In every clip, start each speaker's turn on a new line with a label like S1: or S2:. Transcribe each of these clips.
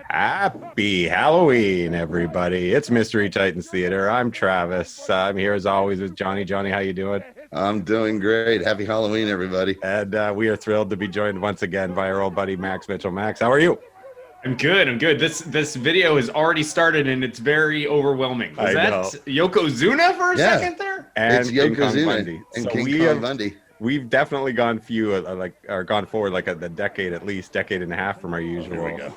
S1: Happy Halloween, everybody. It's Mystery Titans Theater. I'm Travis. I'm here as always with Johnny. Johnny, how you doing?
S2: I'm doing great. Happy Halloween, everybody.
S1: And we are thrilled to be joined once again by our old buddy, Max Mitchell. Max, how are you?
S3: I'm good. I'm good. This video has already started and it's very overwhelming. Was that Yokozuna for a second there?
S1: And
S2: it's Yokozuna and King Kong Bundy.
S1: We've definitely gone gone forward like a decade, at least decade and a half from our usual.
S2: Here we go.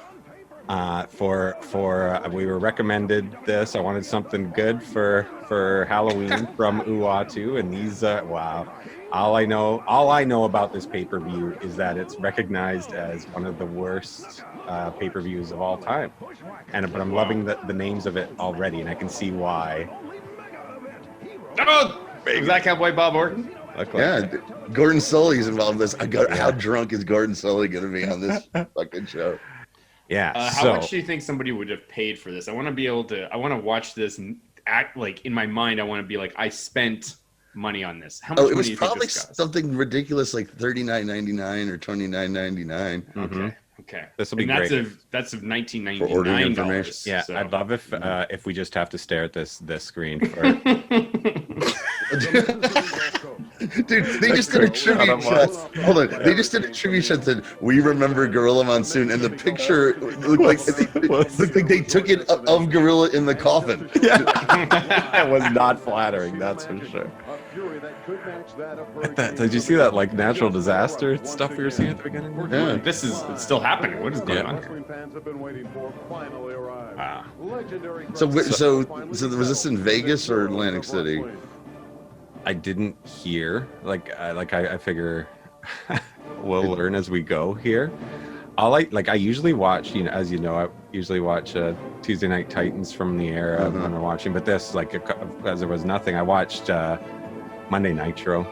S1: We were recommended this. I wanted something good for Halloween from Uatu, and these wow. All I know about this pay-per-view is that it's recognized as one of the worst pay-per-views of all time, but I'm loving the names of it already, and I can see why.
S3: Oh, is that Cowboy Bob Orton?
S2: Yeah, Gordon Sully's involved in this. How drunk is Gordon Sully going to be on this fucking show?
S1: Yeah.
S3: How much do you think somebody would have paid for this? I want to watch this and act like in my mind. I want to be like, I spent money on this. How much
S2: it
S3: money
S2: was
S3: do you think
S2: probably
S3: this cost?
S2: something ridiculous like $39.99 or $29.99.
S3: Okay.
S1: This will be great.
S3: That's of $1999.
S2: For ordering information.
S1: Yeah,
S3: so.
S1: I'd love if we just have to stare at this screen for.
S2: Dude, they just did a tribute shot. Hold on, they just did a tribute shot that we remember Gorilla Monsoon, and the picture looked like they took it of Gorilla in the coffin.
S1: Yeah. It was not flattering, that's for sure. Did you see that like natural disaster stuff we were seeing at the beginning?
S3: Yeah. It's still happening. What is going on here?
S1: Wow.
S2: So was this in Vegas or Atlantic City?
S1: I didn't hear. I figure we'll learn as we go here. I usually watch, as you know, I usually watch Tuesday Night Titans from the era when I'm watching. But this, as there was nothing, I watched Monday Nitro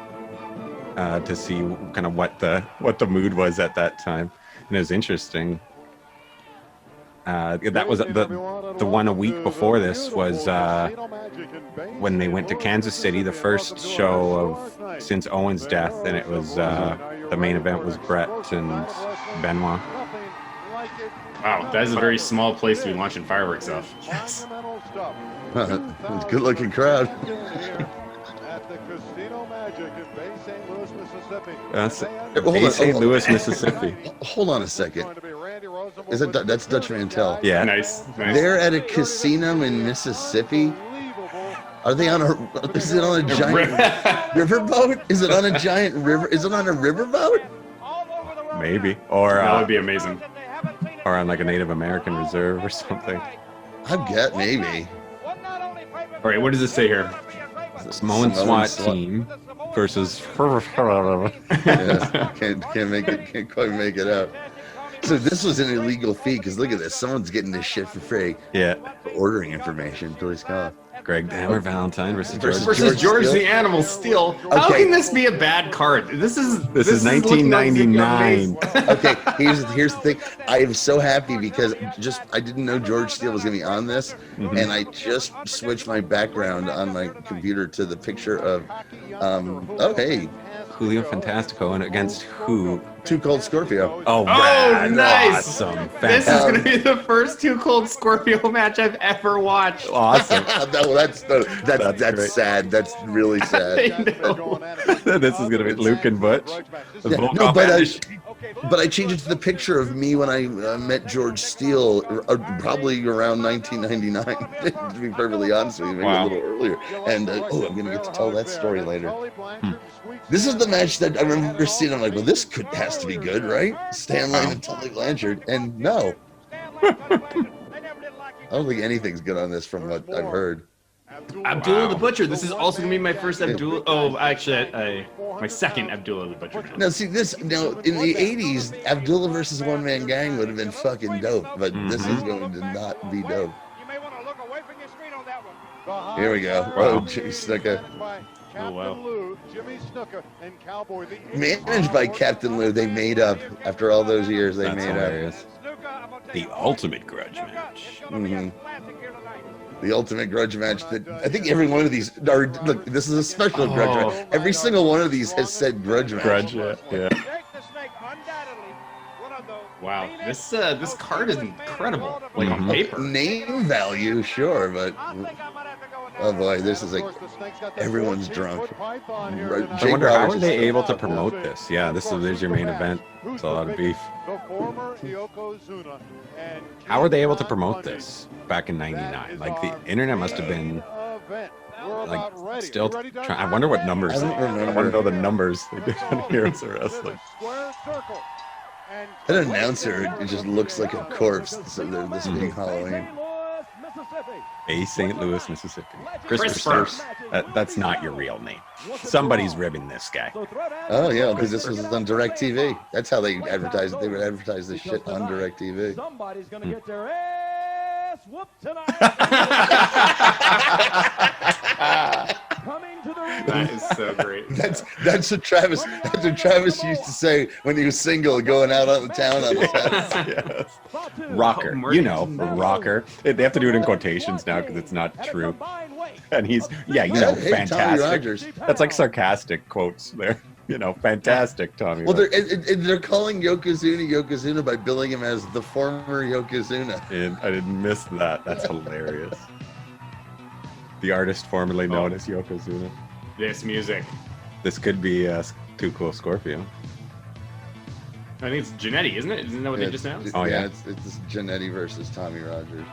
S1: to see kind of what the mood was at that time, and it was interesting. That was the one a week before this was when they went to Kansas City, the first show since Owen's death, and it was the main event was Brett and Benoit.
S3: Wow, that is a very small place to be launching fireworks off.
S2: Yes. Good looking crowd.
S1: That's Bay St. Louis, Mississippi.
S2: Hold on a second. That's Dutch Mantel?
S1: Yeah.
S3: Nice.
S2: They're at a casino in Mississippi. Are they on is it on a giant riverboat? Is it on a giant river? Is it on a riverboat?
S1: Maybe. Or
S3: that would be amazing.
S1: Or on like a Native American reserve or something.
S2: I get maybe.
S3: All right, what does it say here?
S1: Samoan SWAT team versus.
S2: Yeah, can't quite make it out. So this was an illegal fee because look at this. Someone's getting this shit for free.
S1: Yeah.
S2: For ordering information. Please call.
S1: Greg Hammer Valentine versus
S3: George the Animal Steel. How can this be a bad card? This is
S1: 1999.
S2: Okay, here's the thing. I am so happy because I didn't know George Steele was gonna be on this, and I just switched my background on my computer to the picture of
S1: Julio Fantastico and against who?
S2: Too Cold Scorpio.
S1: Oh, rad.
S3: Nice!
S1: Awesome.
S3: This is gonna be the first Too Cold Scorpio match I've ever watched.
S1: Awesome.
S2: That's sad. That's really sad.
S3: I know.
S1: This is gonna be Luke and Butch.
S2: But I changed it to the picture of me when I met George Steele, probably around 1999. To be perfectly honest with you, maybe a little earlier. And I'm gonna get to tell that story later. This is the match that I remember seeing. I'm like, well, this has to be good, right? Stan Lane and Tully Blanchard, and no. I don't think anything's good on this from what I've heard.
S3: Abdullah the Butcher. This is also gonna be my first Abdullah. Oh, actually, my second Abdullah the Butcher.
S2: Now, see this. Now, in the '80s, Abdullah versus One Man Gang would have been fucking dope, but this is going to not be dope. Here we go. Oh, Jimmy Snuka.
S3: Oh wow.
S2: Managed by Captain Lou, they made up after all those years. They made
S1: hilarious. The ultimate grudge match.
S2: The ultimate grudge match that I think every one of these are. Look, this is a special grudge match. Every single one of these has said grudge match.
S1: Grudge, yeah.
S3: Wow, this card is incredible. Like on paper.
S2: Name value, sure, but oh boy, this is like everyone's drunk.
S1: I wonder how are they able to promote this? Yeah, there's your main event. It's a lot of beef. How are they able to promote this back in '99? Like the internet must have been like still. I wonder what numbers. I want to know the numbers they did on Heroes of Wrestling.
S2: That announcer, it just looks like a corpse. This being Halloween.
S1: A St. Louis, Mississippi. Christopher. That's not your real name. Somebody's ribbing this guy.
S2: Oh yeah, because this was on DirecTV. That's how they advertise it. They would advertise this shit on DirecTV.
S4: Somebody's gonna get their ass whooped tonight. Coming to the ring.
S3: That is so great.
S2: That's what Travis. That's what Travis used to say when he was single, going out on the town on his house.
S1: Yes. Rocker, you know, rocker. They have to do it in quotations now because it's not true. And he's, yeah, you know,
S2: Hey, Tommy
S1: fantastic.
S2: Rogers.
S1: That's like sarcastic quotes there. You know, fantastic, Tommy.
S2: Well, they're calling Yokozuna by billing him as the former Yokozuna.
S1: And I didn't miss that. That's hilarious. The artist formerly known as Yokozuna.
S3: This music.
S1: This could be Too Cool Scorpio.
S3: I think it's Jannetty, isn't it? Isn't that what they just announced?
S1: Oh, yeah.
S2: It's Jannetty versus Tommy Rogers.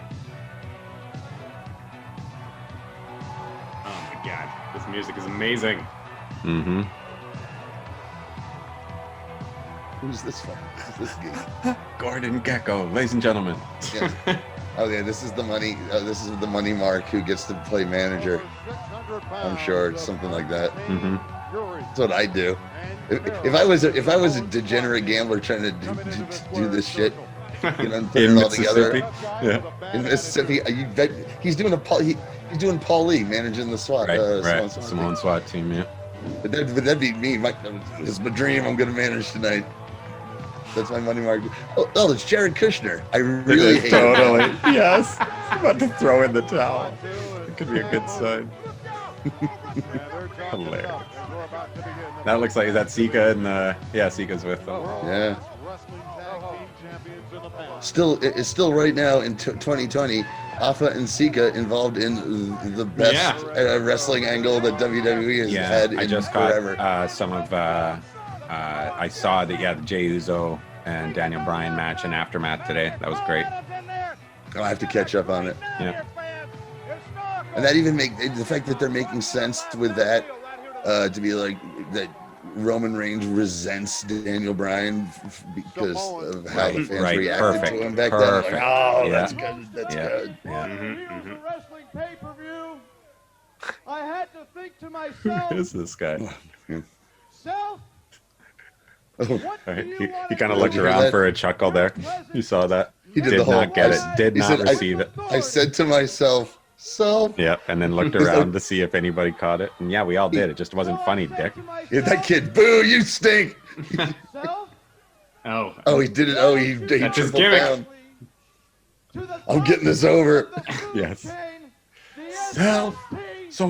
S3: Oh my god, this music is amazing.
S1: Mm-hmm.
S2: Who's this from? Who's this guy?
S1: Gordon Gecko, ladies and gentlemen.
S2: Yeah. Oh yeah, this is the money. This is the money mark who gets to play manager. I'm sure it's something like that.
S1: Mm-hmm.
S2: That's what I do. If I was a degenerate gambler trying to do this shit, you know, put
S1: In
S2: it all together
S1: Yeah.
S2: in Mississippi, you bet he's doing he's doing Paul Lee managing the SWAT.
S1: Right. Simone SWAT team, yeah.
S2: But that'd be me. It's my dream. I'm gonna manage tonight. That's my money mark. Oh, it's Jared Kushner. I really hate
S1: totally.
S2: him.
S1: Yes. I'm about to throw in the towel. It could be a good sign. Hilarious. That looks like, is that Sika and yeah, Sika's with them.
S2: Yeah. It's still right now in 2020. Afa and Sika involved in the best wrestling angle that WWE has had in
S1: I just
S2: forever.
S1: got some of. I saw the Jey Uso and Daniel Bryan match and aftermath today. That was great.
S2: I'll have to catch up on it.
S1: Yeah.
S2: And that even the fact that they're making sense with that to be like that Roman Reigns resents Daniel Bryan because of how the fans reacted to him back then. Like, oh, that's good. That's good.
S1: Yeah.
S4: Wrestling pay-per-view. I had to think to myself.
S1: Who is this guy?
S4: Self.
S1: He kind of looked around for a chuckle there. You saw that?
S2: He
S1: did not get it. Did not receive it.
S2: I said to myself, self.
S1: Yeah, and then looked around to see if anybody caught it. And yeah, we all did. It just wasn't funny, Dick.
S2: Yeah, that kid, boo, you stink.
S3: Oh,
S2: he did it. Oh, he
S3: That's his
S2: tripled
S3: gimmick.
S2: down. I'm getting this over.
S1: Yes. Self. So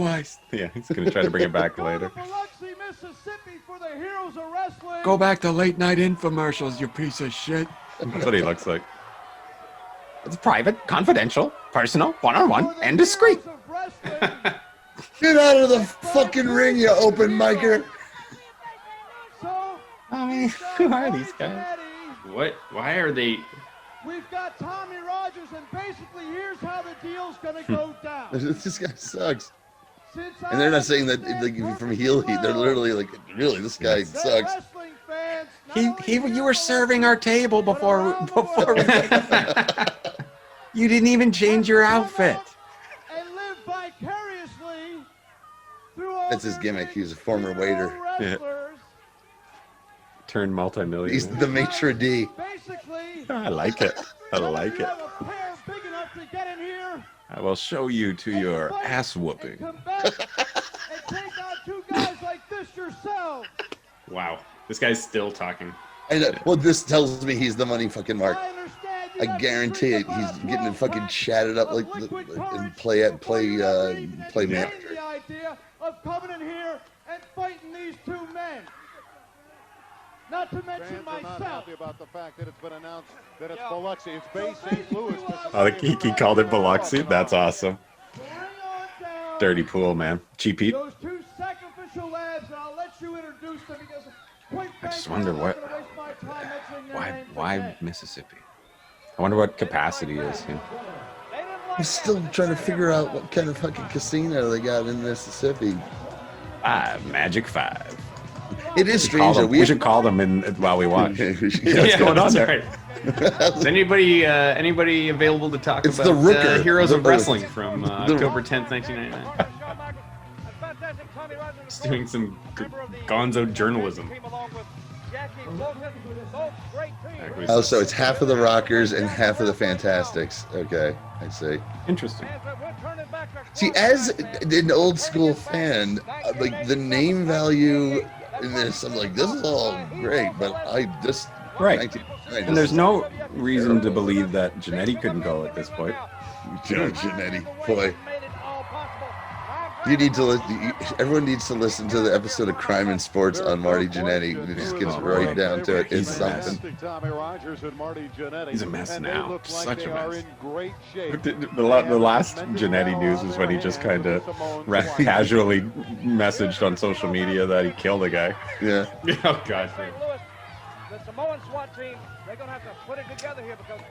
S1: yeah, he's gonna try to bring it back later. Go back to late night infomercials, you piece of shit. That's what he looks like. It's private, confidential, personal, one-on-one, and discreet.
S2: Get out of the fucking ring, you open micer.
S1: I mean, who are these guys?
S3: what? Why are they?
S4: We've got Tommy Rogers, and basically here's how the deal's gonna go down.
S2: This guy sucks. And they're not saying that like, from heel heat. They're literally like, really, this guy sucks.
S1: You were serving our table before we. You didn't even change your outfit.
S4: And live vicariously through all
S2: That's his gimmick. He's a former waiter.
S1: Yeah. Turned multi-millionaire.
S2: He's the maitre d'.
S1: I like it. I like it. I will show you to your ass whooping.
S3: Wow, this guy's still talking.
S2: And well, this tells me he's the money fucking mark. I guarantee it. He's getting it fucking chatted up like and play manager.
S4: The idea of coming in here and fighting these two men. not to mention
S5: Fans are not
S4: myself.
S5: happy about the fact that it's been announced that it's Biloxi. It's Bay St. Louis.
S1: Oh, he called it Biloxi. That's awesome.
S4: Bring on down
S1: Dirty pool, man. Cheap Heat.
S4: those two sacrificial labs, and I'll let you introduce them because, quite
S1: I just
S4: frankly,
S1: wonder
S4: I'm
S1: what.
S4: not gonna waste my time mentioning their names
S1: Why
S4: today.
S1: Mississippi? I wonder what capacity is. Yeah.
S2: I'm still trying to figure out what kind of fucking casino they got in Mississippi.
S1: Magic 5.
S2: It is strange that
S1: We should call them in while we watch.
S2: What's
S3: Yeah,
S1: going on
S3: that's
S1: there?
S3: right. Is anybody available to talk
S2: It's
S3: about
S2: the Rooker.
S3: Heroes of
S2: The-
S3: Wrestling from October 10th, 1999? Just doing some gonzo journalism.
S2: Oh, so it's half of the Rockers and half of the Fantastics. Okay, I see.
S1: Interesting.
S2: See, as an old school fan, like the name value in this, I'm like, this is all great, but I just
S1: Right.
S2: 1999,
S1: And there's no reason to believe that Jannetty couldn't go at this point.
S2: Joe Jannetty, boy. You need to listen. Everyone needs to listen to the episode of Crime and Sports on Marty Jannetty. It just gets
S1: Oh,
S2: right
S1: boy.
S2: down to it. It's
S1: He's a mess.
S2: something.
S5: Tommy Rogers and Marty Jannetty.
S1: He's a mess
S5: And they
S1: now.
S5: look like
S1: Such
S5: they
S1: a
S5: are
S1: mess.
S5: in great shape.
S1: The last Jannetty news is when he just kind of casually messaged on social media that he killed a guy.
S2: Yeah.
S3: Oh God.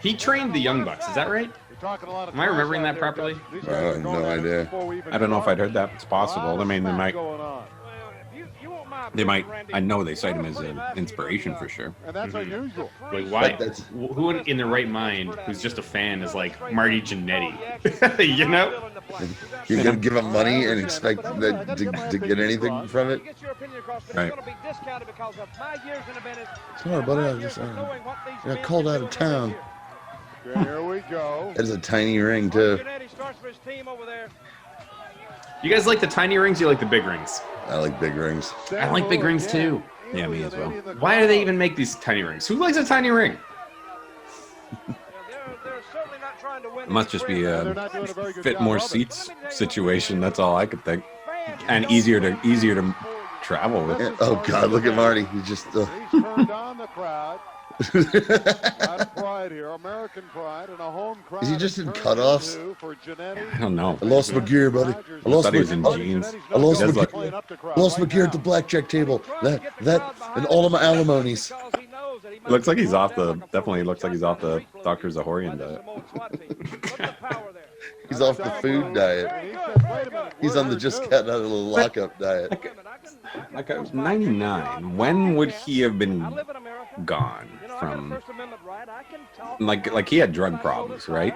S3: He trained the Young Bucks. Is that right? Am I remembering that properly?
S2: I have no idea.
S1: I don't know if I'd heard that. It's possible. I mean, they might. I know they cite him as an inspiration for sure.
S5: And that's unusual.
S3: Like, why?
S2: That's-
S3: Who in their right mind, who's just a fan, is like Marty Jannetty? You know?
S2: You're gonna give them money and expect that to get anything from it?
S1: Right.
S2: Sorry, buddy, I just got called out of town.
S5: Here we go.
S2: It's a tiny ring too.
S3: You guys like the tiny rings? You like the big rings?
S2: I like big rings.
S3: I like big rings too.
S1: Yeah, me as well.
S3: Why do they even make these tiny rings? Who likes a tiny ring?
S1: It must just be a fit more seats situation. That's all I could think. And easier to travel with.
S2: Yeah, oh God, look at Marty. He just.
S5: He's turned on the crowd. Out of pride here, American pride, and a home crowd.
S2: Is he just in
S5: turned
S2: cutoffs?
S5: into for Jannetty.
S1: I don't know.
S2: I lost my gear, buddy. I lost
S1: thought he was
S2: my.
S1: in jeans.
S2: I lost
S1: He
S2: my
S1: does
S2: gear. Lost my gear at the blackjack table. That and all of my alimonies.
S1: It looks like he's off the. Definitely looks like he's off the Dr. Zahorian diet.
S2: He's off the food diet. He's on the just got out of the lockup diet.
S1: Like 99. When would he have been gone from? Like he had drug problems, right?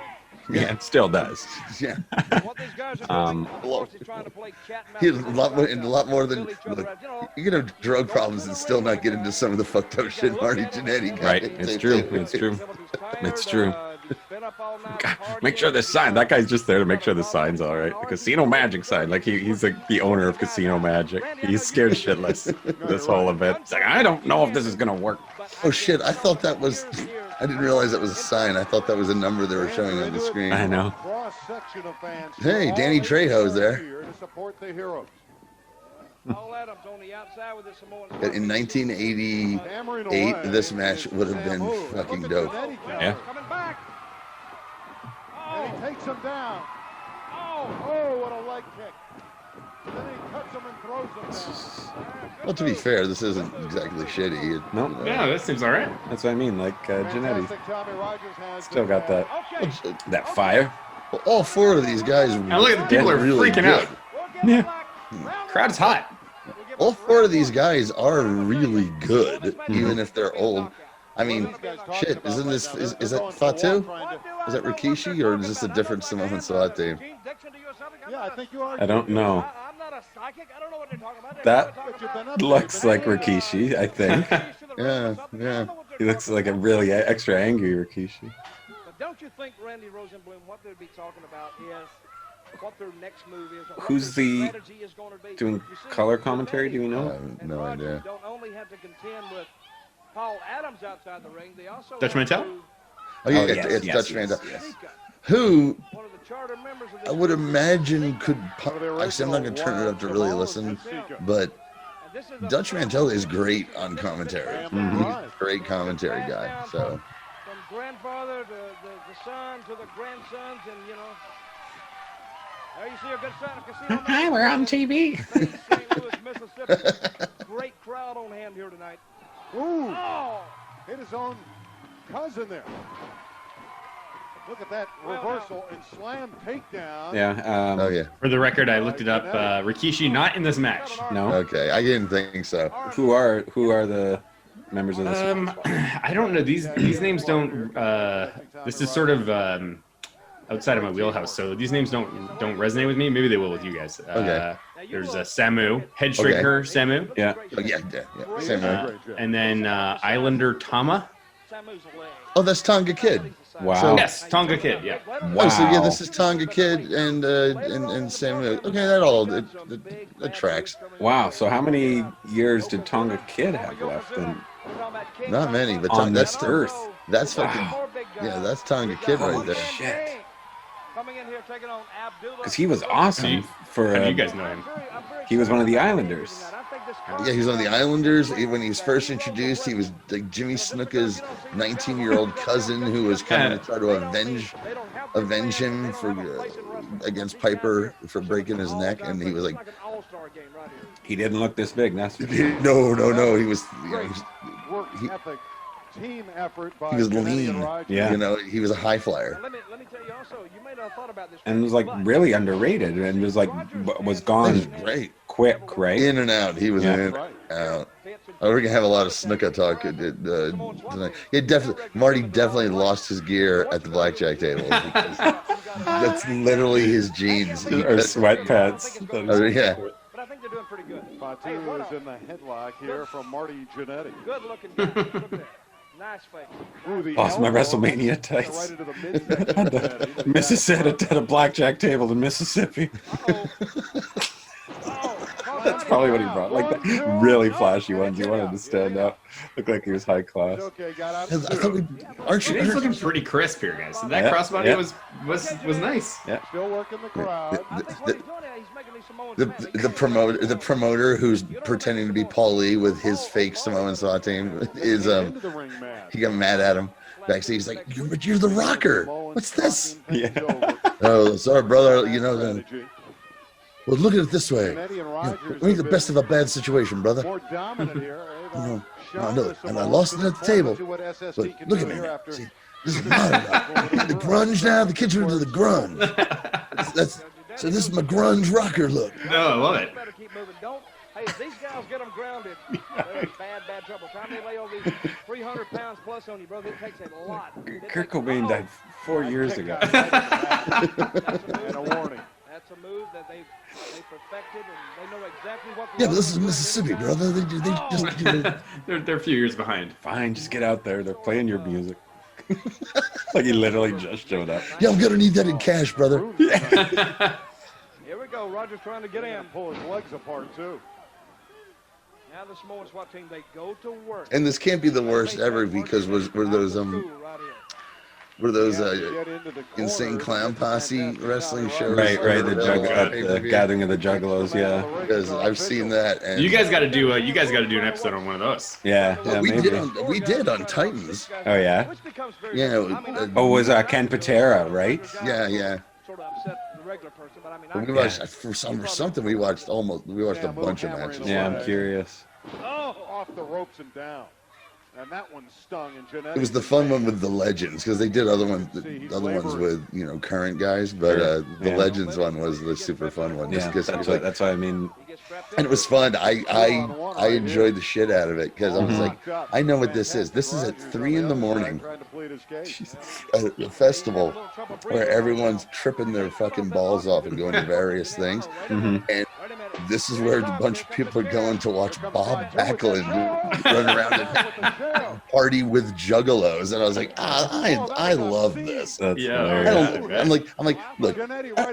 S1: Yeah, it still does.
S2: Yeah.
S1: Well,
S2: He had a lot more than. Look, you can have drug problems and still not get into some of the fucked up shit Marty Jannetty got.
S1: right. It's true. It's true. It's true. God, make sure the sign. That guy's just there to make sure the sign's all right. The Casino Magic sign. Like he's like the owner of Casino Magic. He's scared shitless this whole event. It's like, I don't know if this is gonna work.
S2: Oh shit! I thought that was. I didn't realize that was a sign. I thought that was a number they were showing on the screen.
S1: I know.
S2: Hey, Danny Trejo's there.
S5: Here to support the heroes.
S2: In 1988, this match would have been fucking dope.
S1: Yeah.
S5: And he takes him down. Oh, what a leg kick. And then he cuts him and throws him down.
S2: Well, to be fair, this isn't exactly shitty.
S1: No.
S3: Yeah, that seems all right.
S1: That's what I mean. Like Jannetty
S5: Fantastic Tommy Rogers has
S1: still got
S5: the
S1: that fire.
S2: Well, all four of these guys.
S3: And look at the people are
S2: really
S3: freaking
S2: good.
S3: out.
S1: Yeah.
S3: Crowd's hot.
S2: All four of these guys are really good, even if they're old. I mean, shit, isn't this, is that Fatu? Is that Rikishi, or is this a different Samoan Sawate?
S5: Yeah, I think you are.
S1: I don't know. That looks like Rikishi, I think.
S2: Yeah, yeah.
S1: He looks like a really extra angry Rikishi.
S6: But don't you think, Randy Rosenblum, what they'd be talking about is what their next move is? What
S1: Who's
S6: their
S1: the
S6: strategy is going to be.
S1: doing
S6: You see,
S1: color commentary? Do we
S2: I
S1: know?
S2: have no
S6: Rogers
S2: idea.
S6: don't only have to contend with Paul Adams outside the ring, they also
S3: Dutch
S6: have
S3: Mantel?
S6: to-
S2: Oh, yeah,
S1: yes,
S2: it's
S1: yes,
S2: Dutch
S1: yes,
S2: Van
S1: yes.
S2: who
S6: one of the charter members of this
S2: I would
S6: group.
S2: imagine could. Actually, I'm not going to turn it up to really listen, but Dutch Mantel is great on commentary. He's a great commentary guy. So
S6: from grandfather to the son to the grandsons, and you know, there you see a good sign.
S1: Hi, we're on TV.
S6: St. Louis, Mississippi. Great crowd on hand here tonight.
S5: Ooh,
S6: Oh,
S5: hit his own cousin there. Look at that reversal and slam takedown.
S1: Yeah.
S2: oh yeah.
S3: For the record, I looked it up. Rikishi not in this match.
S1: No.
S2: Okay, I didn't think so.
S1: Who are the members of this?
S3: I don't know. These names don't. This is sort of outside of my wheelhouse, so these names don't resonate with me. Maybe they will with you guys.
S2: Okay.
S3: There's Samu, head striker Samu.
S1: Yeah.
S2: Oh, yeah. Same way.
S3: And then Islander Tama.
S2: Oh, that's Tonga Kid.
S1: Wow.
S3: Yes, Tonga Kid. Yeah.
S1: Wow.
S2: Oh, so yeah, this is Tonga Kid and Samuel. Okay, that tracks.
S1: Wow. So how many years did Tonga Kid have left?
S2: Not many, but
S1: On
S2: that's
S1: this earth.
S2: That's fucking yeah, that's Tonga Kid right there.
S1: Shit. Because
S6: Because
S1: he was awesome for.
S3: How do you guys know him?
S1: He was one of the Islanders.
S2: Yeah, he was on the Islanders. When he was first introduced, he was like Jimmy Snuka's 19-year-old cousin who was coming to try to avenge him for against Piper for breaking his neck, and he was like,
S1: He didn't look this big. That's for sure.
S2: no. He was,
S5: Work ethic, team effort by
S2: he was
S5: Gennady
S2: lean.
S5: and Rogers.
S1: Yeah.
S2: You know, he was a high flyer.
S6: Let me tell you also, you may not have thought about this.
S1: And was like really underrated, and was like was
S2: He
S1: gone
S2: was great.
S1: quick, right?
S2: In and out. He was
S1: Yeah.
S2: in and out. Oh, we're gonna have a lot of Snuka talk tonight. Yeah, definitely. Marty definitely lost his gear at the blackjack table. Because that's literally his jeans.
S1: Or sweatpants.
S2: Oh, yeah.
S6: But I think they're doing pretty good.
S5: Fatu is in the headlock here from Marty Jannetty.
S6: Good looking guy. Look at that. Nice face.
S5: Ooh, the
S1: Lost my
S5: elbow
S1: WrestleMania
S5: right
S1: tights.
S5: into the midsection of Jannetty.
S1: Mississippi at a blackjack table in Mississippi. That's probably what he brought. Like the really flashy ones. He wanted to stand out, look like he was high class.
S5: Okay, got out
S2: I
S5: of
S2: thought we, aren't you?
S3: He's looking pretty crisp here, guys. So that
S1: Yeah,
S3: crossbody
S1: yeah.
S3: was nice.
S5: Still working the crowd.
S2: The promoter who's pretending to be Paul Lee with his fake Samoan Saw team is
S5: Into the ring mat.
S2: he got mad at him backstage. He's like, but you're the Rocker. What's this?
S1: Yeah.
S2: Oh, sorry, brother. You know then. Well, look at it this way.
S5: Jannetty and
S2: You
S5: Rogers
S2: know, we make the best of a bad situation, brother.
S5: more dominant here.
S2: No, and I lost it at the table. But look at me now. See, this is modern. The grunge now. The kids are into the grunge. So this is my grunge rocker look.
S3: No, I love it.
S6: Better keep moving. Don't. Hey, if these guys get them grounded, they're in bad trouble. Time they lay over these 300 pounds plus on you, brother, it takes a lot.
S1: Kurt Cobain died 4 years ago.
S5: And a warning.
S6: That's a move that they perfected, and they know exactly what.
S2: Yeah, but this is Mississippi, brother. They just you know,
S3: They're a few years behind.
S1: Fine, just get out there. They're playing your music. Like he literally just showed up.
S2: yeah, I'm gonna need that in cash, brother.
S6: Here we go. Rogers trying to get in.
S5: Pull his legs apart, too.
S6: Now the Samoan SWAT team, they go to work.
S2: And this can't be the worst ever because were those
S5: Get into the
S2: insane
S5: corner.
S2: clown posse wrestling shows?
S1: Right, the
S2: Pay-per-view?
S1: gathering of the Juggalos. Yeah,
S2: Because I've seen that. And
S3: You guys got to do an episode on one of those.
S1: yeah,
S2: we
S1: maybe.
S2: did on Titans.
S1: Oh yeah.
S6: Which becomes very
S2: Yeah,
S6: good. I mean, I-
S1: Oh, was Ken Patera, right?
S2: Yeah.
S6: Sort of upset the regular person, but I mean,
S2: We watched for something. We watched a bunch of matches.
S1: Yeah, I'm curious.
S5: Oh, off the ropes and down. And that one stung, and Jannetty.
S2: It was the fun one with the legends because they did other ones with current guys, but the
S1: Yeah.
S2: legends one was the super fun one. Just
S1: Yeah,
S2: 'cause it was like,
S1: that's what I mean.
S6: he gets strapped
S2: and it was fun. I enjoyed the shit out of it because I was
S1: Mm-hmm.
S2: like, I know what this is. This is at 3 in the morning
S5: Trying to plead his case.
S2: at a festival where everyone's tripping their fucking balls off and going to various things, and this is where a bunch of people are going to watch Bob Backlund run around and party with juggalos, and I was like, I love this.
S1: That's
S3: Yeah.
S1: hilarious.
S2: I'm like, look,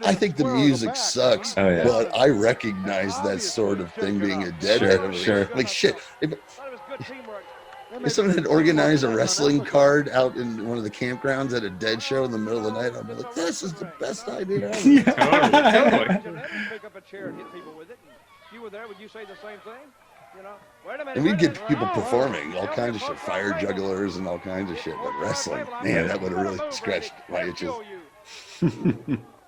S2: I think the music sucks,
S1: Oh, yeah.
S2: but I recognize that sort of thing being a deadhead.
S1: Sure.
S2: Like shit. If
S6: That was good teamwork.
S2: someone had organized a wrestling card out in one of the campgrounds at a dead show in the middle of the night, I'd be like, this is the best idea ever.
S3: Totally.
S6: Jannetty pick up a chair and hit people with it. And if you were there, would you say the same thing? You know? Wait a minute.
S2: And we'd
S6: wait a
S2: get
S6: minute.
S2: people
S6: Oh,
S2: performing all
S6: they'll
S2: kinds of
S6: get
S2: shit,
S6: booked
S2: fire
S6: right.
S2: jugglers and all kinds of shit. But wrestling, man, that would have really scratched my itches.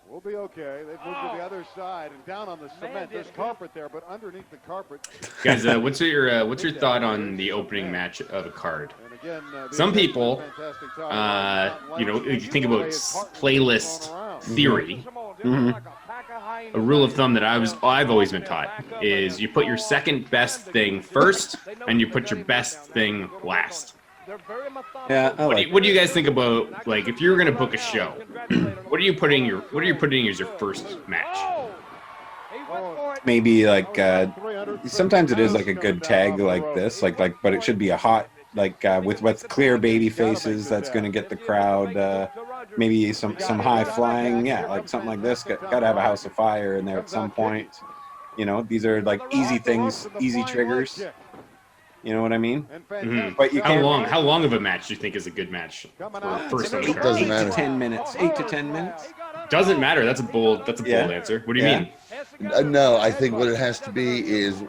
S5: We'll be okay. They've moved to the other side and down on the cement. There's carpet there, but underneath the carpet.
S3: Guys, what's your thought on the opening match of a card?
S5: And again,
S3: Some people, you know, if you think about playlist theory, a rule of thumb that I've always been taught is you put your second best thing first, and you put your best thing last.
S1: Yeah,
S3: What do you guys think about, like, if you were gonna book a show, what are you putting as your first match?
S1: maybe like sometimes it is like a good tag like this, but it should be a hot with clear baby faces that's going to get the crowd. Maybe some high flying, yeah, like something like this. Got to have a House of Fire in there at some point. You know, these are like easy things, easy triggers. You know what I mean?
S3: Mm-hmm.
S1: But you can't.
S3: How long of a match do you think is a good match for first on the card?
S2: Doesn't
S1: 8
S2: matter.
S1: to 10 minutes. 8 to 10 minutes.
S3: Doesn't matter. That's a bold answer. What do you
S1: Yeah.
S3: mean?
S2: No, I think what it has to be is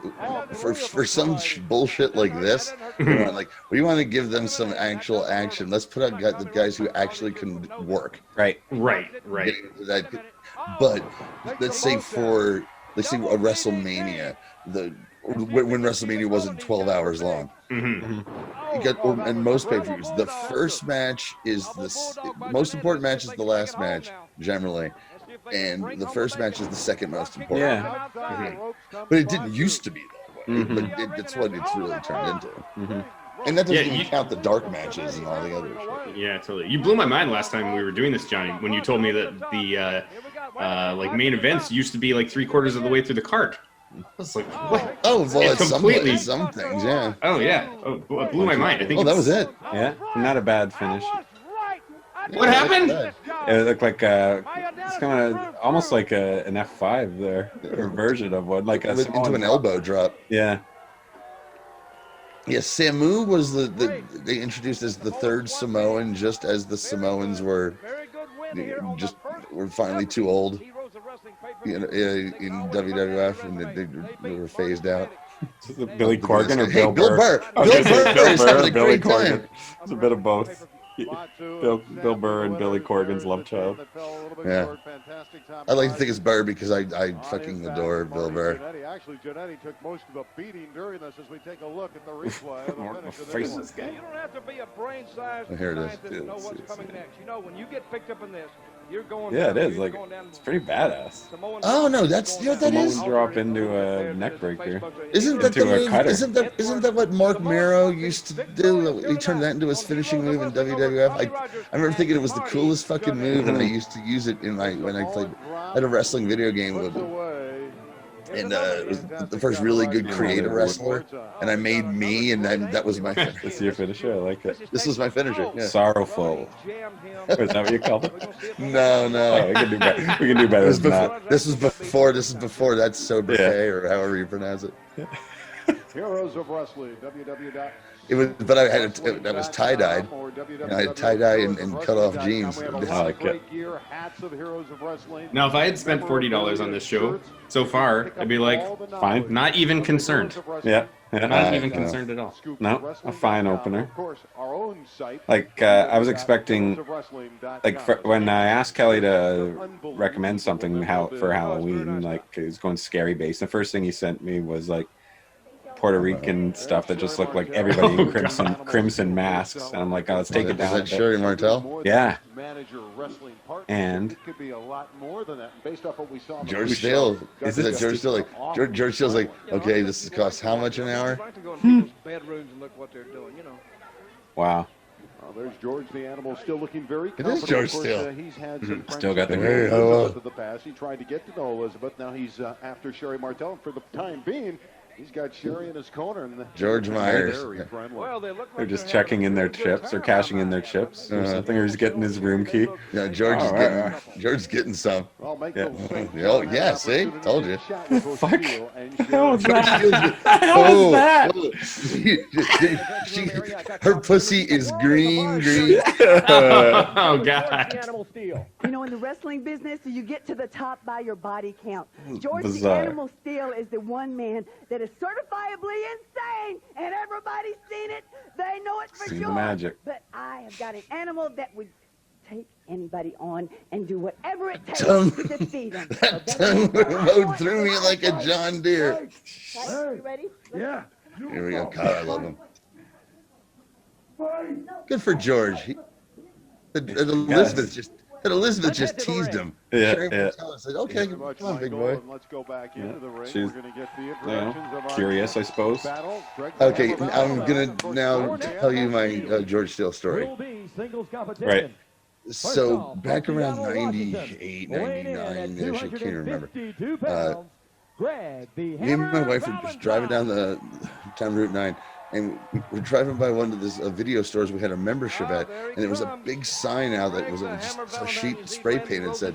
S2: for some bullshit like this, we want to give them some actual action. Let's put out the guys who actually can work.
S1: Right.
S3: Right.
S2: But let's say a WrestleMania, when WrestleMania wasn't 12 hours long.
S3: Mm-hmm.
S2: You got, and most pay-per-views, the first match is the most important match is the last match generally, and the first match is the second most important.
S1: Yeah.
S2: But it didn't used to be that way. But that's what it's really turned into. And that doesn't even count the dark matches and all the other shit.
S3: Yeah, totally. You blew my mind last time we were doing this, Johnny, when you told me that the like main events used to be like 3/4 of the way through the card. I was like, what?
S2: Oh, well, it's
S3: completely
S2: some things, yeah.
S3: Oh yeah. Oh, it blew my mind. I think.
S2: Oh, that was it.
S1: Yeah. Not a bad finish.
S3: What happened?
S1: It looked like it's kind of almost like an F5 there, or version of one, like
S2: Into an elbow drop.
S1: Yeah.
S2: Yeah, Samu was they introduced as the third Samoan, just as the Samoans were finally too old in WWF, and they were phased out.
S1: Billy Corgan or
S2: Hey,
S1: Bill
S2: Bill
S1: Burr?
S2: Burr. Bill Burr is having a
S1: Billy
S2: great time.
S1: Corgan. It's a bit of both. Bill Burr and Billy Corgan's love child.
S2: Yeah. I like to think it's Burr because I fucking adore Bill Burr.
S5: Actually, Jannetty took most of the beating during this as we take a look at the replay of the finish of this
S6: You don't have to be a brain-sized
S2: Here it is.
S6: scientist to know what's coming next. You know, when you get picked up in this, you're going
S1: Yeah, it
S6: down,
S1: is.
S6: you're
S1: Like,
S6: going down
S1: it's pretty badass.
S6: Samoan
S2: Oh no, that's what that is.
S1: Samoan drop into a neck breaker.
S2: Isn't that the
S1: Into a
S2: move?
S1: cutter.
S2: Isn't that what Mark Miro used to do? He turned that into his finishing move in WWF. I remember thinking it was the coolest fucking move, and I used to use it when I played. I had a wrestling video game with him, and it was the first really good creative wrestler. And I made me, and that was my finisher.
S1: This is your finisher. I like it.
S2: This was my finisher. Yeah.
S1: Sorrowful. Is that what you called it?
S2: No.
S1: Oh, we can do better. We can do better than that.
S2: This was before that's sobriquet or however you pronounce it.
S5: Heroes of Wrestling, www.
S2: It was, but I had that was tie dyed. I had tie dye and cut off jeans.
S1: I like it.
S3: Now, if I had spent $40 on this show so far, I'd be like,
S1: Fine.
S3: Not even concerned.
S1: Yeah.
S3: Not even concerned at all.
S1: No, a fine opener. Like I was expecting, when I asked Kelly to recommend something for Halloween, like it was going scary based. The first thing he sent me was like Puerto Rican stuff that just looked like everybody in crimson masks, and I'm like, oh, let's take it down.
S2: Is that Sherry Martel?
S1: Yeah. And
S5: could be a lot more than that based off what we saw.
S2: George Steele. Is it George Steele? George Steele's like, okay, this costs how much an hour?
S6: I'd like to go in people's bedrooms and look what they're doing, you know.
S1: wow.
S5: There's George the Animal still looking very
S2: It is
S5: confident.
S2: George
S5: Of course,
S2: Steele.
S5: He's had some
S1: Still got the
S2: Hey,
S1: green.
S2: hello.
S5: of the past. He tried to get to know Elizabeth. Now he's after Sherry Martel. And for the time being, he's got Sherry in his corner. And
S2: George Myers.
S5: Very friendly.
S6: Well, they look like
S1: They're just
S6: they're having
S1: checking in their
S6: a good
S1: chips or
S6: time
S1: cashing
S6: out
S1: in their
S6: there.
S1: chips or something, or he's getting his room key.
S2: Yeah, George is George's getting some.
S5: I'll make
S1: Yeah.
S2: Oh, yeah, see? Told you.
S1: Fuck.
S5: Hell
S1: was that?
S2: Her pussy is green.
S3: Oh, God.
S6: Animal Steel.
S7: You know, in the wrestling business, you get to the top by your body count. George
S1: Bizarre.
S7: the Animal Steel is the one man that has is certifiably insane, and everybody's seen it. They know it for
S1: Seen
S7: sure.
S1: the magic.
S7: But I have got an animal that would take anybody on and do whatever it takes
S2: Tongue-
S7: to defeat them.
S2: That tongue rode through me like a John Deere.
S7: You ready?
S5: Yeah.
S2: Here we go. God, I love him. Good for George. Elizabeth just teased him.
S1: Yeah,
S2: Sherry
S1: yeah.
S2: Martell said, "Okay, come on, big boy."
S5: Let's go back into the ring.
S1: She's,
S5: We're going to get the
S1: you know,
S5: introductions of our
S1: curious, I suppose.
S5: battle. Greg
S2: Okay,
S5: Hammer
S2: I'm
S5: Valentine
S2: gonna now tell you my George Steele story.
S1: Right.
S2: So back around 98, 99-ish, I can't remember. Me and my wife were just driving down Route 9, and we're driving by one of these video stores we had a membership at, and there was a big sign out that was just a sheet spray painted that said,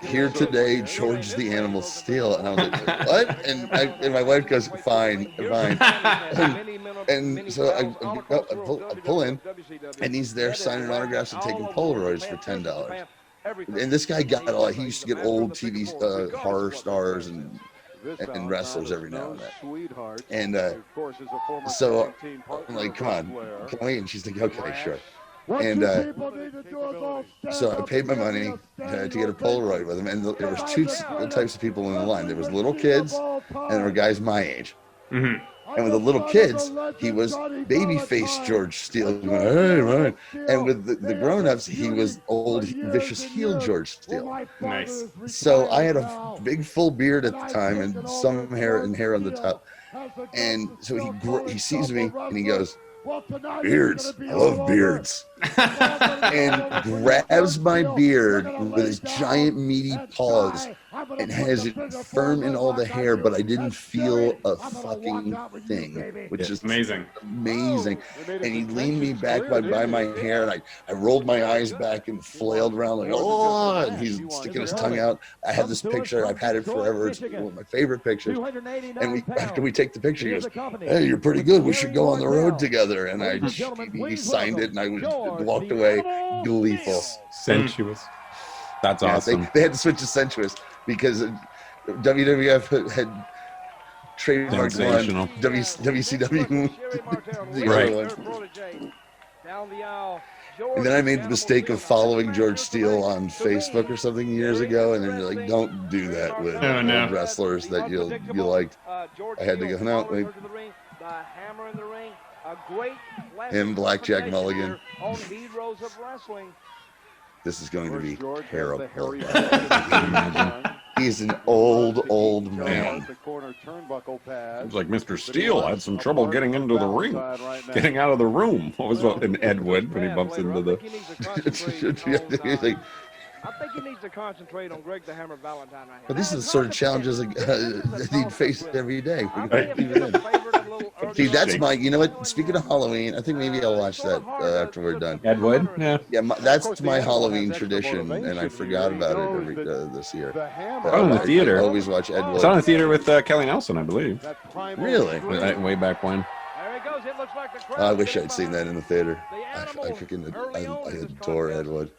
S2: "Here today, George the Animal Steele." And I was like, "What?" And my wife goes, "Fine, fine." And so I pull in, and he's there signing autographs and taking Polaroids for $10. And this guy got he used to get old TV horror stars and wrestlers every now and then. And so I'm like, "Come on, can we?" And she's like, "Okay, sure." And so I paid my money to get a Polaroid with him. And there was two types of people in the line. There was little kids, and there were guys my age.
S3: Mm-hmm.
S2: And with the little kids, he was babyface George Steele, going, "Hey, man." And with the grown-ups, he was old, vicious heel George Steele.
S3: Nice.
S2: So I had a big full beard at the time and some hair on the top. And so he sees me and he goes, "Beards, I love beards." And grabs my beard with his giant meaty paws and has it firm in all the hair, but I didn't feel a fucking thing, which is
S3: Amazing.
S2: amazing. And he leaned me back by my hair, and I rolled my eyes back and flailed around like, "Oh!" And he's sticking his tongue out. I have this picture. I've had it forever. It's one of my favorite pictures. And after we take the picture, he goes, "Hey, you're pretty good. We should go on the road together." And he signed it, and I walked away gleeful.
S1: Sensuous. That's
S2: Yeah,
S1: awesome.
S2: they had to switch to sensuous because WWF had trademarked
S1: Sensational.
S2: one, WCW the
S1: Right.
S2: other one. And then I made the mistake of following George Steele on Facebook or something years ago, and then they're like, "Don't do that with
S3: Oh, no.
S2: wrestlers that you liked." I had to go, "No, wait." Him, Blackjack Mulligan. This is going to be terrible. He's an old man.
S1: It's like Mr. Steele had some trouble getting into the ring, getting out of the room. What was in Ed Wood when he bumps into the...
S2: He's like,
S6: I think he needs to concentrate on Greg the Hammer Valentine right
S2: but this is the sort of challenges that he'd face every day. See, that's my, you know what, speaking of Halloween, I think maybe I'll watch that after we're done.
S1: Ed Wood? Yeah.
S2: Yeah, that's my Halloween tradition, and I forgot about it this year.
S1: Oh, in the theater.
S2: I always watch Ed Wood.
S1: It's on in the theater with Kelly Nelson, I believe.
S2: Really?
S1: Way back when.
S6: There he goes. It looks like the crowd.
S2: I wish I'd seen that in the theater. I adore Ed Wood.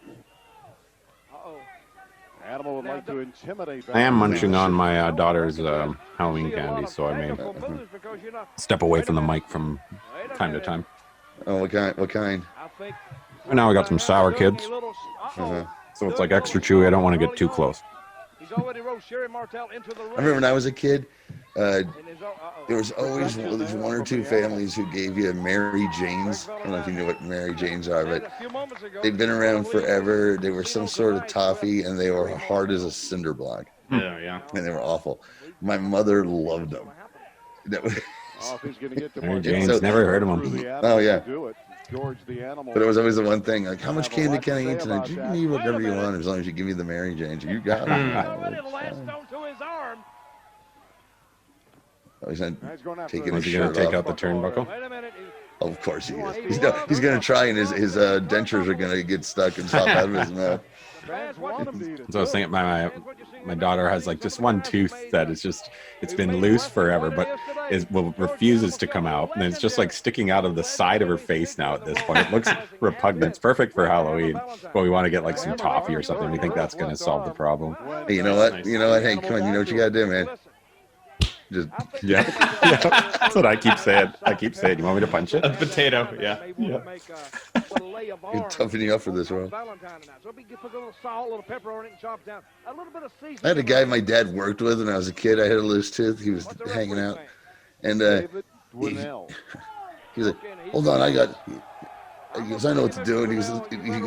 S5: Animal would like to intimidate.
S1: I am munching on my daughter's Halloween candy, so I may step away from the mic from time to time.
S2: Oh, what kind?
S1: And now we got some Sour Kids, so it's like extra chewy. I don't want to get too close.
S2: I remember when I was a kid, there was always one or two families who gave you Mary Janes. I don't know if you knew what Mary Janes are, but they've been around forever. They were some sort of toffee, and they were hard as a cinder block.
S3: Yeah.
S2: And they were awful. My mother loved them.
S1: Mary Jane's, never heard of them.
S2: Oh, yeah. But it was always the one thing, like, "How much candy can I eat tonight?" "You can eat whatever you want as long as you give me the Mary Janes." "You got it." Oh, he's not taking his
S1: Is he going
S2: shirt
S1: to take
S2: off.
S1: out the turnbuckle?
S2: Oh, of course he is. He's going to try, and his dentures are going to get stuck and pop out of his mouth.
S1: So I was thinking, my daughter has like just one tooth that is just, it's been loose forever, but refuses to come out, and it's just like sticking out of the side of her face now at this point. It looks repugnant. It's perfect for Halloween, but we want to get like some toffee or something. We think that's going to solve the problem.
S2: Hey, you know what? Hey, come on, you know what you got to do, man. Just
S1: Yeah. Yeah. That's what I keep saying. You want me to punch it?
S3: A potato, yeah.
S2: He'd toughen you up for this role. I had a guy my dad worked with when I was a kid. I had a loose tooth. He was hanging out, and he was like, "Hold on, I know what to do." And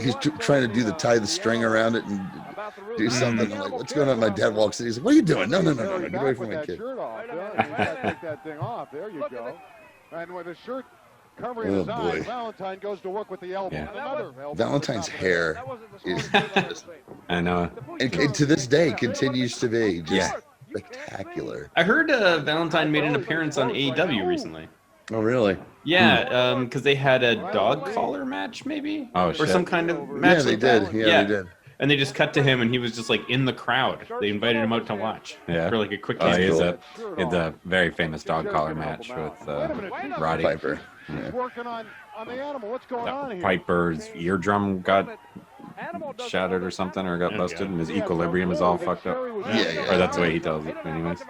S2: he's trying to tie the string around it and do something. I'm like, "What's going on?" My dad walks in. He's like, "What are you doing? No, get away from my kid."
S5: Take that thing off. There you go. And with the shirt covering his eyes, Valentine goes to work with the elbow.
S1: Yeah.
S2: Valentine's hair is just,
S1: I know.
S2: and to this day continues to be just spectacular.
S3: I heard Valentine made an appearance on AEW recently.
S2: Oh, really?
S3: Yeah, because they had a dog collar match, maybe?
S1: Oh,
S3: or
S1: shit.
S3: some kind of match.
S2: Yeah, they
S3: like
S2: did.
S3: that.
S2: Yeah, they did.
S3: And they just cut to him, and he was just like in the crowd. They invited him out to watch.
S1: Yeah.
S3: For like a quick.
S1: He
S3: cameo.
S1: is a very famous dog collar match with Roddy
S2: Piper.
S5: He's working on the animal. What's going on here?
S1: Piper's eardrum got shattered or something, or got busted, and his equilibrium is all fucked up.
S2: Yeah.
S1: Or that's the way he tells it, anyways.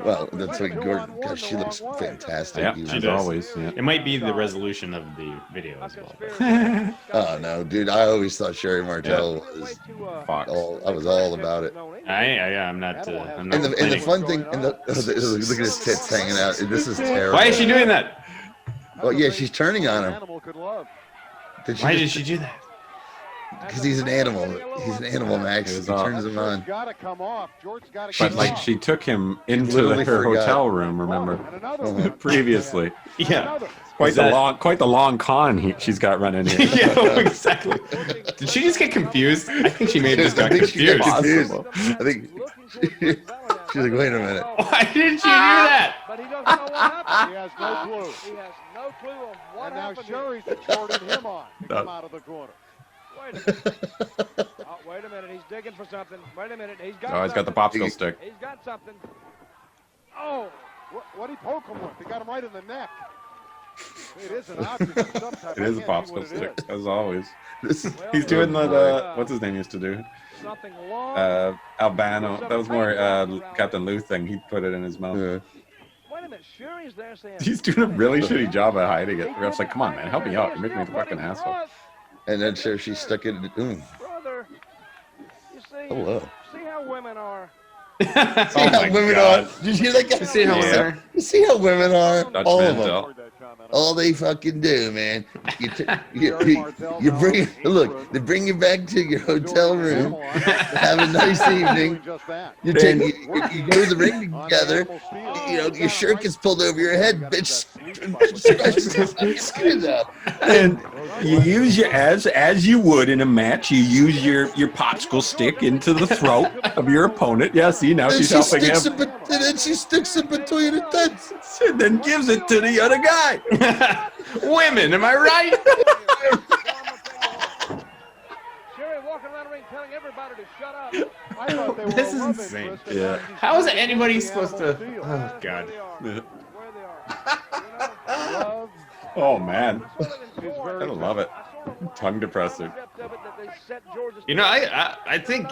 S2: Well, that's what Gordon. Gosh, she looks fantastic.
S1: Yeah,
S2: You
S1: she
S2: know.
S1: does. Always. Yeah.
S3: It might be the resolution of the video as well.
S2: Oh no, dude! I always thought Sherry Martel was
S1: Fox.
S2: I was all about it.
S3: I'm not. I'm not.
S2: And the fun thing, look at his tits hanging out. This is terrible.
S3: Why is she doing that?
S2: Well, yeah, she's turning on him.
S3: Why did she do that?
S2: Because he's an animal. He's an animal, Max. He turns him on.
S1: But like she took him into
S2: literally
S1: her
S2: forgot.
S1: hotel room, remember? Previously.
S3: Yeah.
S1: Quite the long con she's got running here.
S3: Yeah, exactly. Did she just get confused? I think she may have just got confused.
S2: I think she's like, wait a minute.
S3: Why did she do that?
S5: But he doesn't know what happened. He has no clue. He has no clue of what happened. And now Sherry's escorting him on to come out of the corner.
S6: Wait a minute. Oh, wait a minute. He's digging for something. Wait a minute. He's got
S1: Oh, he's got the popsicle stick.
S6: He's got something.
S5: Oh, what did he poke him with? He got him right in the neck. It is an object of some type.
S1: It is a popsicle stick, as always.
S2: This,
S1: He's doing the what's his name used to do?
S6: Something long.
S1: Albano. That was more Captain Lou thing. He put it in his mouth.
S2: yeah.
S6: Wait a minute. Sherry's there saying.
S1: He's doing a really shitty job at hiding it. The ref's like, come on, man, help me out. You're making me a fucking asshole.
S2: And then she stuck it.
S6: Brother, you see,
S2: Hello.
S6: see how women are.
S2: See how women are. Did you hear that guy?
S3: See how women are.
S2: You see how women are?
S1: Dutch
S2: All of them.
S1: Mantel.
S2: All they fucking do, man. You bring they bring you back to your hotel room, have a nice evening. You go to the ring together. You know your shirt gets pulled over your head, bitch.
S1: And you use your as you would in a match. You use your popsicle stick into the throat of your opponent. Yeah, see now she's helping him.
S2: And then she sticks it between her tits.
S1: And then gives it to the other guy.
S3: Women, am I right?
S6: Sherry walking around the ring telling everybody to shut up.
S5: I thought they were
S3: This is
S5: 11,
S3: insane.
S5: Chris, but
S1: Yeah.
S5: now he's
S3: How is
S5: showing
S3: anybody
S5: the
S3: supposed
S5: animal
S3: to?
S5: feel.
S3: Oh God.
S6: Where they are.
S5: Love
S1: Oh man,
S5: is very
S1: I love it. Tongue depressor.
S3: You know, I think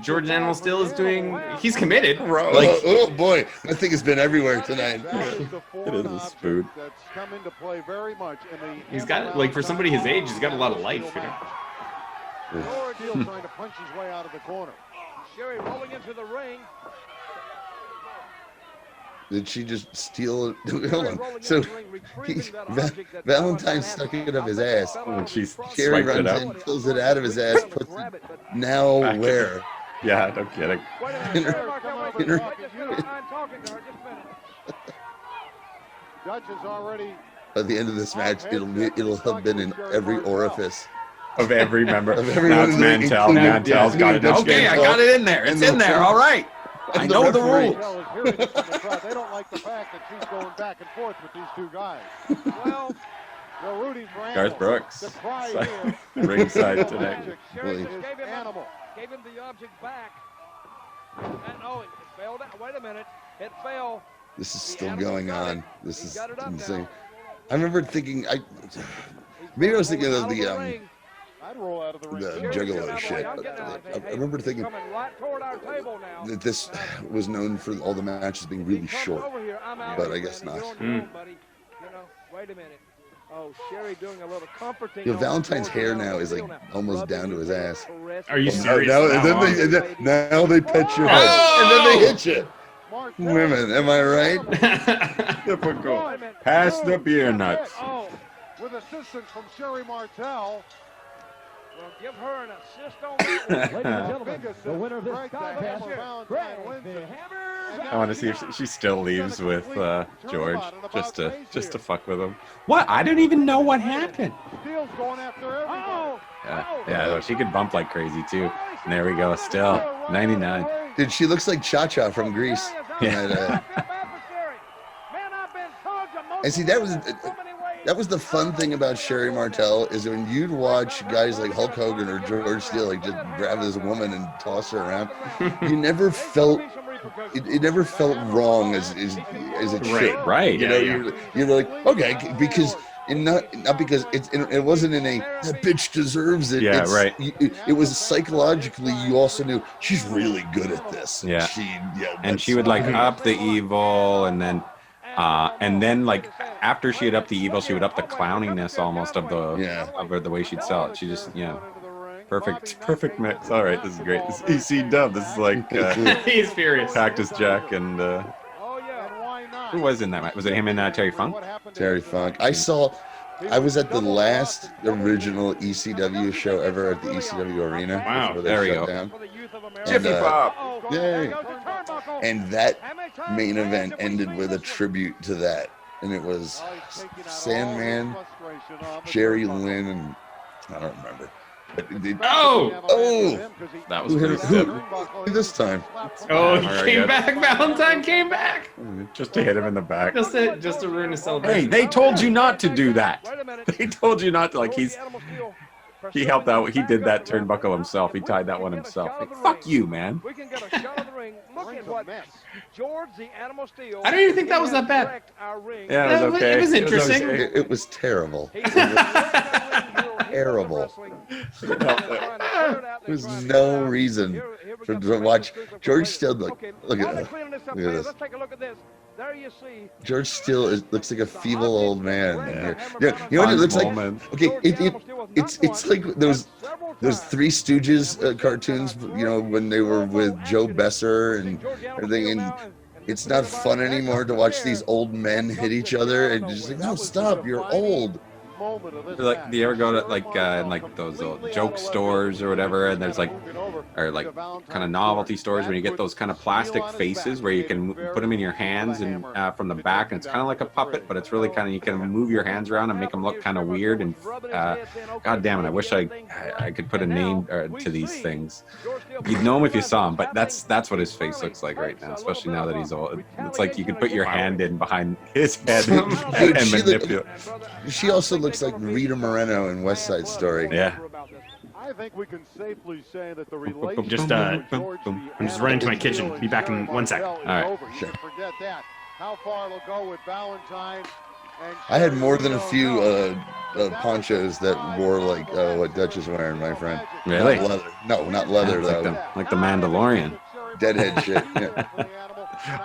S3: George Animal still is doing. He's committed.
S2: Like, oh boy, I think it's been everywhere tonight.
S1: It is a spoon.
S5: That's come into play very much in the
S3: He's got like for somebody his age, he's got a lot of life. You know.
S5: Steele trying to punch his way out of the corner.
S6: Sherry rolling into the ring.
S2: Did she just steal it? Hold on. So Valentine stuck it up his ass.
S1: When she
S2: Sherry
S1: swiped it
S2: runs in,
S1: out.
S2: pulls it out of his ass, puts it now where?
S1: Yeah, no kidding.
S6: Wait a
S2: In
S6: minute.
S2: her-
S6: Mark,
S2: in her-
S6: I just got time talking to her. Just a minute.
S5: Dutch is already.
S2: At the end of this match, it'll have been in every orifice.
S1: Of every member.
S2: Of everyone
S1: Now it's
S2: in the-
S1: Mantel.
S2: including-
S1: Mantel's got it.
S2: including Dutch
S1: Okay, I
S2: Mantel.
S1: got it in there. It's
S2: And
S1: in
S2: the-
S1: there. All right. I
S2: and the
S1: know the
S2: referee.
S1: rules.
S5: Well, is hearing it from the crowd. They don't like the fact that she's going back and forth with these two guys.
S6: Well,
S5: They're rooting for
S1: Garth
S5: Animal.
S1: Brooks.
S5: The cry
S1: Side-
S5: here.
S1: ringside today.
S6: Sherry
S2: Really?
S6: just
S5: Animal.
S6: gave him the object back. And it fell down. Wait a minute. It fell.
S2: This is still going on. This is insane. I remember thinking, maybe I was thinking of
S5: I'd roll out of the ring.
S2: the juggalo shit. I remember thinking that this was known for all the matches being really short, but I guess not.
S6: Wait a minute. Oh, Sherry doing a little comforting.
S2: Valentine's hair now is like almost down to his ass.
S3: Are you
S2: Now,
S3: serious?
S2: now they pet your head, and then they hit you. Women, am I right?
S1: Typical. Pass the beer nuts.
S5: Oh, with assistance from Sherry Martel.
S6: Well, give her an assist on that one.
S4: Ladies and gentlemen, the winner of this contest, Greg the Hammer.
S1: I want to see if she still leaves with George just to fuck with him. What? I don't even know what happened.
S5: Steele's going after everybody.
S1: Yeah, well, she could bump like crazy too. And there we go. Still 99.
S2: Dude, she looks like Cha-Cha from Grease.
S1: Yeah.
S2: And see, that was the fun thing about Sherry Martel is when you'd watch guys like Hulk Hogan or George Steele like just grab this woman and toss her around, you never felt it never felt wrong as it should.
S1: Right.
S2: You know, you're like, okay, because not because it wasn't in a that bitch deserves it.
S1: Yeah, right.
S2: It was psychologically, you also knew she's really good at this.
S1: Yeah. And she would like up the evil, and then like after she had up the evil, she would up the clowniness almost of the way she'd sell it. She just perfect mix. All right, this is great. This is EC Dub. This is like
S3: He's furious.
S1: Cactus Jack and who was in that match? Was it him and Terry Funk?
S2: Terry Funk. I was at the last original ECW show ever at the ECW Arena.
S1: Wow,
S2: Before they
S1: there we
S2: shut
S1: go.
S2: down.
S1: Jiffy
S2: And,
S1: Pop.
S2: Yay. And that main event ended with a tribute to that. And it was Sandman, Jerry Lynn, and I don't remember.
S1: Oh, that was pretty stiff.
S2: Who this time?
S3: Oh, he came back. Valentine came back.
S1: Just to hit him in the back.
S3: Just to ruin his celebration.
S1: Hey, they told you not to do that. They told you not to. Like he helped out. He did that turnbuckle himself. He tied that one himself. Like, fuck you, man.
S6: We can get a shot of the ring. Look at what George the Animal Steel.
S3: I don't even think that was that bad.
S1: Yeah, it was okay.
S3: It was interesting.
S2: It was terrible. Terrible. There's no reason to watch George Steele. Look at this.
S6: Let's take a look at this. There you see.
S2: George Steele looks like a feeble old man. Yeah, you know what it looks like? Okay, it's like those Three Stooges cartoons. You know, when they were with Joe Besser and everything, and it's not fun anymore to watch these old men hit each other and just like, no, stop, you're old.
S1: Like, do you ever go to in like those old joke stores or whatever, and there's like kind of novelty stores where you get those kind of plastic faces where you can put them in your hands and from the back, and it's kind of like a puppet, but it's really kind of, you can move your hands around and make them look kind of weird. And god damn it, I wish I could put a name to these things. You'd know him if you saw him, but that's what his face looks like right now, especially now that he's old. It's like you could put your hand in behind his head and manipulate.
S2: She also looks like Rita Moreno in West Side Story.
S1: Yeah.
S5: I think we can safely say that the relationship
S3: I'm just running to my kitchen. Be back in 1 sec.
S1: All right.
S2: Sure.
S5: Forget that. How far it'll go with Valentine.
S2: I had more than a few ponchos that wore like what Dutch is wearing, my friend.
S1: Really?
S2: Not leather. No, not leather though.
S1: Like the Mandalorian.
S2: Deadhead shit. Yeah.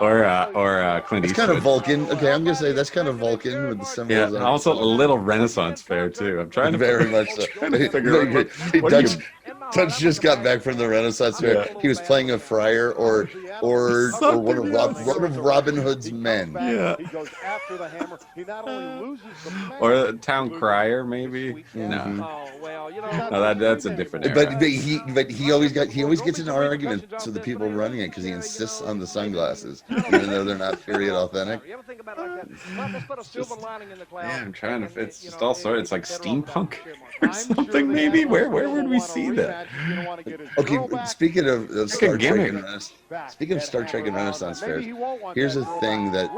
S1: or Clint Eastwood.
S2: It's kind of Vulcan. Okay, I'm gonna say that's kind of Vulcan with the symbols.
S1: Yeah, also a little Renaissance fair too. I'm trying to
S2: very much so. Dutch just got back from the Renaissance fair. Yeah. He was playing a friar or one of Robin Hood's men.
S1: Yeah.
S5: He goes after the hammer. He not only loses the match,
S1: or a town crier maybe. No.
S6: Oh well, you know.
S1: No, that's a different era.
S2: But he always gets in arguments with the people running it because he insists on the sunglasses, even though they're not period authentic.
S6: You ever think about it like that? Well, let's put a silver lining in the cloud.
S1: Yeah, I'm trying to. It's just all sorts. It's like steampunk or something maybe. Where would we see that?
S2: Okay, speaking of Star Trek and Renaissance fairs, here's a thing that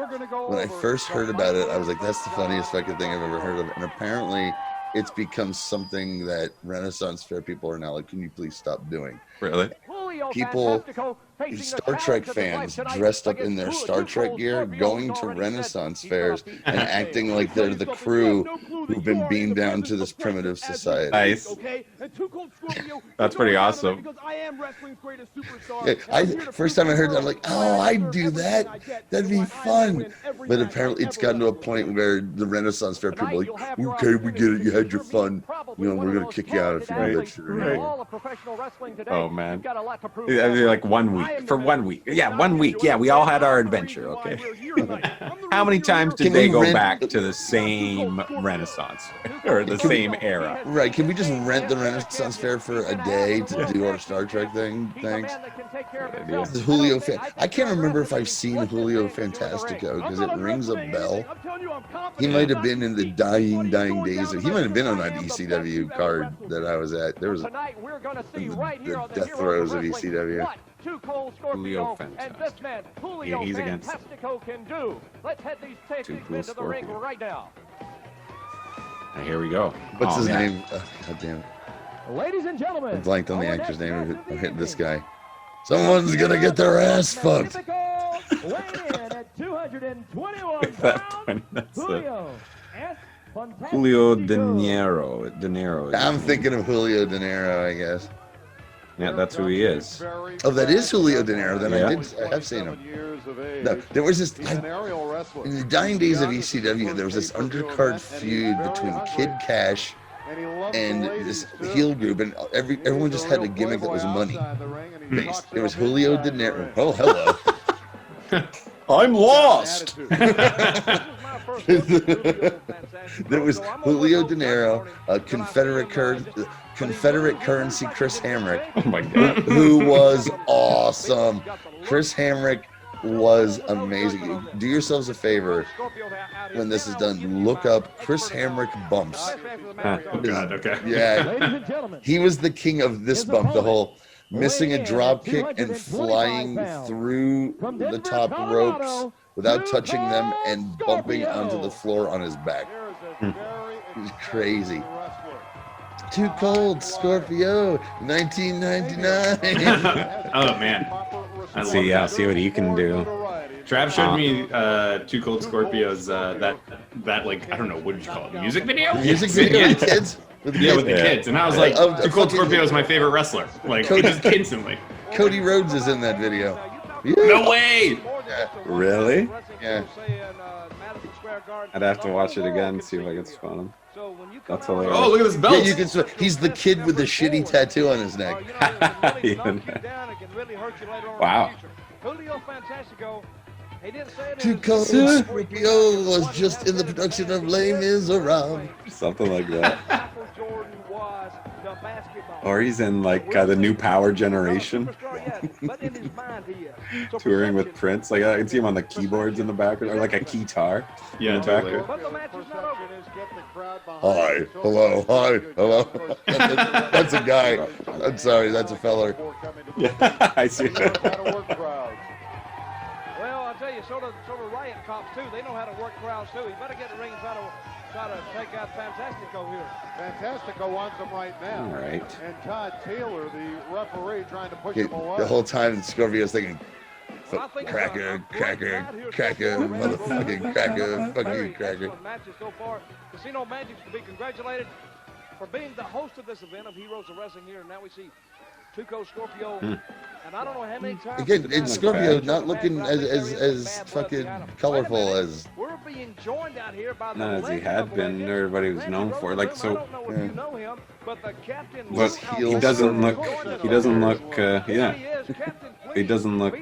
S2: when I first heard about it, I was like, that's the funniest fucking thing I've ever heard of. And apparently it's become something that Renaissance fair people are now like, can you please stop doing?
S1: Really?
S2: People Star Trek fans dressed up in their Star Trek gear, going to Renaissance fairs and acting like they're the crew who've been beamed down to this primitive society.
S1: Nice. That's pretty awesome.
S2: Yeah, first time I heard that, I'm like, oh, I'd do that. That'd be fun. But apparently it's gotten to a point where the Renaissance fair people are like, okay, we get it. You had your fun. You know, we're going to kick you out if you do that shit anymore.
S1: Oh, man. Like 1 week. For 1 week. Yeah, 1 week. Yeah, we all had our adventure, okay? How many times did they go back to the same Renaissance or the same era?
S2: Right. Can we just rent the Renaissance fair for a day to do our Star Trek thing? Thanks. This is Julio. I can't remember if I've seen Julio Fantastico because it rings a bell. He might have been in the dying days. He might have been on that ECW card that I was at. There was the death throes of ECW.
S1: Julio Fantastico. Yeah, he's against it. Too Cool Scorpio. And here we go.
S2: What's his name? God damn it.
S4: Ladies and gentlemen,
S2: I blanked on the actor's name. I'm hitting this guy. Someone's gonna get their ass fucked.
S4: at 221 pounds,
S1: Julio De Niro.
S2: I'm thinking of Julio De Niro, I guess.
S1: Yeah, that's who he is.
S2: Oh, that is Julio De Niro. Then
S1: Yeah.
S2: I have seen him. No, there was this in the dying days of ECW. There was this undercard feud between Kid Cash and this heel group, and everyone just had a gimmick that was money based. It was Julio De Niro. Oh, hello.
S1: I'm lost.
S2: There was Julio De Niro, Confederate currency Chris Hamrick,
S1: Oh my god.
S2: who was awesome. Chris Hamrick was amazing. Do yourselves a favor when this is done. Look up Chris Hamrick bumps.
S3: Oh god, okay.
S2: Yeah,
S4: ladies and gentlemen,
S2: he was the king of this bump. The whole missing a drop kick and flying through the top ropes without touching them and bumping onto the floor on his back. It was crazy. Too Cold Scorpio, 1999.
S3: Oh man. I love
S1: See,
S3: that.
S1: see what he can do.
S3: Trav showed me Too Cold Scorpios, that like, I don't know, what did you call it? Music video?
S2: Music video with the kids. With the
S3: Yeah,
S2: kids.
S3: with the kids. And I was like, Too Cold Scorpio is my favorite wrestler. Like, just instantly.
S2: Cody Rhodes is in that video. Yeah.
S3: No way!
S1: Really?
S2: Yeah.
S1: I'd have to watch it again, see if I can spot him. That's hilarious.
S3: Oh, look at this
S2: Yeah,
S3: belt!
S2: you can. He's the kid with the shitty tattoo on his neck.
S1: Wow.
S2: Too Cold Scorpio was just in the production of Les Miserables.
S1: Something like that. Or he's in like the new Power Generation, touring with Prince. Like I can see him on the keyboards in the background, or like a guitar
S3: Yeah,
S1: in the
S3: totally.
S1: background.
S2: Hi, hello, hi, hello. That's a guy. I'm sorry, that's a feller.
S1: Yeah, I see.
S6: Well, I'll tell you, sort of riot cops too. They know how to work crowds too. You better get the ring and try to take out Fantastico here.
S5: Fantastico wants him right now.
S1: All right.
S5: And Todd Taylor, the referee, trying to push
S2: Yeah,
S5: him away.
S2: the whole time Scorpio's thinking, cracker, motherfucking cracker, fuck you, cracker.
S6: Matches so far. Casino Magic's to be congratulated for being the host of this event of Heroes of Wrestling here. And now we see Too Cold Scorpio. And I don't know how many times.
S2: Again, it's Scorpio not looking as fucking colorful as.
S6: We're being joined out here by the
S1: Not as he had been, everybody was known for. Like so,
S6: I don't know if you know him, but the captain
S1: but
S6: looks
S1: he doesn't look. He doesn't look. Yeah, he doesn't look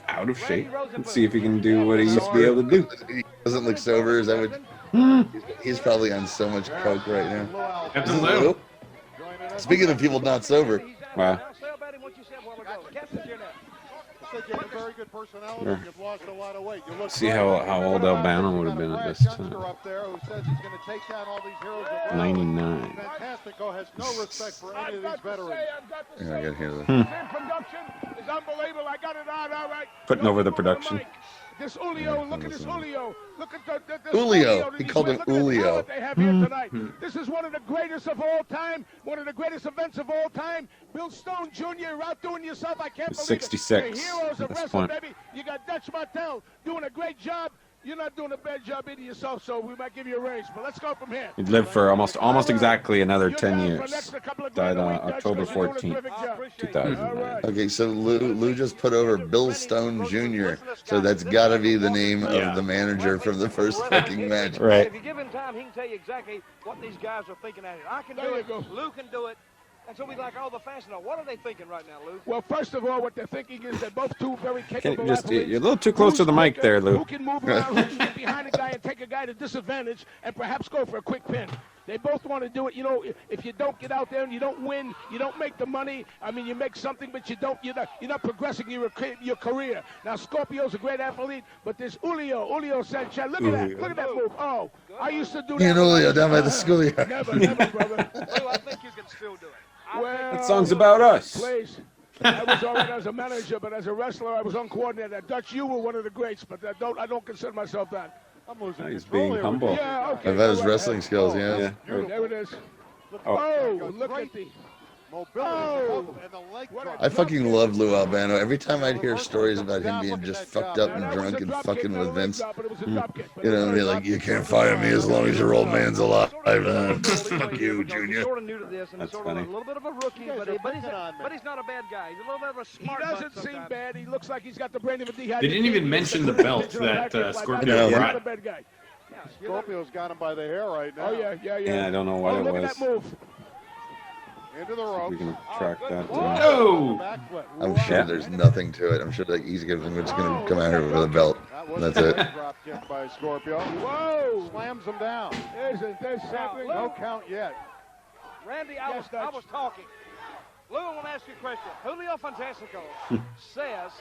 S1: out of shape. Let's see if he can do what he used to be able to do.
S2: He doesn't look sober. Is that what? He's probably on so much coke right now.
S3: Captain Lou.
S2: Speaking of people not sober,
S1: Wow.
S5: Very good personality.
S1: Sure.
S5: You've lost a lot of weight. You look
S1: See how old Albano would have been at this time.
S5: up there who says he's going to take down all these heroes of wrestling.
S1: 99.
S5: Fantastico has no respect for any of these veterans.
S2: yeah, I gotta hear that.
S5: Production is unbelievable. I got it out all right.
S1: Putting over the production.
S5: This Julio, look at this Julio. Look at this
S2: Julio. He
S5: that
S2: called him
S5: look at the
S2: Julio.
S5: talent they have here tonight. This is one of the greatest of all time, one of the greatest events of all time. Bill Stone Jr., you're outdoing yourself. I can't believe
S1: 66
S5: it. The heroes
S1: at
S5: of
S1: this
S5: wrestling,
S1: point.
S5: baby. You got Dutch Martel doing a great job. You're not doing a bad job either yourself, so we might give you a raise. But let's go from here.
S1: He lived for almost exactly another
S5: You're
S1: 10
S5: down for an
S1: years.
S5: extra couple of
S1: Died
S5: grand a
S1: on
S5: week, Dutch,
S1: October
S5: 'cause you're doing a
S1: 14th,
S5: terrific job.
S1: 2009.
S2: Okay, so Lou just put over Bill Stone Jr. So that's got to be the name of the manager from the first fucking match.
S1: Right.
S6: If you give him time, he can tell you exactly what these guys are thinking out here. I can do it. Lou can do it. And so we like all the fans to know. What are they thinking right now, Lou?
S5: Well, first of all, what they're thinking is they're both two very
S1: Can
S5: capable
S1: you just,
S5: athletes.
S1: you're a little too close to the mic there,
S5: Who
S1: Lou.
S5: can move around, who can get behind a guy and take a guy to disadvantage and perhaps go for a quick pin. They both want to do it. You know, if you don't get out there and you don't win, you don't make the money. I mean, you make something, but you're not progressing your career. Now, Scorpio's a great athlete, but this Julio Sanchez, look at that move. Oh, I used to do that.
S2: Me and Julio down by the schoolyard.
S5: Never, brother.
S6: Lou, I think you can still do it.
S5: Well,
S1: That song's about us.
S5: Please. I was all right as a manager, but as a wrestler, I was uncoordinated. Dutch, you were one of the greats, but I don't consider myself that. I'm losing
S1: He's
S5: control
S1: being
S5: here.
S1: humble.
S5: Yeah, okay.
S2: I've had his
S5: All right.
S2: wrestling skills, yeah.
S5: There it is.
S1: Oh.
S5: Oh, look at the... Oh. And the leg
S2: I fucking love Lou Albano. Every time I'd hear stories about him being just fucked up and drunk and fucking with Vince, you know, they're like, you can't fire me as long as your old man's alive. Fuck you, Junior.
S6: Sort of new to this, and
S1: That's
S6: sort of
S1: funny.
S6: a little bit of a rookie, but he's not a bad guy. He's a little bit of a
S5: He
S6: smart
S5: doesn't
S6: butt
S5: seem
S6: sometimes.
S5: bad. He looks like he's got the brain of a dehydrated.
S3: They didn't even mention the belt that Scorpio
S2: No.
S3: brought.
S5: Not a bad guy. Scorpio's got him by the hair right now. Oh, yeah.
S1: Yeah, I don't know what
S5: Oh,
S1: it
S5: look
S1: was.
S5: at that move.
S1: Into the ropes. We can track that.
S3: Oh!
S2: I'm sure there's nothing to it. I'm sure that he's just gonna come out here with a belt. And that's it.
S5: Drop kick by Scorpio. Whoa! Slams him down. There's something. No count yet.
S6: Randy, I was talking. Lou, I want to ask you a question. Julio Fantastico says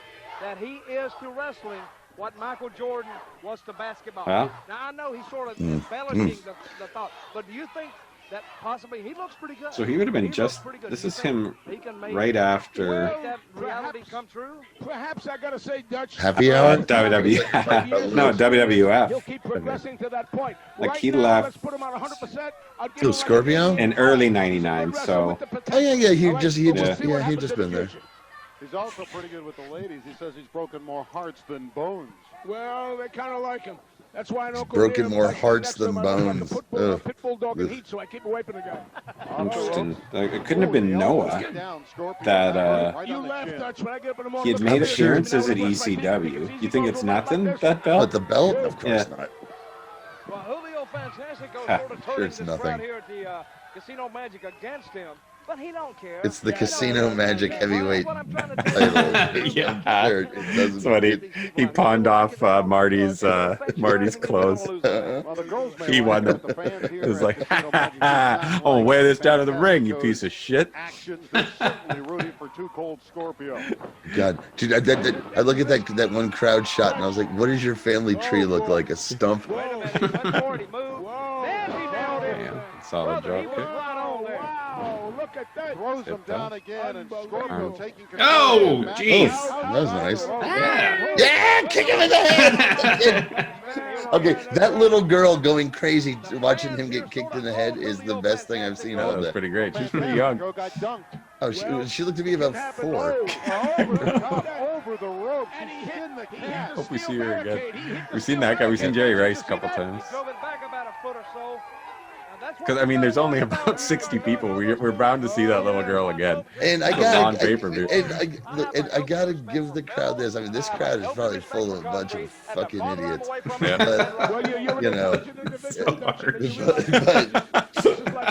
S6: that he is to wrestling what Michael Jordan was to basketball.
S1: Well.
S6: Now, I know he's sort of embellishing the thought, but do you think that possibly he looks pretty good?
S1: So he would have been just.
S6: pretty good.
S1: This
S6: Do you
S1: is
S6: think
S1: him
S6: he can make
S1: right after
S6: that reality come true?
S5: Perhaps I gotta say, Dutch.
S2: Happy hour?
S1: WWE. No,
S5: He'll
S1: WWF.
S5: keep progressing to that point.
S1: Like
S5: Right
S1: he
S5: now,
S1: left-
S5: Let's put him on 100%. I'll give
S2: Who,
S5: him
S2: Scorpio?
S1: In early '99, so
S2: Oh yeah, he'd just been there.
S5: He's also pretty good with the ladies. He says he's broken more hearts than bones. Well, they kind of like him. That's why I don't go
S2: broken
S5: near him.
S2: more
S5: Like,
S2: hearts
S5: next to him,
S2: than
S5: I look
S2: bones.
S5: like a
S2: Ugh.
S5: pit bulldog in
S2: Ugh.
S5: heat, so I keep away from the guy.
S1: interesting. Like, it couldn't have been Noah that
S5: You laugh, Dutch. When I get up in the
S1: he
S5: morning,
S1: had
S5: look
S1: made
S5: up here,
S1: appearances at
S5: you know, it's like
S1: ECW. You think it's
S5: goes like
S1: nothing,
S5: this.
S1: that
S2: But
S1: belt?
S2: the belt? Of course
S1: Yeah.
S2: not.
S6: Well, Julio Fantastico
S1: Ha,
S6: sort of
S2: sure
S6: turning
S2: it's
S6: this
S2: nothing.
S6: crowd here at the Casino Magic against him, but he don't care.
S2: It's the
S6: He
S2: Casino
S6: don't care.
S2: Magic
S6: Well,
S2: heavyweight
S6: what I'm trying to do
S2: title.
S6: is-
S1: Yeah.
S2: There, it doesn't.
S1: That's what he pawned off Marty's clothes. He won them. It was like, oh, wear this down to the ring, you piece of shit.
S5: Actions, they're certainly rooting for Too Cold Scorpio.
S2: God, dude, I look at that one crowd shot and I was like, what does your family tree look like? A stump?
S6: Wait a minute, he went for it, he moved. There he nailed him.
S1: Damn, solid
S6: Brother, he
S1: drop
S6: was
S1: kick.
S6: right on there.
S5: Wow, look at that. Throws him down again, and Scorpio taking control.
S3: Oh,
S5: of the
S3: jeez.
S5: match.
S2: That was nice.
S3: Yeah.
S2: Yeah, kick him in the head. Okay, that little girl going crazy watching him get kicked in the head is the best thing I've seen
S1: Oh,
S2: all
S1: that was
S2: day.
S1: pretty great. She's pretty young.
S5: Girl got dunked.
S2: Oh, she looked to be about 4.
S5: Over the top, over the rope. She's in the cast.
S1: Hope we see her again. We've seen that guy. We've seen Jerry Rice a couple times.
S6: Drove it back about a foot or so.
S1: Because, I mean, there's only about 60 people. We're bound to see that little girl again.
S2: And I
S1: It's a
S2: got
S1: non-pay-per-view.
S2: and I gotta give the crowd this. I mean, this crowd is probably full of a bunch of fucking idiots.
S1: Yeah.
S2: But, you know,
S1: So harsh.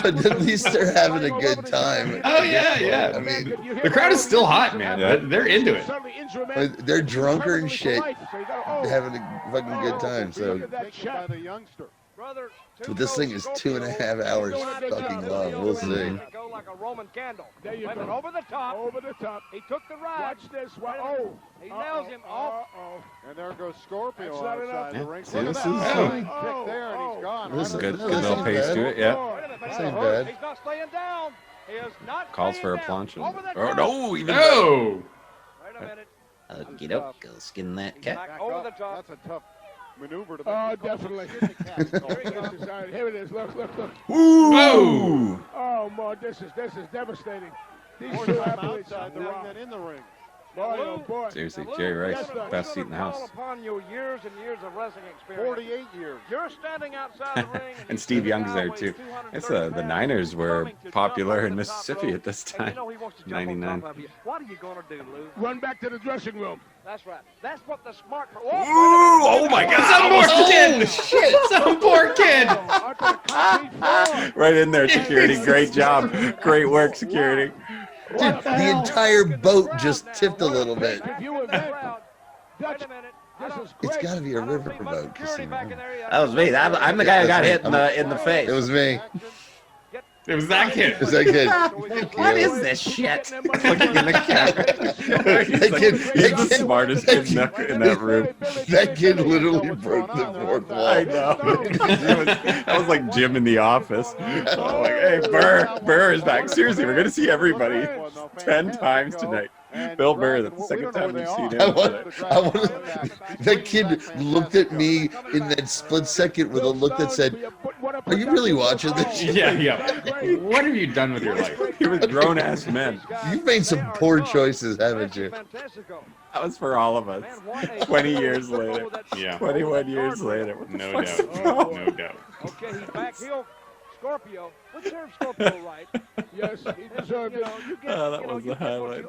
S2: but at least they're having a good time.
S3: Oh, yeah.
S2: I mean,
S3: The crowd is still hot, man.
S1: Yeah.
S3: They're into it.
S2: they're drunker and shit, having a fucking good time. So,
S5: By the youngster.
S6: Brother,
S2: but this thing is 2.5 hours fucking long. We'll see.
S6: Go like a Roman candle.
S5: There you
S6: Went
S5: go.
S6: over the top.
S5: Over the top.
S6: He took the ride.
S5: Watch this.
S6: He nails him off.
S5: And there goes Scorpio
S2: That's not
S5: outside the
S1: enough.
S5: ring.
S1: See,
S5: Look at
S1: this
S5: that.
S1: is,
S5: Kick there, and he's gone.
S2: This is
S1: Good,
S2: No,
S1: good
S2: this
S1: little
S2: ain't
S1: pace
S2: bad.
S1: to it, yeah.
S6: Wait a minute,
S2: This
S6: he's
S2: ain't
S6: not-
S2: bad.
S6: He's not staying down. He is not
S1: Calls
S6: staying
S1: for a
S6: down.
S1: planche.
S6: Over the
S1: Oh,
S6: top.
S1: no, even
S3: Oh!
S6: Wait a minute.
S1: Okie doke, go skin that cat.
S6: Back over the top.
S4: That's a tough maneuver to make.
S5: Oh, definitely. Here it is. Look.
S1: Whoa!
S5: Oh, man, this is devastating. These
S4: More
S5: two
S4: time
S5: athletes
S4: outside the ring
S5: rock.
S4: than in the ring.
S5: Boy, oh, boy.
S1: Seriously, Jerry Rice, best seat in the house.
S6: Upon your years and years of wrestling experience.
S4: 48 years.
S6: You're standing outside the ring.
S1: And Steve Young's there too. It's the Niners were popular in Mississippi at this time. 99.
S6: What are you going to do, Lou?
S5: Run back to the dressing room.
S6: That's right. That's what the smart.
S1: Ooh, oh my God!
S3: Some poor kid. Shit, some poor kid.
S1: Right in there, security. Great job. Great work, security.
S2: Dude, the entire boat just tipped a little bit. It's got to be a riverboat.
S1: That was me. I'm the guy who got hit in the face.
S2: It was me.
S3: It was that kid.
S2: It was that kid.
S1: What is this shit? Looking in the camera. He's the smartest kid in that room.
S2: That kid literally broke the fourth wall.
S1: I know. That was like Jim in the office. I'm like, hey, Burr is back. Seriously, we're gonna see everybody 10 times tonight. Bill Burr, that's the second time we've seen him.
S2: That kid looked at me in that split second with a look that said, "Are you really watching this shit?"
S3: Yeah. What have you done with your life?
S1: You're with grown-ass men.
S2: You've made some poor choices, haven't you?
S1: That was for all of us. 20 years later.
S3: Yeah.
S1: 21 years later. What the
S3: No
S1: fuck's
S3: doubt.
S1: the problem?
S3: No doubt.
S6: Okay, he's back heel. Scorpio. We serve Scorpio right.
S5: Yes, he deserved it.
S1: That was the highlight.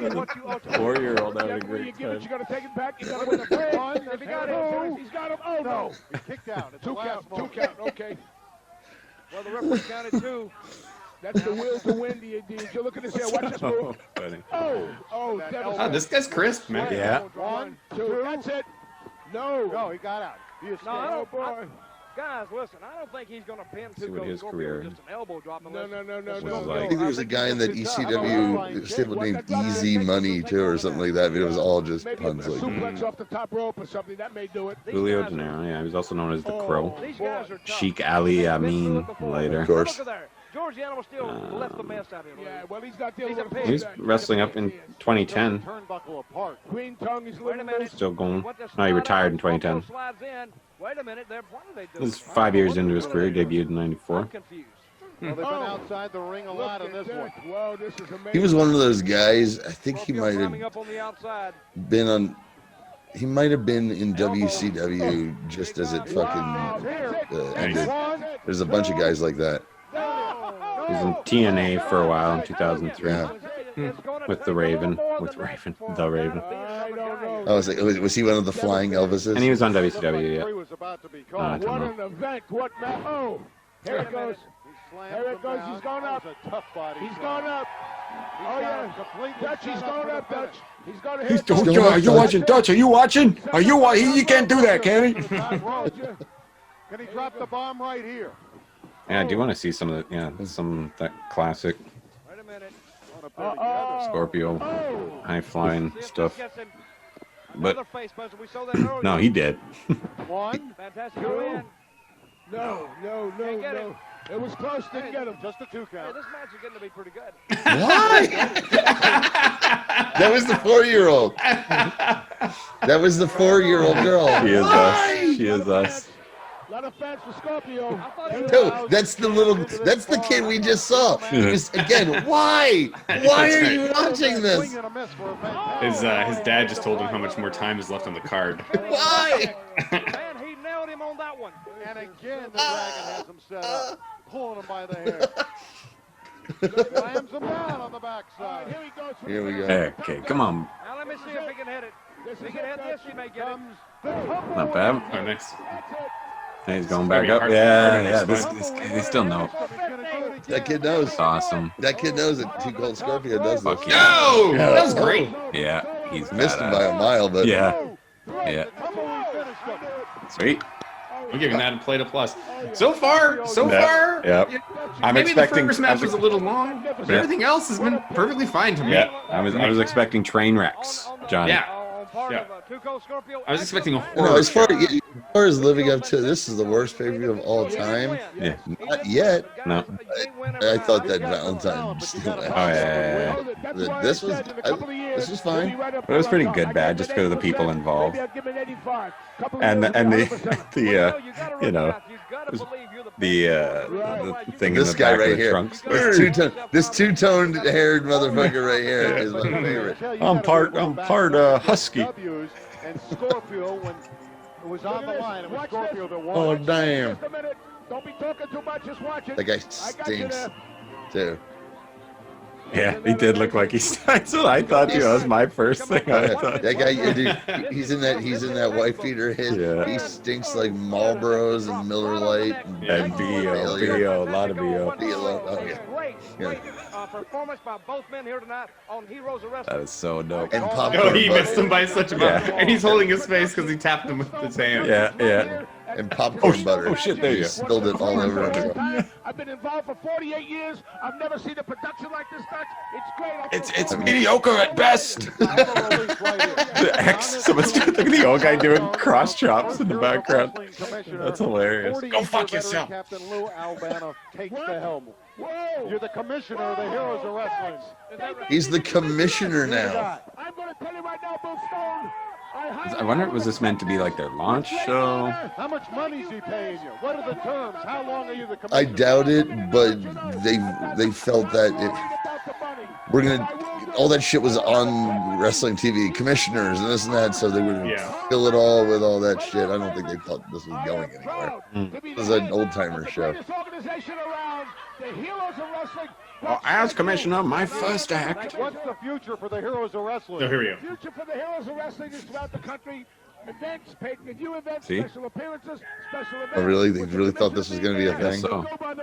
S1: 4-year-old having a
S5: You
S1: great
S5: give it,
S1: time.
S5: you got to take it back. You got to win the big one. If he got it, he's got him. Oh, no.
S4: He kicked out. It's the
S5: Two
S4: last
S5: count.
S4: moment.
S5: Okay.
S6: Well, the referee counted 2.
S5: That's the will to win, you look at this here. Watch this move.
S1: Funny.
S5: Oh,
S3: Oh,
S5: devastating.
S3: this guy's crisp, man.
S1: Yeah.
S5: 1, 2. That's it. No.
S4: No, he got out. He escaped.
S5: Oh, boy.
S6: Guys, listen, I don't think he's going to pin
S1: See what
S6: Tuco
S1: his
S6: Scorpio
S1: career-
S6: with just an elbow drop.
S5: No.
S1: Was
S2: I
S1: like-
S2: think there was a guy in that ECW stable named Easy Money too, or something like that. But it was all just
S5: Maybe
S2: puns.
S5: a
S2: Like,
S5: suplex off the top rope or something. That may do it.
S1: Julio Gennaro, yeah, he was also known as the Crow.
S6: These guys are tough.
S1: Sheik Ali Amin later.
S2: of course.
S6: Look at there. George the Animal still left the mess out here.
S5: Yeah, well, he's not dealing with
S1: He was wrestling up in 2010.
S4: Turnbuckle apart.
S5: Green tongue is
S6: Wait a
S5: living
S6: minute.
S5: this.
S1: Still going. No, he retired in 2010.
S6: Slides in. Wait a minute. What are they doing?
S1: This is 5 years into his career. Debuted in '94.
S6: I'm confused.
S4: Well, they've been outside the ring a lot
S5: Look
S4: in
S5: at
S4: this one.
S5: that. Wow, this is amazing.
S2: he was one of those guys. I think he might
S6: Climbing
S2: have
S6: up on the outside.
S2: been on. He might have been in WCW just as it fucking ended. There's a bunch of guys like that.
S1: He was in TNA for a while in 2003
S2: Yeah.
S1: with the Raven. The Raven.
S5: I don't know.
S2: I was like, was he one of the flying Elvises?
S1: And he was on WCW.
S4: He
S1: Yeah.
S4: was about to be
S1: I
S4: called.
S1: don't
S5: What
S1: know.
S5: an event. What man. Oh, here it goes.
S4: He slammed
S5: Here it
S4: him
S5: goes.
S4: down.
S5: He's going
S4: That
S5: up.
S4: was a tough body
S5: He's
S4: slam.
S5: going up.
S4: He's
S5: Oh,
S4: got
S5: yeah.
S4: him completely
S5: Dutch, he's
S4: set up
S5: going
S4: for the
S5: up, Dutch.
S4: finish.
S5: He's going to
S1: He's
S5: hit.
S2: going
S1: Are you
S2: up,
S1: watching, Dutch? Are you watching? Are you watching? He can't do that, can he?
S4: Can he drop the bomb right here?
S1: Yeah, I do want to see some of that classic
S6: Wait a minute.
S4: On a bit together.
S1: Scorpio high flying stuff. But
S6: Another face punch. We saw that earlier.
S1: no, he did.
S4: One.
S6: Fantastic win.
S5: No.
S6: Can't get him.
S5: It was close. Didn't get him.
S4: Just a 2
S6: Hey,
S4: count.
S6: this match is getting to be pretty good.
S2: Why? That was the 4-year-old. That was the 4-year-old girl.
S1: She is us. She is us.
S5: A lot of fans for Scorpio.
S2: No, that's the kid we just saw. Just, again, why? Why are you watching this?
S4: Swing and a miss for a fantastic.
S3: His dad just told him how much more time is left on the card.
S2: Why?
S6: Man, he nailed him on that one.
S4: And again, the Dragon has him set up, pulling him by the hair. Slams him down on the backside.
S5: Here he goes.
S2: Here we go.
S1: Okay, come on.
S6: Now let me see if he can hit it. If he can hit this, he may get it.
S1: Not bad.
S3: Oh, nice.
S1: And he's going back up. Yeah. This they still know.
S2: That kid knows.
S1: It's awesome.
S2: That kid knows that Too Cold Scorpio does this.
S1: Fuck yeah.
S3: No! That was great.
S1: Yeah, he's
S2: Missed him
S1: badass.
S2: by a mile, but
S1: Yeah.
S4: Oh,
S1: Sweet.
S3: I'm giving that a plate of plus. So far,
S1: Yeah. I'm
S3: maybe
S1: expecting.
S3: the first match was a little long, but
S1: Yeah.
S3: everything else has been perfectly fine to me.
S1: Yeah, I was expecting train wrecks, Johnny.
S3: Yeah. Yeah. I was expecting a
S2: No,
S3: horror
S2: as far,
S3: show.
S2: as far as living up to this is the worst pay-per-view of all time.
S1: Yeah.
S2: Not yet.
S1: No.
S2: I thought that Valentine Steel match.
S1: Oh, yeah.
S2: This was fine.
S1: But it was pretty good, bad, just because of the people involved. And the you know, the thing
S2: This
S1: in the
S2: guy
S1: back
S2: right
S1: of the
S2: here.
S1: trunks.
S2: This two-toned haired motherfucker right here is my favorite.
S1: I'm part husky.
S4: And Scorpio, when it was on the line, it was Scorpio that won.
S2: Oh, damn.
S5: Don't be talking too much, just watch it.
S2: That guy stinks, too.
S1: Yeah, he did look like he stinks. So I thought, that was my first thing. I thought.
S2: That guy, dude, he's in that white beater. He stinks like Marlboros and Miller Lite
S1: And B.O., a lot of B.O.
S2: Oh, yeah.
S6: Performance by both men here tonight on Heroes of Wrestling.
S1: That is so dope.
S2: And popcorn
S3: Oh, he
S2: butter.
S3: missed him by such a amount. And he's holding his face because he tapped him with his hand.
S1: Yeah.
S2: And popcorn butter.
S1: Oh, shit, there you
S2: He
S1: go.
S2: spilled it all over himself.
S5: I've been involved for 48 years. I've never seen a production like this, Dutch. It's great.
S1: It's mediocre at best. Look at the old guy doing cross chops in the background. That's hilarious. Go fuck yourself.
S4: Captain Lou Albano takes the helm. You're the commissioner of the Heroes of Wrestling.
S2: He's the commissioner now.
S5: I'm going to tell you right now, Bill Stone.
S1: I wonder, was this meant to be like their launch show?
S4: How much money is he paying you? What are the terms? How long are you the commissioner?
S2: I doubt it, but they felt that we're gonna all that shit was on wrestling TV, commissioners and this and that, so they would fill it all with all that shit. I don't think they thought this was going anywhere. It was an old timer show.
S1: Well, as commissioner, my first act.
S4: What's the future for the Heroes of Wrestling?
S3: Oh, here we go.
S5: The future for the Heroes of Wrestling is throughout the country. Events, pay-per-view events,
S1: See?
S5: special appearances, special events.
S2: Oh, really? They really thought this was going to be a thing?
S1: So.
S3: I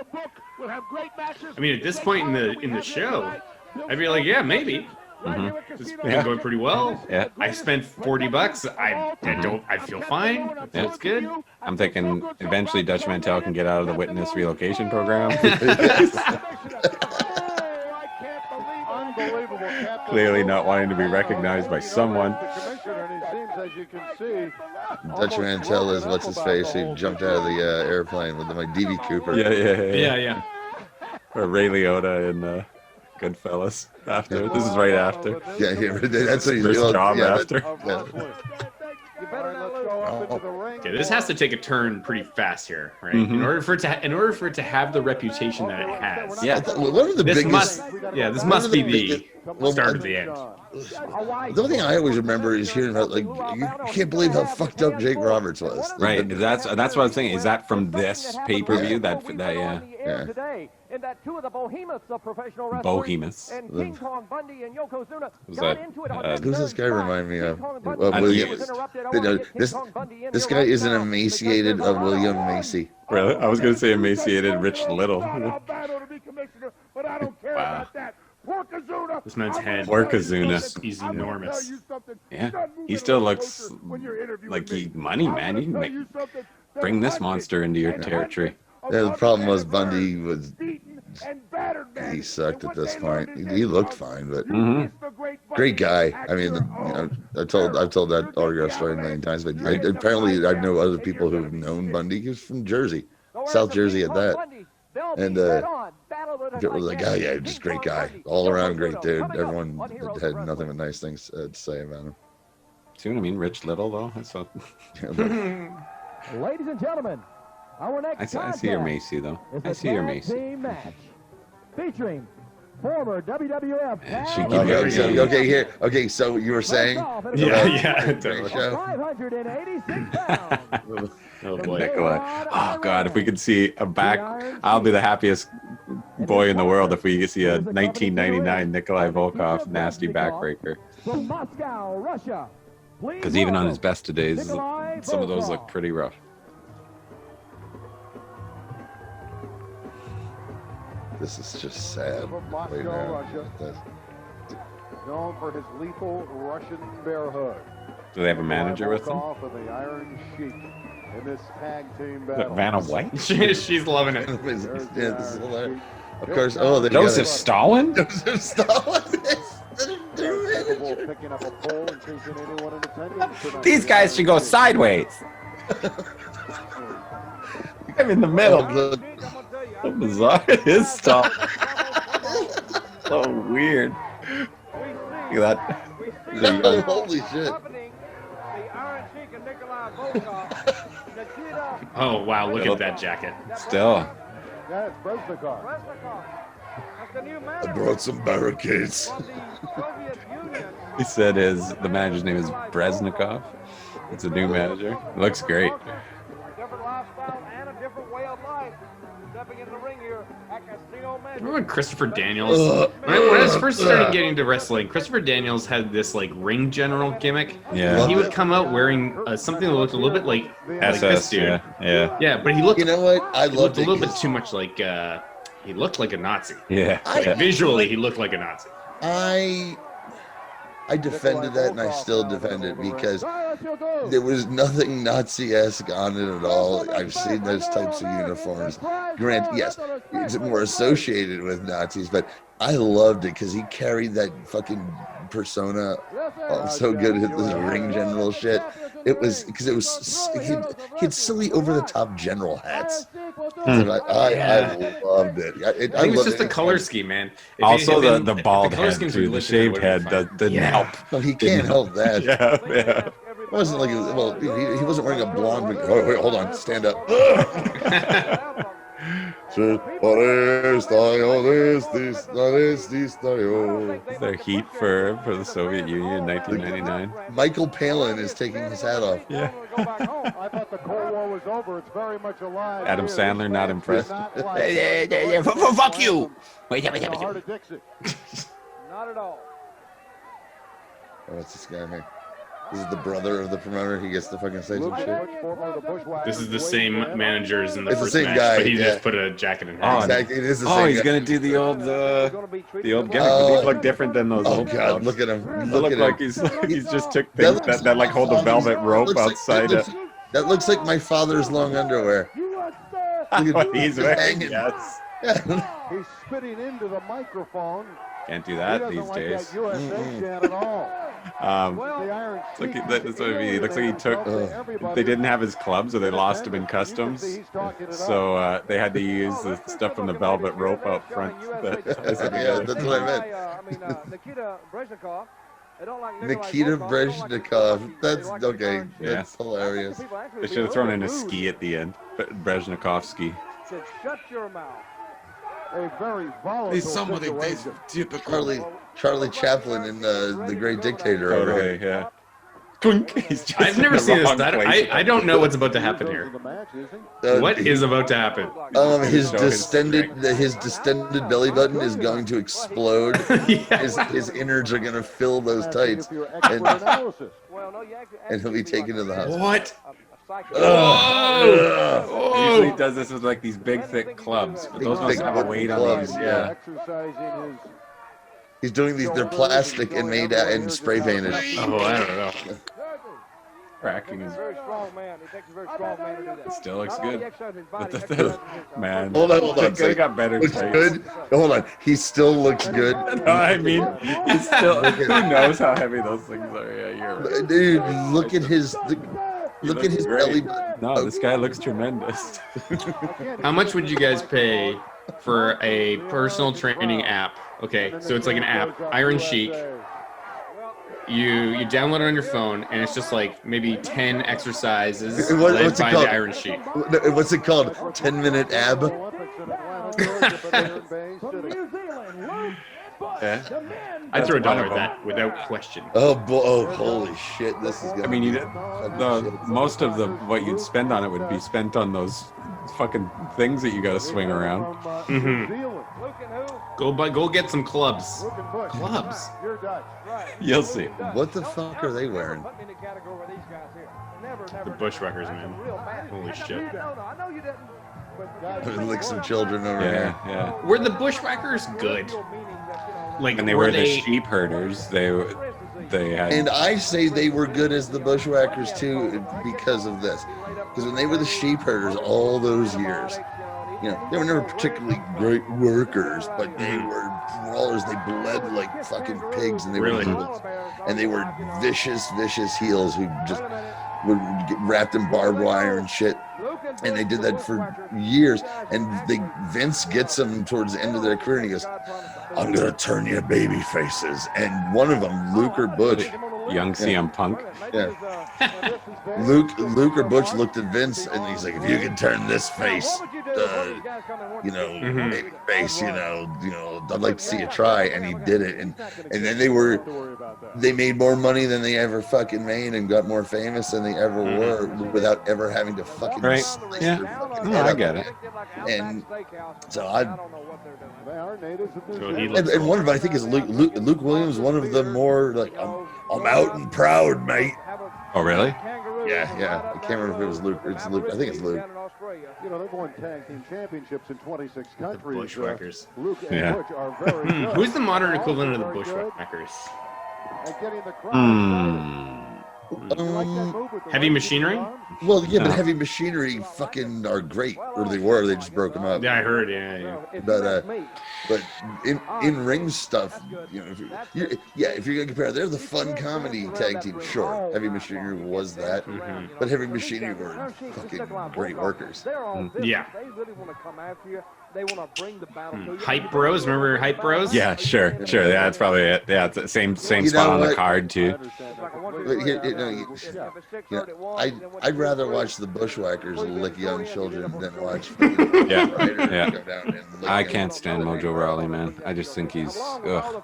S3: mean, at this point in the show, I'd be like, yeah, maybe. It's been going pretty well.
S1: Yeah.
S3: I spent $40. I feel fine. That's good.
S1: I'm thinking eventually Dutch Mantel can get out of the witness relocation program.
S4: Unbelievable. Captain
S1: Clearly
S4: Lou
S1: not wanting to be recognized by someone.
S4: The commissioner, and he seems, as you can see,
S2: Dutch Mantel is what's his face? He jumped out of the airplane with my DB Cooper.
S3: Yeah.
S1: Or Ray Liotta in Goodfellas. After this is right after.
S2: Yeah, that's what he's
S1: First
S2: doing.
S1: job
S2: Yeah,
S1: after.
S4: You better not let's go up into the ring.
S3: Okay, this has to take a turn pretty fast here, right?
S1: Mm-hmm.
S3: In order for it to have the reputation that it has.
S1: Yeah.
S2: One of the
S3: This
S2: biggest.
S3: must be the start of the end.
S2: The only thing I always remember is hearing about, like, you can't believe how fucked up Jake Roberts was.
S1: Right. That's what I was saying. Is that from this pay-per-view? That
S2: Yeah.
S6: Today, in that two of the behemoths of professional wrestling,
S1: Behemoths.
S6: and King Kong Bundy and Yokozuna
S1: Who's
S6: got
S1: that?
S6: into it on
S2: Who's this guy remind me of?
S1: William.
S2: This guy is an emaciated of William Macy.
S1: Really? I was gonna say emaciated Rich Little.
S5: Wow.
S3: This man's head.
S1: Workazuna.
S3: He's enormous.
S1: Yeah. He still looks like money, man. You can bring this monster into your territory.
S2: Yeah, the problem was Bundy was he sucked at this point. He looked fine, but great guy. I mean, I've told that autograph story a million times, but apparently I know other people who've known Bundy. He was from Jersey, South Jersey at that, and it was like, oh yeah, just great guy, all around great dude. Everyone had nothing but nice things to say about him.
S1: See what I mean? Rich Little though. That's what,
S6: Ladies and gentlemen, our next
S1: I see your Macy though. I see your Macy.
S6: match featuring former WWF
S1: She keep everything.
S2: Okay, here. Okay, so you were saying?
S3: Yeah.
S2: Great show.
S6: 586 pounds.
S3: Oh boy.
S1: Nikolai. Oh God, if we could see a back, I'll be the happiest boy in the world if we could see a 1999 Nikolai Volkov nasty backbreaker.
S6: From Moscow, Russia.
S1: Because even on his best of days, some of those look pretty rough.
S2: This is just sad.
S4: From Moscow,
S2: right now.
S4: Russia. Known for his lethal Russian bear hug.
S1: Do they have a manager with them?
S4: Volkov and the Iron Sheik in this tag team
S1: Is that
S4: battle.
S1: Vanna White?
S3: She's loving it.
S2: This is hilarious. Of course, oh, they
S1: Joseph Stalin?
S2: Joseph Stalin.
S4: picking up a poll and thinking anyone in attendance tonight.
S1: These guys should go sideways. I'm in the middle. So bizarre. His stuff. So weird. Look at that.
S2: Holy shit.
S3: Oh wow, look at that jacket.
S1: Still.
S4: Yeah, it's Bresnikov.
S2: I brought some barricades.
S1: He said the manager's name is Bresnikov. It's a new manager. It looks great.
S6: Different lifestyle and a different way of life. Stepping in the ring here at Casino Magic.
S3: Remember when Christopher Daniels, when I first started getting into wrestling, Christopher Daniels had this like ring general gimmick.
S1: Yeah.
S3: He would come out wearing something that looked a little bit like this
S1: SS,
S3: dude.
S1: yeah.
S3: But he looked,
S2: You know what? I
S3: he
S2: loved
S3: looked a
S2: it.
S3: little bit
S2: 'Cause
S3: too much like, he looked like a Nazi.
S1: Yeah.
S3: Like, visually, he looked like a Nazi.
S2: I defended that, and I still defend it because there was nothing Nazi-esque on it at all. I've seen those types of uniforms. Granted, yes, it's more associated with Nazis, but I loved it because he carried that fucking persona so good at this ring general shit. It was because he had silly over-the-top general hats. So I loved it.
S3: I think it's just the color scheme, man.
S1: Also, the bald
S3: color
S1: head,
S3: schemes
S1: too.
S3: were
S1: The
S3: listed,
S1: shaved
S3: it would've
S1: head
S3: been fine.
S1: didn't help.
S2: No, he can't help that.
S1: Yeah.
S2: It wasn't like he wasn't wearing a blonde. Oh, wait, hold on, stand up.
S1: Is there heat for the Soviet Union in 1999?
S2: Michael Palin is taking his hat off.
S1: Yeah.
S4: I thought the Cold War was over. It's very much alive.
S1: Adam
S4: here.
S1: Sandler not impressed.
S7: Fuck you! Wait.
S4: Heart of Dixie.
S6: Not at all.
S2: Oh, what's this guy here? This is the brother of the promoter. He gets to fucking say some shit.
S3: This is the same manager as in the
S2: It's the
S3: first
S2: same
S3: match,
S2: guy,
S3: but he
S2: yeah.
S3: just put a jacket in.
S1: Oh,
S2: Exactly. It is the
S1: Oh,
S2: same
S1: he's
S2: guy.
S1: gonna do the old gimmick.
S2: Oh.
S1: These look different than those
S2: Oh
S1: old
S2: god,
S1: ones.
S2: look at him.
S1: They
S2: Look
S1: look
S2: at
S1: like
S2: him.
S1: he's just took
S2: That
S1: things
S2: looks-
S1: that like hold a velvet rope
S2: Looks like-
S1: outside
S2: that
S1: it.
S2: looks- That looks like my father's long underwear. Look
S1: What he's
S2: just
S1: wearing,
S2: hanging.
S1: yes.
S4: He's spitting into the microphone.
S1: Can't do
S4: He
S1: that
S4: doesn't
S1: these
S4: like
S1: days.
S4: that USA chant at all. The Iron
S1: Look,
S4: Sheik
S1: that's what I mean. It looks like he took.
S4: everybody.
S1: They didn't have his clubs, or they lost him in customs, so they had to use the stuff from the velvet rope out front.
S2: Yeah, that's what I meant.
S6: Nikita Brezhnikov.
S2: Nikita Brezhnikov. That's okay.
S1: Yeah.
S2: That's hilarious.
S1: They should have thrown in a ski at the end, but Brezhnikov ski.
S6: Said, shut your mouth.
S4: A very volatile situation.
S2: Charlie Chaplin in the Great Dictator over
S1: Totally,
S2: here.
S1: yeah. Twink. He's just
S3: I've never
S1: in the
S3: seen this.
S1: wrong place.
S3: I don't know what's about to happen here. What is about to happen?
S2: His
S1: Show his
S2: distended belly button is going to explode.
S3: Yeah.
S2: His innards are going to fill those tights, and he'll be taken to the hospital.
S3: What?
S1: Usually he does this with like these big thick clubs, but those ones
S2: Big,
S1: have a
S2: thick
S1: weight
S2: clubs,
S1: on these.
S2: yeah.
S4: Exercising his
S2: He's doing these. They're plastic and made and spray painted.
S3: Oh, I don't know.
S1: Cracking his.
S6: Very strong man. It takes a very strong man to do that.
S1: Still looks
S6: Not only
S1: good.
S6: exercise his
S1: But
S6: body,
S1: the
S6: exercise his
S1: man.
S2: Hold on.
S1: They got better
S2: Looks
S1: tights.
S2: good. Hold on. He still looks good.
S1: No, I mean, he's still. Who knows how heavy those things are? Yeah, you're right.
S2: Dude, look at his.
S1: He
S2: Look at
S1: looks
S2: his
S1: great.
S2: belly button.
S1: No, this guy looks tremendous.
S3: How much would you guys pay for a personal training app? Okay, so it's like an app, Iron Sheik. You download it on your phone, and it's just like maybe 10 exercises led
S2: What's it
S3: by
S2: called?
S3: the Iron Sheik.
S2: What's it called? 10-minute ab?
S1: Yeah.
S3: I'd throw $1
S1: one
S3: at
S1: of
S3: that without question.
S2: Oh, holy shit! This is gonna.
S1: I mean,
S2: be
S1: most of what you'd spend on it would be spent on those fucking things that you got to swing around.
S3: Go get some clubs. Clubs.
S1: You'll see.
S2: What the fuck are they wearing?
S3: The Bushwhackers, man. Holy shit.
S2: Like some children over here.
S1: Yeah.
S3: Were the Bushwhackers good? Like,
S1: When they were the sheep herders, they had.
S2: And I say they were good as the Bushwhackers too because of this. Because when they were the sheep herders all those years, they were never particularly great workers, but they were brawlers. They bled like fucking pigs, and they
S3: Really?
S2: were vicious heels who just would get wrapped in barbed wire and shit. And they did that for years. And Vince gets them towards the end of their career, and he goes, "I'm gonna turn you baby faces." And one of them, Luke or Butch,
S1: Young CM Punk.
S2: yeah. Luke or Butch looked at Vince, and he's like, "If you can turn this face, baby face, I'd like to see you try." And he did it, and then they made more money than they ever fucking made, and got more famous than they ever were, without ever having to fucking
S1: Right.
S2: slice
S1: Yeah.
S2: their fucking
S1: No,
S2: head
S1: I
S2: up.
S1: get it.
S2: And so
S3: he looks
S2: and one of them, I think, is Luke Williams, one of the more like, I'm out and proud, mate.
S1: Oh, really?
S2: Yeah. I can't remember if it was Luke. It's Luke. I think it's Luke.
S4: They've won tag team championships in 26 countries.
S3: Bushwhackers.
S4: Luke and
S1: Yeah.
S4: Butch are very good.
S3: Who's the modern equivalent of the Bushwhackers?
S4: At getting the crowd
S3: Heavy Machinery?
S2: Well, yeah, but Heavy Machinery fucking are great, or they were. They just broke them up.
S3: Yeah, I heard. Yeah.
S2: But in ring stuff, if you're gonna compare, they're the fun comedy tag team. Sure, Heavy Machinery was that, but Heavy Machinery were fucking great workers.
S3: Yeah.
S6: They really want to come after you. They want to bring the battle to you.
S3: Hype Bros, remember Hype Bros?
S1: Yeah, sure. Yeah, that's probably it. Yeah, it's the same spot on the card too.
S2: I'd rather watch the Bushwhackers lick young children than watch
S1: Yeah.
S2: Ryder go down and lick
S1: I
S2: young
S1: can't stand Mojo Rawley, man. I just think he's ugh.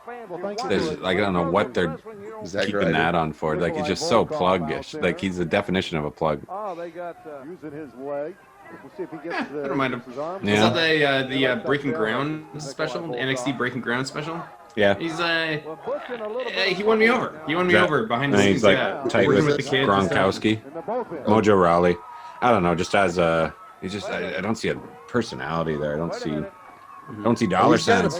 S1: There's
S2: children.
S1: like I don't know what they're
S2: Zack
S1: keeping
S2: Ryder.
S1: that on for. Like he's just so pluggish. Like he's the definition of a plug.
S6: Oh, they got
S4: using his leg. We'll see if he gets
S3: I don't mind him.
S4: his arm.
S1: Yeah.
S3: Is that the Breaking Ground special? NXT Breaking Ground special?
S1: Yeah.
S3: He's he won me over. He won me over behind the
S1: And
S3: scenes.
S1: he's like tight
S3: working
S1: with
S3: the kids and stuff.
S1: Gronkowski. Mojo Rawley. I don't know. Just as a, he's just I don't see a personality there. I don't see dollar signs.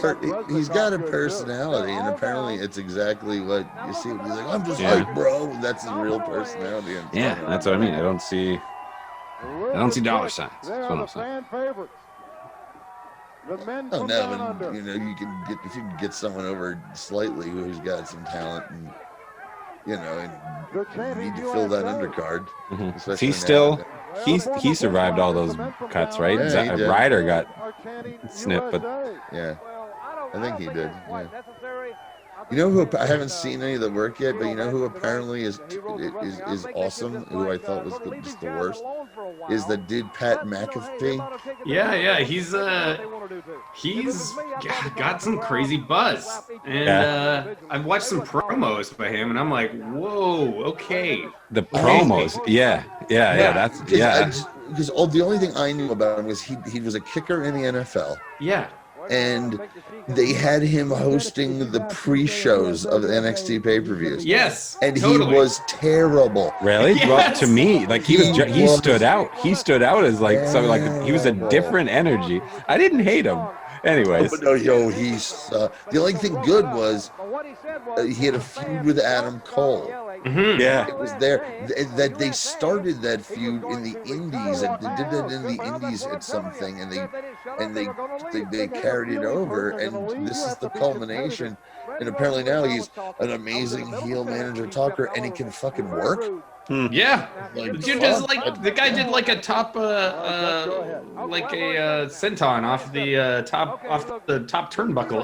S2: He's got a personality, and apparently it's exactly what you see. He's like, "I'm just
S1: Yeah.
S2: like, bro." That's his real personality. And
S1: Yeah, that's what I mean. I don't see dollar signs.
S4: They
S1: That's
S4: are
S1: what
S4: the
S1: I'm saying.
S4: fan favorites. The men
S2: Oh
S4: from
S2: no,
S4: down under.
S2: and you can get, if you can get someone over slightly who's got some talent, and and
S4: The
S2: you
S4: champion
S2: need to fill that
S4: USA.
S2: undercard. especially
S1: He
S2: now.
S1: still he survived all those cuts, right?
S2: Yeah, he did.
S1: Ryder got
S4: Are chanting
S1: snipped, but
S4: USA.
S2: Yeah. I think he did. Yeah.
S6: necessary.
S2: You know who? I haven't seen any of the work yet, but you know who apparently is awesome. Who I thought was just the worst is the dude Pat McAfee.
S3: Yeah, he's got some crazy buzz, and I've watched some promos by him, and I'm like, whoa, okay.
S1: the promos. Yeah. That's
S2: Because the only thing I knew about him was he was a kicker in the NFL.
S3: Yeah.
S2: And they had him hosting the pre-shows of NXT pay-per-views.
S3: Yes.
S2: And
S3: totally.
S2: he was terrible.
S1: really
S3: Yes.
S1: well to me. Like he
S2: was-
S1: stood out. He stood out as like something like he was a different energy. I didn't hate him. Anyways,
S2: But no, he's the only thing good was he had a feud with Adam Cole.
S1: yeah.
S2: It was there that they started that feud in the Indies, and they did that in the Indies at something, and they carried it over, and this is the culmination. And apparently now he's an amazing heel manager talker, and he can fucking work.
S3: Yeah.
S2: Like,
S3: The dude does
S2: fuck.
S3: the guy did like a top senton off the top turnbuckle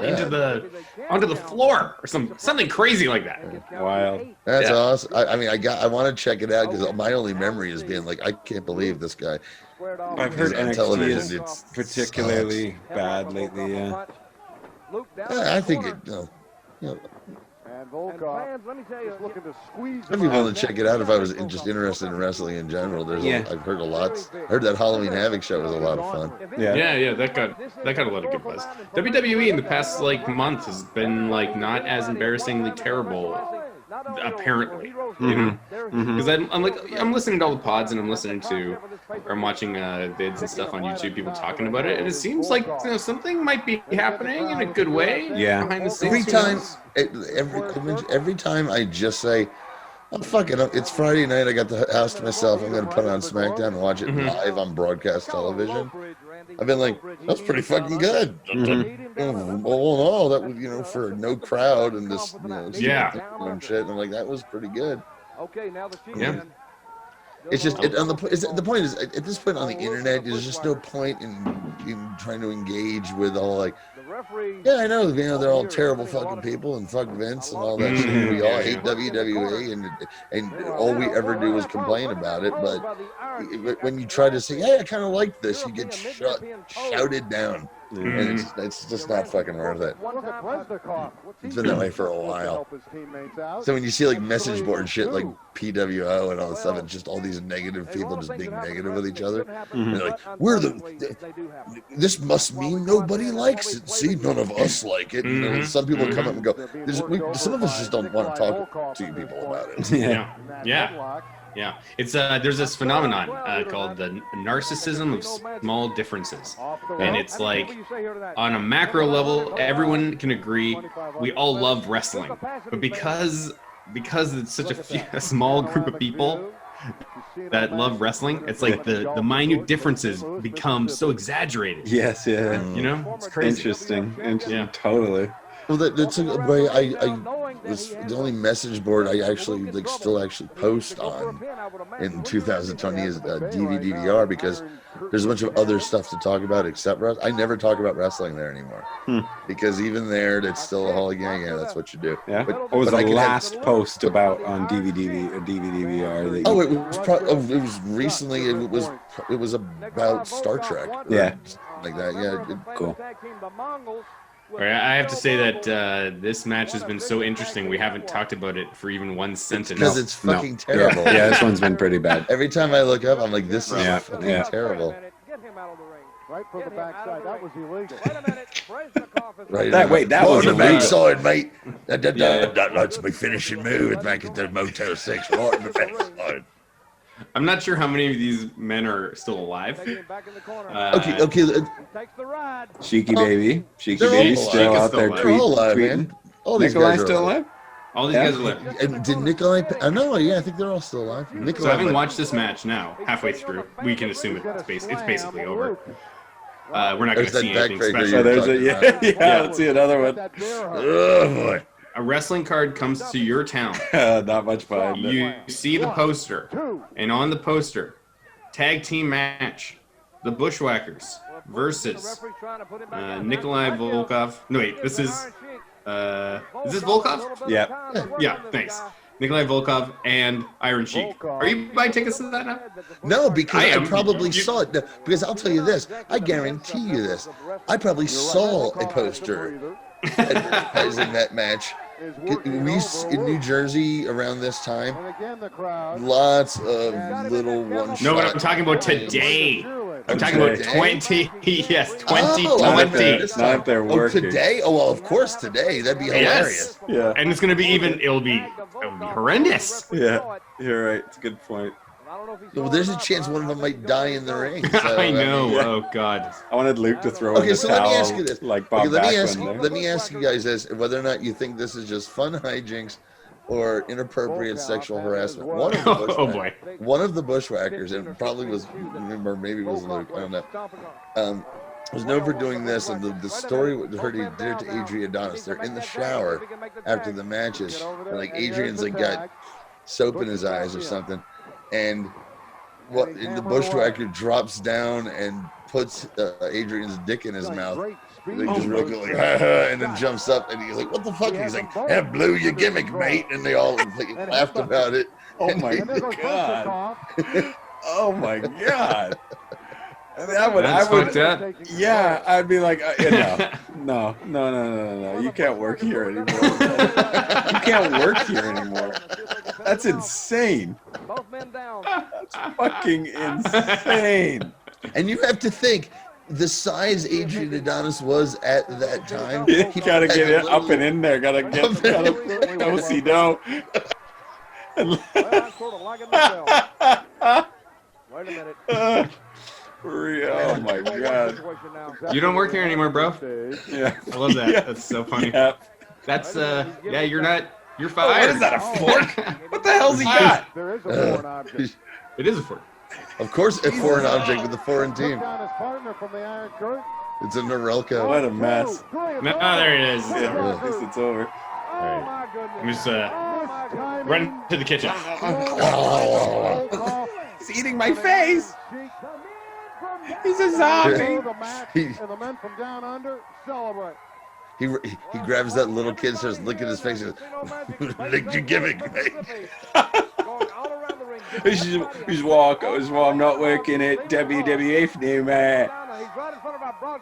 S3: onto the floor or something crazy like that.
S1: Wild.
S2: That's
S3: Yeah.
S2: awesome. I want to check it out because my only memory is being like, I can't believe this guy.
S1: I've heard
S2: On
S1: NXT
S2: television,
S1: is
S2: it's
S1: particularly bad lately. Yeah.
S2: I think it.
S4: And Volkov is looking to squeeze
S2: I'd be willing to check it out if I was just interested in wrestling in general. I've heard a lot. I heard that Halloween Havoc show was a lot of fun.
S3: Yeah, that got a lot of good buzz. WWE in the past month has been not as embarrassingly terrible, apparently. Because I'm listening to all the pods, and I'm watching vids and stuff on YouTube, people talking about it, and it seems like something might be happening in a good way.
S1: Yeah.
S3: Behind the scenes.
S2: Every time I just say, "Oh fuck it, it's Friday night. I got the house to myself. I'm going to put on SmackDown and watch it live on broadcast television." I've been like, that's pretty fucking good. Oh no, that was for no crowd and this and shit. And I'm like, that was pretty good.
S6: Okay, now the
S3: Yeah.
S2: It's just the point is at this point on the internet, there's just no point in trying to engage with all like, yeah, I know, they're all terrible fucking people and fuck Vince and all that shit. We all hate WWE and all we ever do is complain about it. But when you try to say, hey, I kind of like this, you get shouted down. And it's just not fucking worth it. It's been that way for a while. So when you see like message board shit like PWO and all this stuff, it's just all these negative people just being negative with each other. And they're like, this must mean nobody likes it. See, none of us like it. And some people come up and go, some of us just don't want to talk to you people about it.
S3: Yeah, it's there's this phenomenon called the narcissism of small differences, and it's like on a macro level, everyone can agree we all love wrestling, but because it's such a small group of people that love wrestling, it's like the minute differences become so exagerated.
S1: Yes, yeah.
S3: It's crazy.
S1: Interesting,
S3: Yeah.
S1: totally.
S2: Well, that's a way I was the only message board I actually still post on in 2020 is DVDR because there's a bunch of other stuff to talk about except wrestling. I never talk about wrestling there anymore because even there, it's still a whole gang. Yeah, that's what you do.
S1: Yeah. What was the last post about on DVDR?
S2: It was recently. It was about Star Trek.
S1: Yeah,
S2: like that. Yeah,
S1: cool.
S3: All right, I have to say that this match has been so interesting. We haven't talked about it for even one sentence.
S2: Because it's fucking terrible.
S1: Yeah, this one's been pretty bad.
S2: Every time I look up, I'm like, this is fucking terrible.
S4: Right from the backside. That was illegal.
S2: Right.
S1: That was
S2: the
S1: illegal.
S2: backside, mate. That's my finishing move. It's back at the Motel 6. Right in the backside.
S3: I'm not sure how many of these men are still alive.
S2: Okay.
S1: Sheiky baby. Sheiky
S2: They're
S1: baby
S2: all
S1: still
S3: alive.
S1: out there
S3: They're all
S2: alive,
S1: tweeting.
S2: man. All these
S1: Nikolai
S2: guys are
S1: still
S2: alive.
S1: alive?
S3: All these guys are alive.
S2: And did Nikolai? No, yeah, I think they're all still alive.
S3: So having watched this match now, halfully through, we can assume it's basically over. We're not going to see anything special.
S1: So there's let's see another one.
S2: Oh boy.
S3: A wrestling card comes to your town.
S1: Not much fun.
S3: You see the poster, and on the poster, tag team match, the Bushwhackers versus Nikolai Volkov. No wait, this is this Volkov? Yeah, thanks. Nikolai Volkov and Iron Sheik. Are you buying tickets to that now?
S2: No, because I probably saw it. Because I'll tell you this, I guarantee you this. I probably saw a poster advertising that match. In New Jersey around this time, lots of little one-shot.
S3: No, but I'm talking about today. I'm talking about 20. Yes, 2020.
S1: Not if they're working.
S2: Today? Oh, well, of course today. That'd be hilarious.
S3: Yes. Yeah. And it's going to be it'll be horrendous.
S1: Yeah, you're right. It's a good point.
S2: Well, there's a chance one of them might die in the ring. So,
S3: I know. Oh, God.
S1: I wanted Luke to throw in the
S2: so
S1: towel,
S2: let me ask you this.
S1: like Bob Backlund.
S2: Let me ask you guys this, whether or not you think this is just fun hijinks or inappropriate sexual harassment. One of the Bushwhackers, and it probably was, or maybe it was Luke, I don't know, was known for doing this, and the story heard he did it to Adrian Adonis. They're in the shower after the matches, and like Adrian's like got soap in his eyes or something, and the Bushwhacker drops down and puts Adrian's dick in his mouth. They just real quick, like, and then jumps up, and he's like, "What the fuck?" And he's like, "That blew your gimmick, mate." And they all laughed about it.
S1: Oh my god! Oh my god! I would. Yeah, I'd be like, no. You can't work here anymore. You can't work here anymore. That's insane. That's fucking insane.
S2: And you have to think the size Adrian Adonis was at that time.
S1: You gotta get it up and in there. Gotta get do-si-do.
S6: Wait a minute.
S1: Oh my god.
S3: You don't work here anymore, bro.
S1: Yeah.
S3: I love that. Yeah. That's so funny.
S1: Yeah.
S3: That's you're fired.
S1: What is that, a fork? What the hell's he got?
S4: There is a foreign object.
S3: It is a fork.
S2: Of course, a foreign object with a foreign team.
S4: Took down his partner from the Iron Curtain.
S2: It's a Norelco.
S8: What a mess.
S3: No, there it is. It's
S8: Yeah,
S3: over.
S8: at least it's over.
S6: Oh, my goodness.
S3: I'm just
S6: Oh, my goodness.
S3: run to the kitchen.
S1: He's eating my face. He's a zombie.
S4: The match, and the men from down under celebrate.
S2: He grabs that little kid and starts licking his face. And goes, lick your gimmick, mate.
S8: He's walking. I'm not working at WWF no more.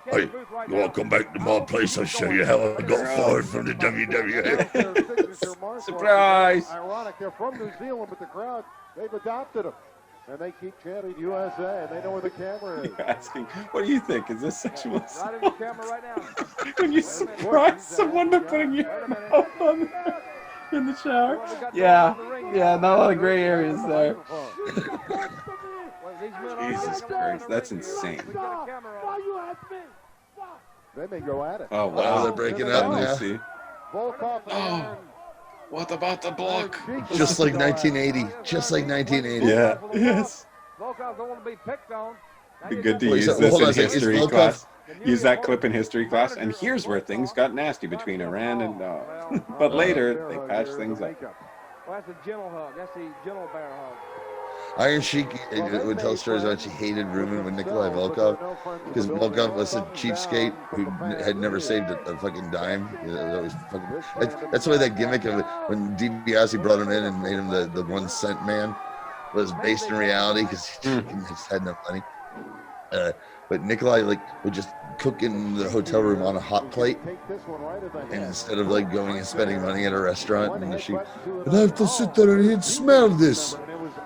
S2: Hey, you want to come back to my place? I'll show you how I got fired from the WWF.
S8: Surprise.
S4: Ironic, they're from New Zealand, but the crowd, they've adopted them. And they keep chanting USA, and they know where the camera is.
S8: You're asking, what do you think? Is this sexual
S6: Right
S8: assault?
S6: in the camera right now.
S8: When you surprise someone by putting your mouth on in the shower? Yeah, not a lot of gray areas there. Jesus Christ, that's insane.
S4: Then they go at it.
S8: Oh,
S2: Oh,
S8: wow.
S2: they're breaking up
S8: Let me
S2: now.
S8: see.
S4: Volkov and
S8: What about the block?
S2: Just like 1980. Just like 1980.
S8: Yeah, yes.
S6: Volkov don't want to be picked on.
S8: Be good to
S2: Wait,
S8: use
S2: so-
S8: this
S2: hold on
S8: in
S2: a second, is
S8: history
S2: Volkov-
S8: class. Use that clip in history class. And here's where things got nasty between Iran and but later, they patched things up.
S6: Well, that's a gentle hug. That's the gentle bear hug.
S2: Iron Sheik would tell stories about she hated rooming with Nikolai Volkov because Volkov was a cheapskate who had never saved a fucking dime. It was always fucking, that's why that gimmick of when DiBiase brought him in and made him the 1 cent man was based in reality because he just had no money. But Nikolai would just cook in the hotel room on a hot plate, and instead of going and spending money at a restaurant, and she would have to sit there and he'd smell this.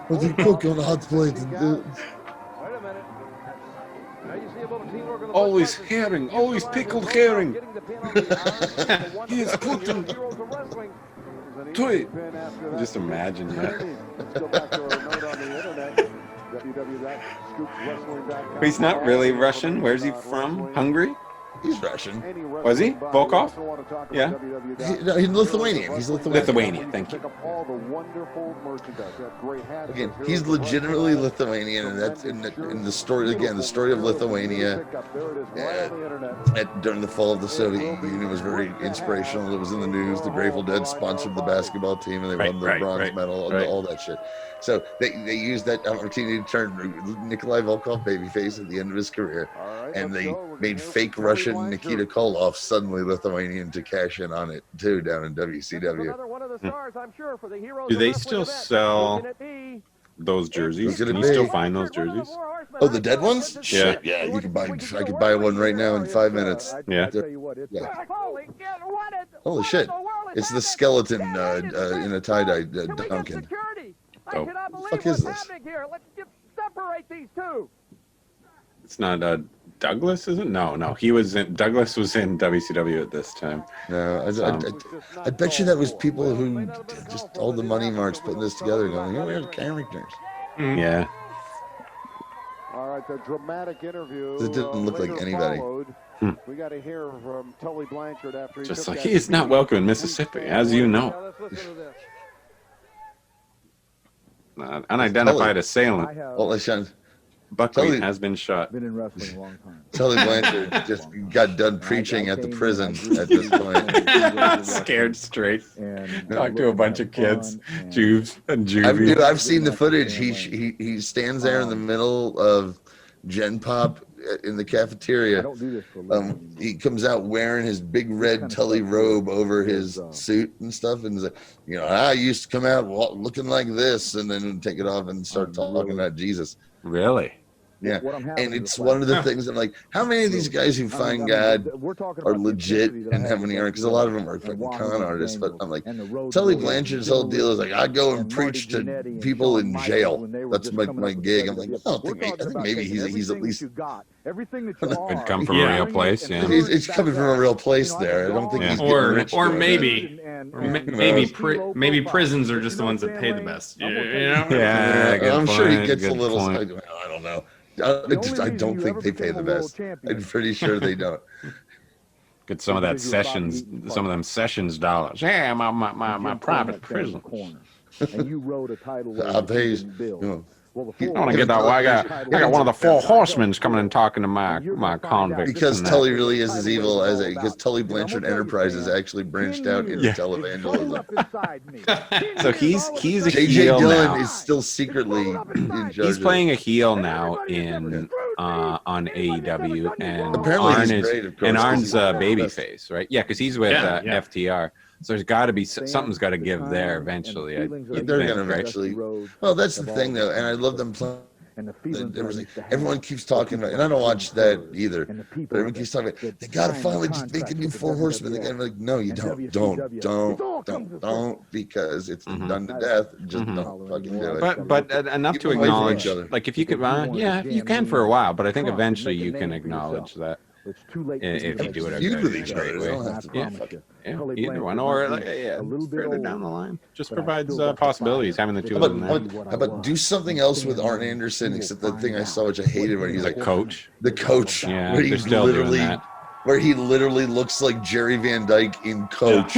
S2: But he cook on a hot plate. And,
S6: Wait a minute. Now you see a little teamwork on the
S8: Always
S6: butt
S8: herring,
S6: side.
S8: always pickled herring.
S6: Getting the pin on the iron.
S8: He is cooking.
S6: Heroes of wrestling.
S8: To it. Just imagine that.
S4: Let's go back to our note on the internet. www.scoopwrestling.com.
S8: But he's not really Russian. Where's he from? Hungary?
S2: he's Russian.
S8: Was he? Volkov? Yeah.
S2: He's Lithuanian. He's Lithuanian.
S8: Lithuanian, thank you.
S2: Again, he's legitimately Lithuanian, and that's in the story. Again, the story of Lithuania during the fall of the Soviet Union was very inspirational. It was in the news. The Grateful Dead sponsored the basketball team, and they won the bronze medal, all that shit. So they used that opportunity to turn Nikolai Volkov babyface at the end of his career, and they made fake Russian Nikita Koloff suddenly Lithuanian to cash in on it too down in WCW.
S1: Do they still sell those jerseys? Can you still find those jerseys?
S2: Oh, the dead ones?
S1: Yeah.
S2: Shit, yeah. You can buy. I could buy one right now in 5 minutes.
S1: Yeah.
S2: Yeah. Holy shit! It's the skeleton in a tie-dye Duncan.
S1: Oh.
S6: What the
S2: fuck is this?
S6: Let's separate these two.
S1: It's not Douglas, is it? No. He was in. Douglas was in WCW at this time.
S2: No, I bet you that was people who just all the money marks putting this together, going, "Here we are, characters."
S1: Yeah.
S4: All right, the dramatic interview.
S2: It didn't look like anybody.
S4: We got to hear from Tully Blanchard after he
S1: Just
S4: took
S1: like
S4: that
S1: he is not
S4: speech.
S1: welcome in Mississippi, as you know.
S6: Let's listen to this.
S1: Unidentified assailant.
S2: Well, listen,
S1: Buckley
S2: Tully-
S1: has been shot.
S9: Been in wrestling a long time.
S2: Tully Blanchard just got done preaching at the prison at this point.
S1: Scared straight.
S9: And
S1: Talk to a bunch of kids, Jews and
S2: I've seen the footage. He stands there in the middle of Gen Pop in the
S9: I
S2: cafeteria.
S9: don't do this for a living.
S2: He comes out wearing his big red Tully robe over his suit and stuff, and he's like, I used to come out looking like this, and then take it off and start talking about Jesus.
S1: Really?
S2: Yeah,
S9: What I'm having
S2: and
S9: is
S2: it's
S9: a
S2: one of the
S9: flash.
S2: things I'm like, how many of these guys who find God are legit and how many aren't? Because a lot of them are fucking con artists. But I'm like, Tully Blanchard's whole deal is like, I go and preach to people in jail. That's my gig. I'm like, I think maybe he's at least
S9: everything that you
S1: Would
S9: are.
S1: come from a real place, yeah.
S2: it's coming from a real place there. I don't think he's getting rich
S3: Or
S2: doing
S3: maybe,
S2: that.
S3: maybe prisons are just the ones that pay the best. You know?
S1: Yeah, good
S2: I'm sure he
S1: point,
S2: gets a
S1: good
S2: little.
S1: point.
S2: I don't know. I don't think they pay the best. I'm pretty sure they don't.
S1: Get some of that sessions, some of them sessions dollars. Yeah, my private prison.
S9: And you wrote a title.
S2: I'll pay you.
S1: I want to get that. Well, I got one of the four horsemen coming and talking to my convict.
S2: Because Tully really is as evil as because Tully Blanchard Enterprises actually branched out into televangelism.
S1: So he's a
S2: J.J.
S1: heel
S2: Dillon
S1: now.
S2: is still secretly in charge.
S1: He's playing a heel now in on AEW, and
S2: Apparently
S1: Arn
S2: he's
S1: is
S2: great, of course,
S1: and
S2: 'cause
S1: Arn's
S2: he's
S1: babyface, right? Yeah, because he's with FTR. So there's got to be something's got to give there eventually.
S2: They're gonna eventually. Well, that's the thing though, and I love them playing. Everyone keeps talking about, and I don't watch that either. But everyone keeps talking about, they gotta finally just make a new Four Horsemen. They gotta be like, no, you don't, because it's done to death. Just don't fucking do it.
S1: But enough to acknowledge, like if you could, yeah, you can for a while, but I think eventually you can acknowledge that.
S9: It's too late.
S1: If you do it
S2: Feud with
S1: a
S2: each
S1: great
S2: other.
S1: way. Either one, or like, further down the line, just provides possibilities having the two of them there.
S2: How about do something else with Arn Anderson, except the thing I saw, which I hated, when he's like
S1: Coach.
S2: the coach,
S1: Yeah,
S2: where
S1: they're
S2: he
S1: still doing
S2: literally,
S1: that.
S2: where he literally looks like Jerry Van Dyke in Coach.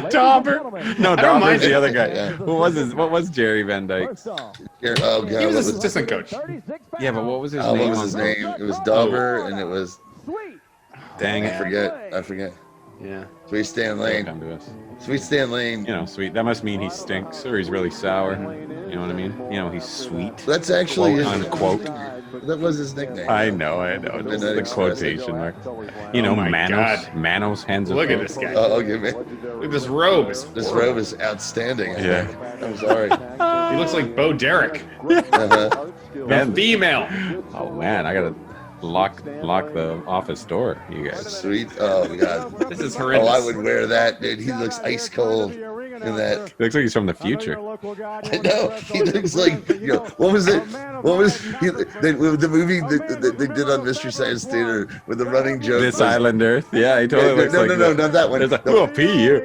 S1: Dauber. No, Dauber's the other guy.
S2: Yeah.
S1: What was Jerry Van Dyke's?
S2: Oh god,
S3: He was his assistant coach.
S1: Yeah, but what was his
S2: what
S1: name?
S2: was his name? It was Dauber, and it was
S1: Dang
S2: I
S1: it.
S2: forget.
S1: Yeah.
S2: Sweet Stan Lane.
S1: Come to us.
S2: Sweet Stan Lane.
S1: You know, sweet. That must mean he stinks or he's really sour. You know what I mean? You know, he's sweet.
S2: That's actually his
S1: Unquote.
S2: That was his nickname.
S1: I know. Just the quotation mark. You know,
S3: Oh my
S1: Manos, hands of
S3: Look at this guy.
S2: Oh, okay, man.
S3: Look at this robe.
S2: This robe is outstanding.
S1: Yeah.
S2: I'm sorry.
S3: He looks like Bo Derek.
S2: Uh-huh.
S1: Man.
S3: Female.
S1: Oh man, I gotta lock the office door, you guys.
S2: Sweet. Oh god.
S3: This is
S2: Oh,
S3: horrendous.
S2: I would wear that, dude. He looks ice cold in that.
S1: He looks like he's from the future.
S2: I know. He looks like, what was it? What was the movie that they did on Mystery Science Theater with the running joke?
S1: This Island Earth. Yeah, he totally looks like
S2: no, not that one.
S1: It's like, oh, pee you.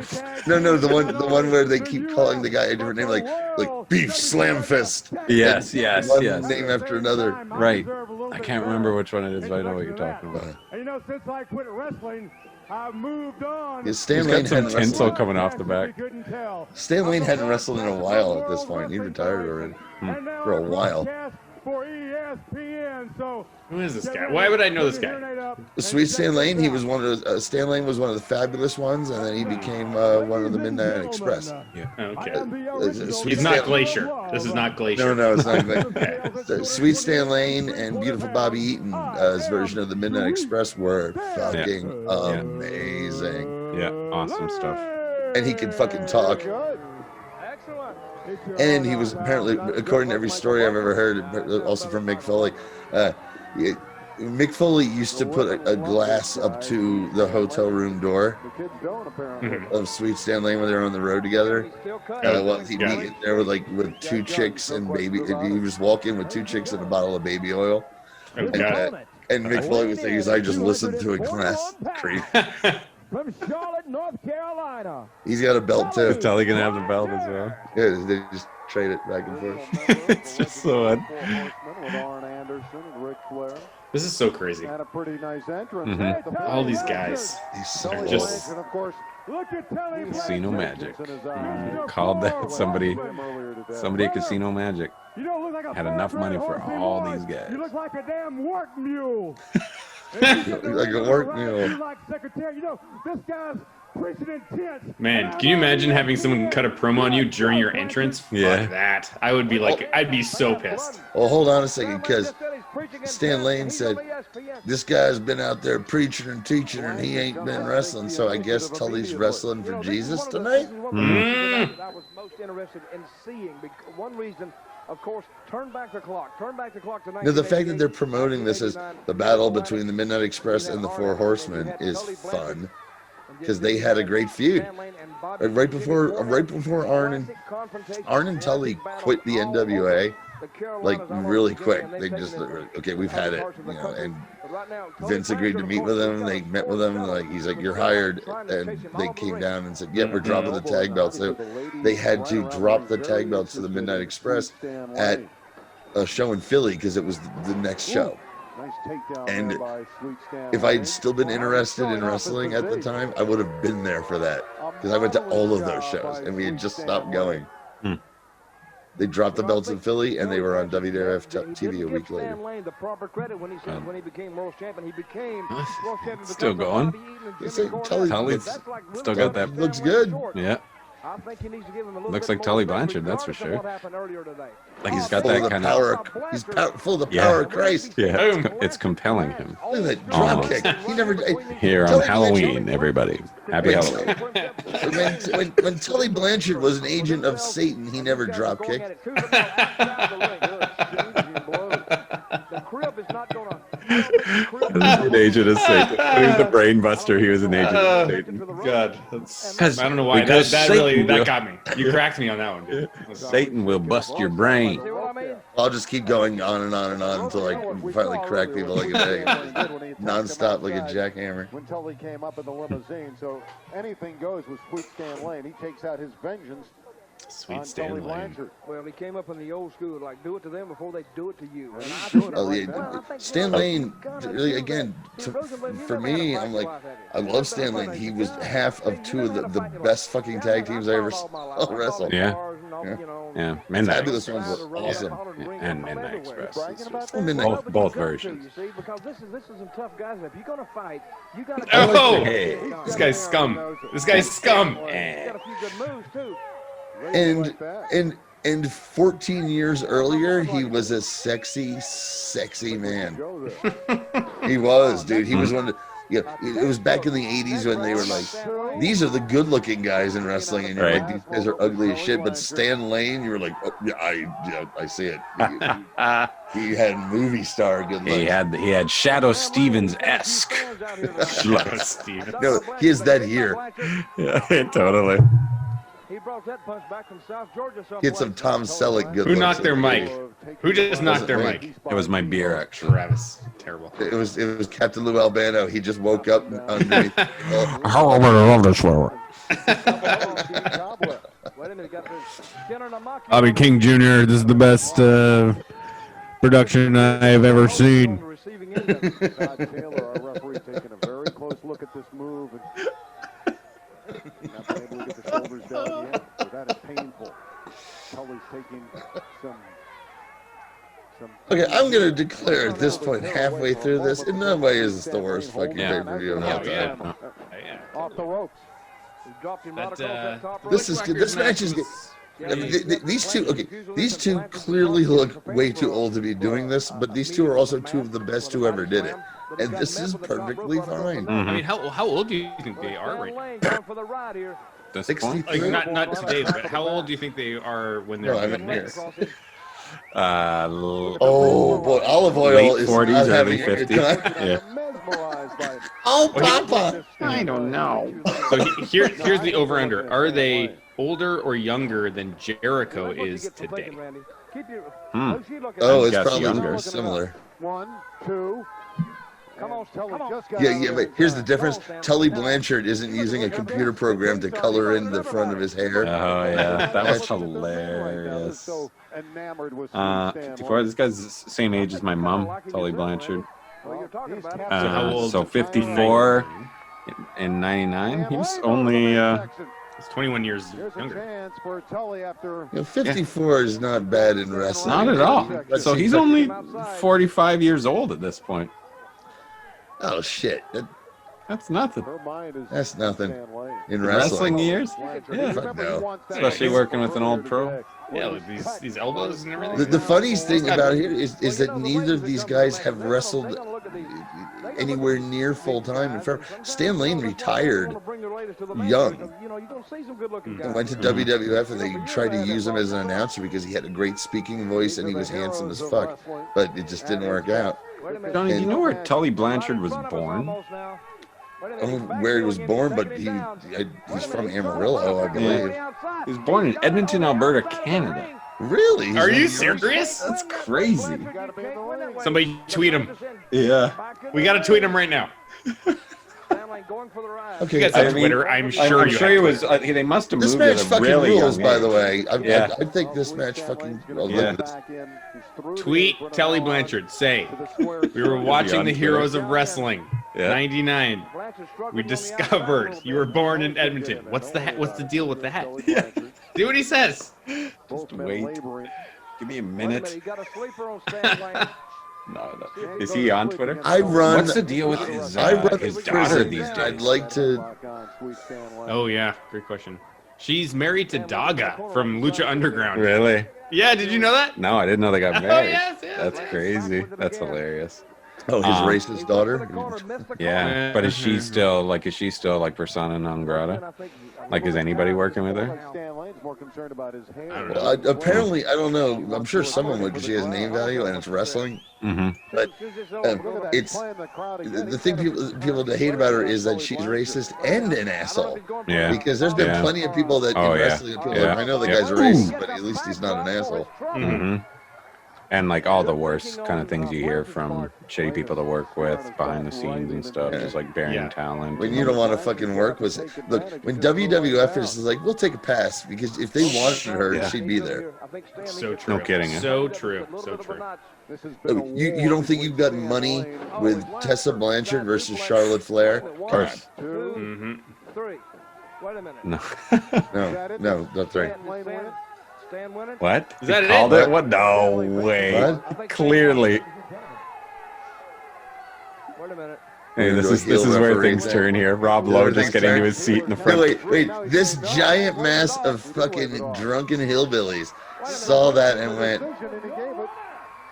S2: No, the one where they keep calling the guy a different name, like Beef Slam Fist.
S1: Yes.
S2: One name after another.
S1: Right. I can't remember which one it is, but I know what you're talking about.
S4: And since I quit wrestling, I've moved on.
S2: Yeah, Stan
S1: He's
S2: Lane
S1: got some
S2: hadn't
S1: tinsel
S2: wrestled.
S1: coming off the back.
S2: Stan Lane hadn't wrestled in a while at this point. He retired already for a while.
S4: For ESPN, so
S3: Who is this guy? Why would I know this guy?
S2: Sweet Stan Lane, he was one of the, Stan Lane was one of the fabulous ones, and then he became one of the Midnight Express.
S3: Okay.
S2: Sweet
S3: He's not
S2: Stan-
S3: Glacier. This is not Glacier.
S2: No, it's not Glacier. Sweet Stan Lane and Beautiful Bobby Eaton's version of the Midnight Express were fucking amazing.
S1: Yeah, awesome stuff.
S2: And he could fucking talk. And he was apparently, according to every story I've ever heard, also from Mick Foley, Mick Foley used to put a glass up to the hotel room door of Sweet Stan Lane when they were on the road together. He'd be in there with two chicks and baby. He was walking with two chicks and a bottle of baby oil. And Mick Foley would say, "I just listened to a glass creep."
S4: from Charlotte, North Carolina.
S2: He's got a belt too.
S1: Is Tully gonna have the belt as well?
S2: Yeah, they just trade it back and forth.
S1: It's just so odd.
S3: This is so crazy.
S4: Had a pretty nice entrance.
S3: All these guys.
S2: He's so
S3: They're
S2: old.
S3: just
S1: Casino Magic. Called that somebody at Casino Magic had enough money for all these guys.
S4: You look like a damn work mule.
S2: Like a work mule.
S4: Like secretary. You know, this guy's preaching intense.
S3: Man, can you imagine having someone cut a promo on you during your entrance?
S1: Yeah.
S3: Fuck that. I would be like, I'd be so pissed.
S2: Well, hold on a second, because Stan Lane said this guy's been out there preaching and teaching, and he ain't been wrestling. So I guess Tully's wrestling for Jesus tonight.
S6: I was most interested in seeing. One reason, of course, turn back the clock to
S2: No, the fact that they're promoting this as the battle between the Midnight Express and the Four Horsemen is fun, because they had a great feud. Right before Arn and Tully quit the NWA, like really quick. They just, okay, we've had it, you know. And Vince agreed to meet with them. They met with them. Like, he's like, "You're hired," and they came down and said, "Yeah, we're dropping the tag belts." So they had to drop the tag belts to the Midnight Express at a show in Philly because it was the next show. And if I'd still been interested in wrestling at the time, I would have been there for that, because I went to all of those shows and we had just stopped going. They dropped the belts in Philly, and they were on WWF TV a week later.
S6: The proper credit when he said when he became world champion, he became world champion.
S1: Still going? Tully's still got that.
S2: Looks good.
S1: Yeah.
S6: I think he needs to give him a little
S1: Looks
S6: bit
S1: like Tully
S6: more
S1: Blanchard, that's for
S6: regardless of
S1: sure.
S6: what happened earlier today.
S1: Like he's got
S2: Full of
S1: that
S2: the
S1: kind
S2: power.
S1: of.
S2: He's full of the power of Christ.
S1: Yeah, it's compelling him.
S2: Look at that drop kick. He never.
S1: Here on
S2: Tully
S1: Halloween, everybody. Happy Halloween.
S2: When Tully Blanchard was an agent of Satan, he never drop kicked.
S6: The crib is not going to.
S1: An agent of Satan. He was the brain buster. He was an agent of Satan.
S8: God,
S3: I don't know why.
S1: Because
S3: That
S1: Satan
S3: really
S1: will-
S3: got me. You cracked me on that one.
S1: Satan will bust your brain.
S2: I'll just keep going on and on and on until I finally crack people like a egg. Non-stop like a jackhammer.
S4: When Tully came up in the limousine, so anything goes with Sweet Stan Lane. He takes out his vengeance
S1: Sweet
S4: on
S1: Stan
S4: Tully
S1: Lane.
S4: Blanchard.
S6: Well, he came up in the old school, like do it to them before they do it to you. And I do it
S2: Oh,
S6: like
S2: yeah.
S6: that.
S2: Stan Lane, really, again, for me, I'm like, I love Stan Lane. He was half of two of the best fucking tag teams I ever saw wrestle.
S1: Yeah. Yeah. Midnight
S2: Fabulous
S1: Express.
S2: ones were awesome.
S1: Yeah, and Midnight Express.
S2: Oh, Midnight.
S1: Both versions.
S6: You see, because this is some tough guys. If you're gonna fight, you gotta.
S3: Oh,
S1: Hey.
S3: this guy's scum. This guy's scum.
S6: Got a few good moves too.
S2: And 14 years earlier, he was a sexy man. He was, dude. He was one of the, it was back in the 80s when they were like, these are the good-looking guys in wrestling, and you're like, these guys are ugly as shit. But Stan Lane, you were like, oh, yeah, I see it. He had movie star good looks.
S1: He had Shadow Stevens-esque.
S3: Shadow Stevens.
S2: No, he has that here.
S1: Yeah, totally.
S6: He brought that punch back from South Georgia.
S2: He had some Tom Selleck good
S3: Who
S2: looks.
S3: knocked their mic? Who just knocked their mic?
S1: It was my beer, actually.
S3: Travis. Terrible.
S2: It was Captain Lou Albano. He just woke up underneath.
S10: Bobby King Jr., this is the best production I've ever seen.
S4: Taylor, our referee, taking a very close look at this move. Not being able to get the shoulders down the end, so that is painful. Tully's taking some.
S2: Okay, I'm going to declare at this point, halfway through this, in no way is this the worst fucking pay-per-view of all time.
S4: Off the ropes.
S6: He dropped him right across that top rope.
S2: This is good. This match is good. These two clearly look way too old to be doing this, but these two are also two of the best who ever did it. And this is perfectly fine.
S3: I mean, how old do you think they are right now?
S6: Going for the ride here.
S1: This
S3: Like,
S1: point?
S3: not today, but how old do you think they are when they're
S2: No, I
S3: doing
S2: mean,
S3: this?
S2: Oh boy, olive oil
S1: Late
S2: is
S1: 40s,
S2: not
S1: early
S2: having a good
S1: 50s.
S2: time.
S1: Yeah.
S2: Oh, Papa!
S1: I don't know.
S3: So here's the over-under. Are they older or younger than Jericho is today?
S2: Oh, it's
S1: guess
S2: probably
S1: younger.
S2: similar.
S4: 1, 2. Come on, Tully just got
S2: Yeah, but here's the difference. Tully Blanchard isn't using a computer program to color in the front of his hair.
S1: Oh, yeah. That was hilarious. 54. This guy's the same age as my mom, Tully Blanchard.
S3: how old?
S1: So 54 in 99. He was only...
S3: It's 21 years
S4: Here's a
S3: younger.
S4: chance for Tully after
S2: 54 is not bad in wrestling.
S1: Not at all. So he's only 45 years old at this point.
S2: Oh shit,
S1: That's nothing.
S4: her mind is
S2: that's nothing
S4: Stan Lane.
S2: in
S1: Wrestling
S2: wrestling.
S1: years? Yeah.
S2: Fuck no.
S1: Especially working with an old pro.
S3: Yeah, with these elbows and everything.
S2: The funniest thing about here is that neither of these guys have wrestled anywhere near full time. In fact, Stan Lane retired young. And went to WWF, and they tried to use him as an announcer because he had a great speaking voice and he was handsome as fuck. But it just didn't work out.
S1: Johnny, do you know where Tully Blanchard was born?
S2: I don't know where he was born, but he's from Amarillo, I believe.
S1: He was born in Edmonton, Alberta, Canada.
S2: Really?
S3: Are you serious?
S1: That's crazy.
S3: Somebody tweet him.
S1: Yeah.
S3: We got to tweet him right now.
S2: Okay,
S3: You guys have Twitter, I'm sure
S1: I'm
S3: you
S1: sure
S3: have
S1: he was.
S3: Twitter.
S1: They must have
S2: this
S1: moved at
S2: match
S1: a
S2: fucking
S1: really
S2: rules,
S1: young
S2: by
S1: age.
S2: the way.
S1: Yeah.
S2: I think this match fucking. Oh,
S1: Yeah.
S2: look at this.
S3: Tweet Tully Blanchard. Say, we were watching the Heroes of Wrestling,
S1: Yeah.
S3: 99. We discovered you were born in Edmonton. What's the deal with the hat? See what he says.
S1: Just wait. Give me a minute.
S6: He got a sleeper on Stan Lane.
S1: No. Is he on Twitter?
S2: I run.
S1: What's the deal with his
S2: his
S1: daughter
S2: prison.
S1: these days?
S2: I'd like to.
S3: Oh yeah, great question. She's married to Daga from Lucha Underground.
S1: Really?
S3: Yeah, did you know that?
S1: No, I didn't know they got married.
S3: yes,
S1: That's crazy. That's hilarious.
S2: Oh, his racist daughter.
S1: Yeah, but is she still like persona non grata? Like, is anybody working with her?
S2: Apparently, I don't know. I'm sure someone would because she has name value and it's wrestling.
S1: Mm-hmm.
S2: But it's the thing people hate about her is that she's racist and an asshole.
S1: Yeah.
S2: Because there's been plenty of people that in wrestling, people are like, I know the guy's a racist, but at least he's not an asshole.
S1: Mm-hmm. And like all the worst kind of things you hear from shitty people to work with behind the scenes and stuff, just like burying talent.
S2: When you don't want to fucking work with it. Look, when WWF is like, we'll take a pass because if they wanted her, she'd be there.
S3: So true.
S1: No kidding.
S3: So true. So true.
S2: You don't think you've got money with Tessa Blanchard versus Charlotte Flair?
S1: Of course.
S3: Mm-hmm.
S6: Wait a minute.
S2: No, that's right.
S1: What?
S3: Is that
S1: called
S3: it?
S1: it? What? No way.
S2: What?
S1: Clearly.
S6: Wait a minute.
S1: Hey, this is where things turn here. Rob Lowe just getting to his seat in the front.
S2: Wait. This giant mass of fucking drunken hillbillies saw that and went,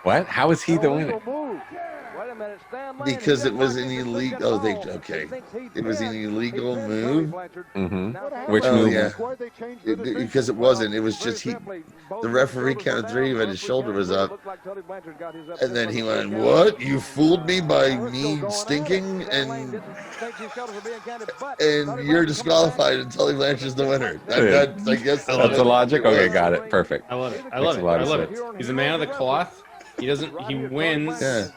S1: What? How is he the winner?
S6: Wait a minute. Stan Lane.
S2: because it was an illegal. Oh, okay. It was an illegal move.
S1: Mm-hmm. Which
S2: Oh
S1: move?
S2: yeah. Because it wasn't. It was just the referee counted 3, but his shoulder was up, and then he went, "What? You fooled me by me stinking, and you're disqualified, and Tully Blanchard's the winner." I guess
S1: That's the logic. Okay, got it. Perfect.
S3: I love it. I
S1: Makes
S3: love it.
S1: a lot
S3: I
S1: of
S3: love it.
S1: sense.
S3: He's a man of the cloth. He wins.
S2: Yeah.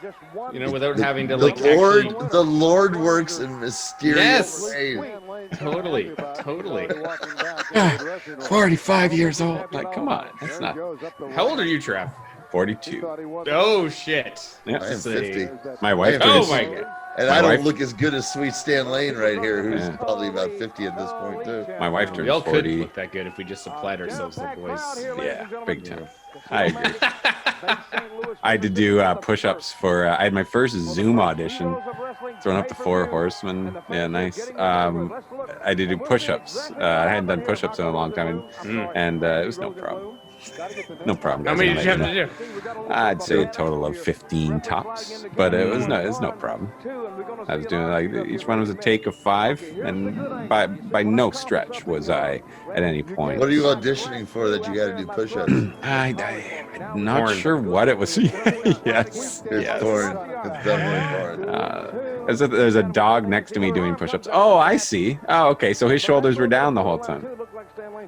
S3: You know, without having to
S2: The
S3: like
S2: Lord,
S3: actually.
S2: the Lord works in mysterious ways.
S3: Totally.
S1: 45 years old. Like, come on. That's not.
S3: How old are you, Trav?
S1: 42.
S3: Oh shit.
S1: Yeah.
S2: I am 50.
S1: My wife.
S3: Oh
S1: is-
S3: my god.
S2: And
S1: My
S2: I don't
S1: wife-
S2: look as good as Sweet Stan Lane right here, who's
S1: Yeah.
S2: probably about 50 at this point, too.
S1: My wife
S3: We
S1: turns
S3: all could
S1: 40.
S3: look that good if we just supplied ourselves the boys.
S1: Yeah, big time. I agree. I had to do push-ups for. I had my first Zoom audition, throwing up the 4 horsemen. Yeah, nice. I had to do push-ups. I hadn't done push-ups in a long time, and it was no problem. No problem.
S3: How
S1: guys.
S3: many
S1: I'm
S3: did you have
S1: not
S3: to
S1: gonna-
S3: do?
S1: I'd say a total of 15 tops, but it was no problem. I was doing like each one was a take of 5, and by no stretch was I at any point.
S2: What are you auditioning for that you got to do push-ups?
S1: I'm not
S3: Porn.
S1: sure what it was. Yes.
S2: It's
S1: Yes.
S2: porn. It's definitely porn.
S1: There's a dog next to me doing push-ups. Oh, I see. Oh, okay. So his shoulders were down the whole time.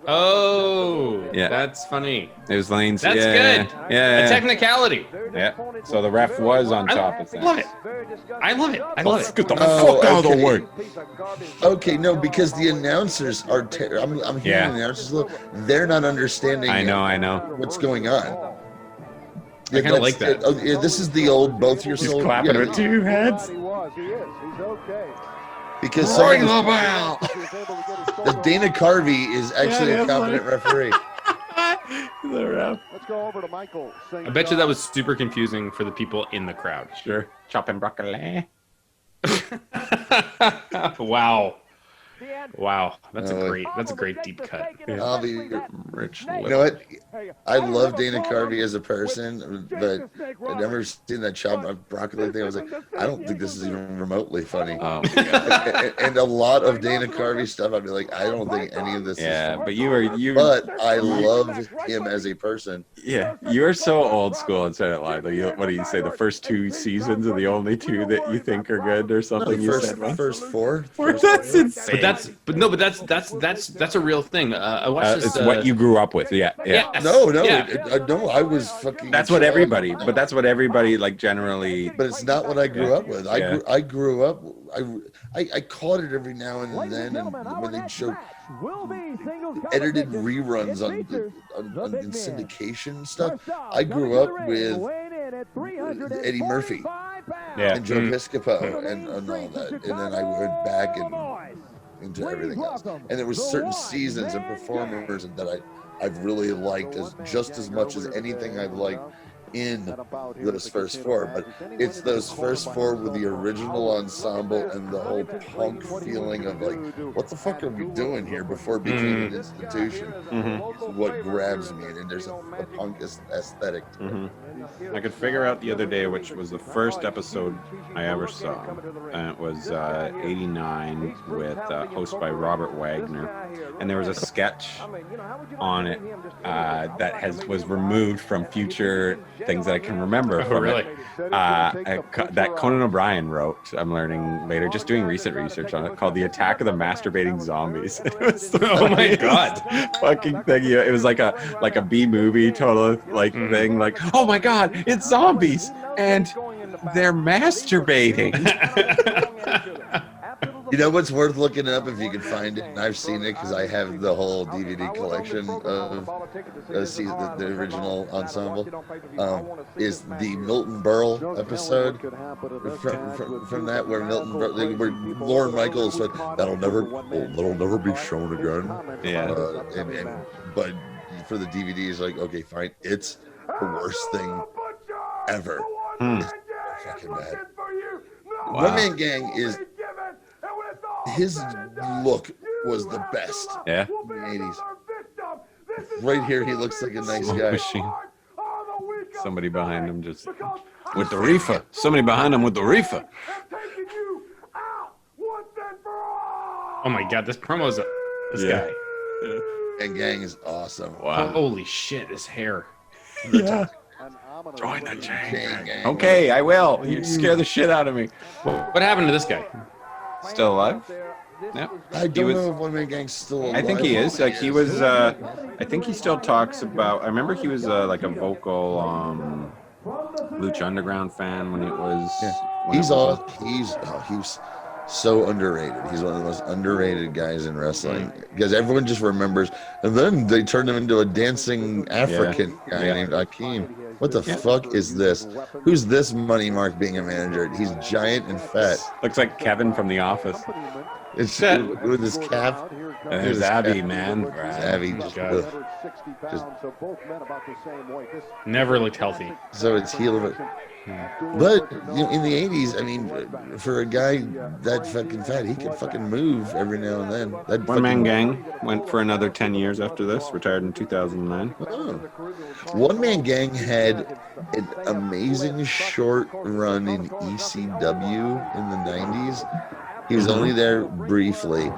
S3: Oh,
S1: Yeah.
S3: that's funny.
S1: It was Lane's.
S3: That's
S1: yeah,
S3: good.
S1: Yeah.
S3: A technicality.
S1: Yeah. So the ref was on top of things.
S3: Love it. I love it. I love it.
S1: Get the
S2: Oh,
S1: fuck out of the
S2: okay.
S1: way.
S2: Okay, no, because the announcers are. I'm hearing
S1: Yeah.
S2: the announcers. They're not understanding.
S1: I know.
S2: What's going on.
S3: I kinda like
S2: that's-
S3: that.
S2: yeah, this is the old both your
S1: He's
S2: soul.
S1: clapping
S2: yeah,
S1: with 2 heads.
S2: because
S1: Ring
S2: someone,
S1: the bell.
S2: the Dana Carvey is actually a competent referee.
S1: The ref.
S4: Let's go over to Michael.
S3: I bet you that was super confusing for the people in the crowd.
S1: Sure. Chopping broccoli.
S3: Wow. Wow. That's a great deep cut.
S2: I'll be.
S1: Rich.
S2: You know what? I love Dana Carvey as a person, but I've never seen that chopped broccoli thing. I was like, I don't think this is even remotely funny.
S1: Oh my god.
S2: And a lot of Dana Carvey stuff, I'd be like, I don't think any of this
S1: Yeah,
S2: is funny.
S1: but you.
S2: But I love him as a person.
S1: Yeah, you're so old school in Saturday Night Live. What do you say? The first 2 seasons are the only 2 that you think are good, or something? You said once?
S2: First 4.
S1: That's insane.
S3: But that's a real thing. I watched this.
S1: It's what you grew up with. Yeah.
S3: Yes.
S2: No,
S3: Yeah.
S2: no, I was fucking.
S1: That's what everybody. But that's what everybody like generally.
S2: But it's not what I grew up with.
S1: Yeah.
S2: I grew up. I caught it every now and then, and when they show edited reruns on in syndication stuff. I grew up with Eddie Murphy
S1: Yeah.
S2: and Joe Piscopo and all that, and then I went back and into everything else. And there was certain seasons and performers that I've really liked just as much as anything I've liked in those first four, but it's those first four with the original ensemble and the whole punk feeling of like, what the fuck are we doing here before it became an institution? Is what grabs me, and there's a punk aesthetic to it.
S1: I could figure out the other day which was the first episode I ever saw, and it was 89 with host by Robert Wagner, and there was a sketch on it that was removed from future things that I can remember from
S3: really?
S1: it. That Conan O'Brien wrote. I'm learning later, just doing recent research on it, called "The Attack of the Masturbating Zombies." It was
S3: Oh my god,
S1: fucking thing! Yeah, it was like a B movie total thing. Like, oh my god, it's zombies and they're masturbating.
S2: You know what's worth looking up if you can find it, and I've seen it because I have the whole DVD collection of the original ensemble, is the Milton Berle episode from that, where where Lorne Michaels said, that'll never be shown again.
S1: Yeah.
S2: But for the DVDs, like, okay, fine, it's the worst thing ever. It's fucking bad.
S1: Wow.
S2: One Man Gang is, his look was the best.
S1: Yeah.
S2: In the 80s. Right here, he looks like a nice
S1: Smoke
S2: guy.
S1: machine. Somebody behind him just with the reefer. Somebody behind him with the reefer.
S3: oh my god, this promo's this
S1: Yeah.
S3: guy.
S2: And Gang is awesome.
S1: Wow.
S3: Holy shit, his hair.
S1: Yeah. Join the
S2: Gang.
S1: Okay, I will. You scare the shit out of me.
S3: What happened to this guy?
S1: Still alive? Yeah.
S2: I don't know if One Man Gang's still alive.
S1: I think he is. Like, he was. I think he still talks about. I remember he was like a vocal Lucha Underground fan when it was. when
S2: He's
S1: it was-
S2: he's so underrated. He's one of the most underrated guys in wrestling because everyone just remembers. And then they turned him into a dancing African guy named Akeem. What the fuck is this? Who's this Money Mark being a manager? He's giant and fat.
S1: Looks like Kevin from The Office.
S2: It's with his cap.
S1: And there's Abby, man.
S2: Abby, just
S3: Never looked healthy.
S2: so it's heel of it. But in the 80s, I mean, for a guy that fucking fat, he could fucking move every now and then.
S1: One Man Gang went for another 10 years after this, retired in 2009.
S2: Oh. One Man Gang had an amazing short run in ECW in the 90s. He was only there briefly,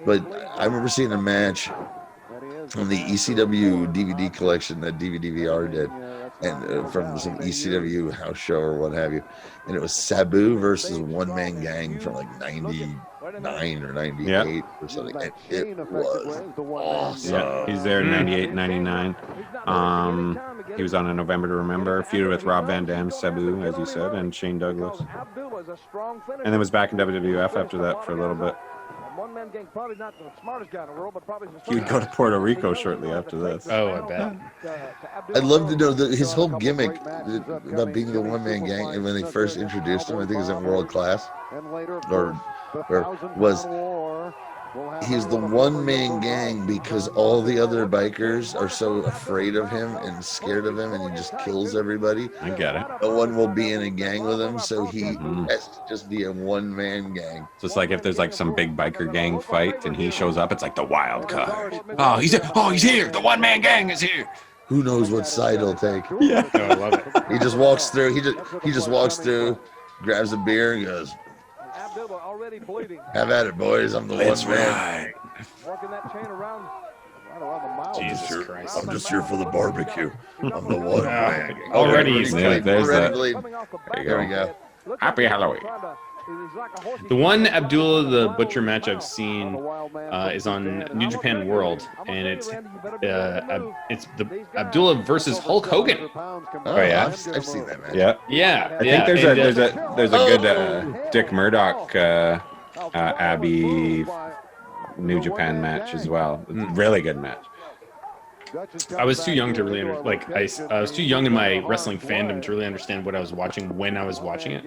S2: but I remember seeing a match on the ECW DVD collection that DVR did, and from some ECW house show or what have you, and it was Sabu versus One Man Gang from like 99 or 98 or something, and it was awesome.
S1: Yeah, he's there in 98, 99. He was on A November to Remember, feuded with Rob Van Dam, Sabu, as you said, and Shane Douglas. And then was back in WWF after that for a little bit. He would go to Puerto Rico shortly after this.
S3: Oh, I bet.
S2: I'd love to know his whole gimmick about being the One Man Gang, and when they first introduced him, I think it was in World Class, or was he's the One Man Gang because all the other bikers are so afraid of him and scared of him, and he just kills everybody.
S1: I get it.
S2: No one will be in a gang with him, so he has to just be a One Man Gang.
S1: So it's like if there's like some big biker gang fight and he shows up, it's like the wild card. Oh, he's here. The One Man Gang is here.
S2: Who knows what side he'll take?
S1: Yeah.
S3: Oh, I love it.
S2: He just walks through. He just walks through, grabs a beer, and goes, "Have at it, boys! I'm the
S1: That's
S2: one man.
S1: right.
S3: Jesus Christ.
S2: I'm just here for the barbecue. I'm the one man."
S3: Already he's
S1: Yeah, there's that.
S2: bleeding. There we go.
S1: Happy Halloween.
S3: The one Abdullah the Butcher match I've seen is on New Japan World, and it's the Abdullah versus Hulk Hogan.
S2: Oh
S1: yeah?
S2: I've seen that match.
S1: Yeah.
S3: Yeah,
S1: I think there's a good Dick Murdoch Abby New Japan match as well. Really good match.
S3: I was too young to really I was too young in my wrestling fandom to really understand what I was watching when I was watching it.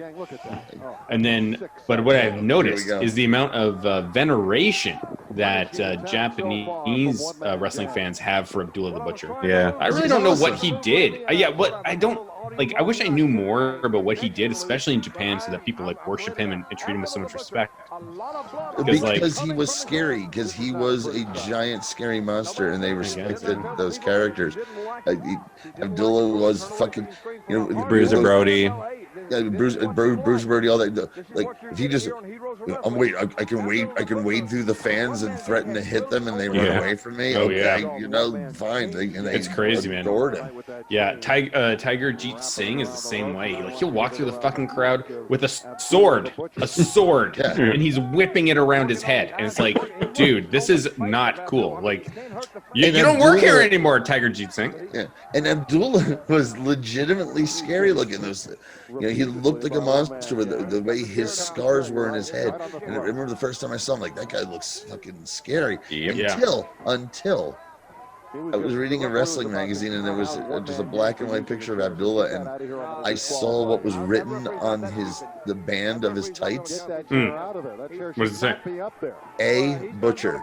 S3: And then, but what I've noticed is the amount of veneration that Japanese wrestling fans have for Abdullah the Butcher.
S1: Yeah.
S3: I really don't know what he did. I don't like. I wish I knew more about what he did, especially in Japan, so that people like worship him and treat him with so much respect.
S2: Because he was scary, because he was a giant scary monster, and they respected those characters. Abdullah was fucking,
S1: Bruiser Brody.
S2: Bruce Brody, all that. Like, if he just, I can wade through the fans and threaten to hit them, and they run away from me.
S3: Oh,
S2: fine.
S3: It's crazy, man.
S2: Him.
S3: Yeah, Tiger Jeet Singh is the same way. Like, he'll walk through the fucking crowd with a sword, and he's whipping it around his head, and it's like, dude, this is not cool. Like, you don't work here anymore, Tiger Jeet Singh.
S2: Yeah, and Abdullah was legitimately scary looking. He looked like a monster with the way his scars were in his head. And I remember the first time I saw him, like, that guy looks fucking scary. Until I was reading a wrestling magazine, and there was just a black and white picture of Abdullah, and I saw what was written on the band of his tights.
S3: What does it say?
S2: A Butcher.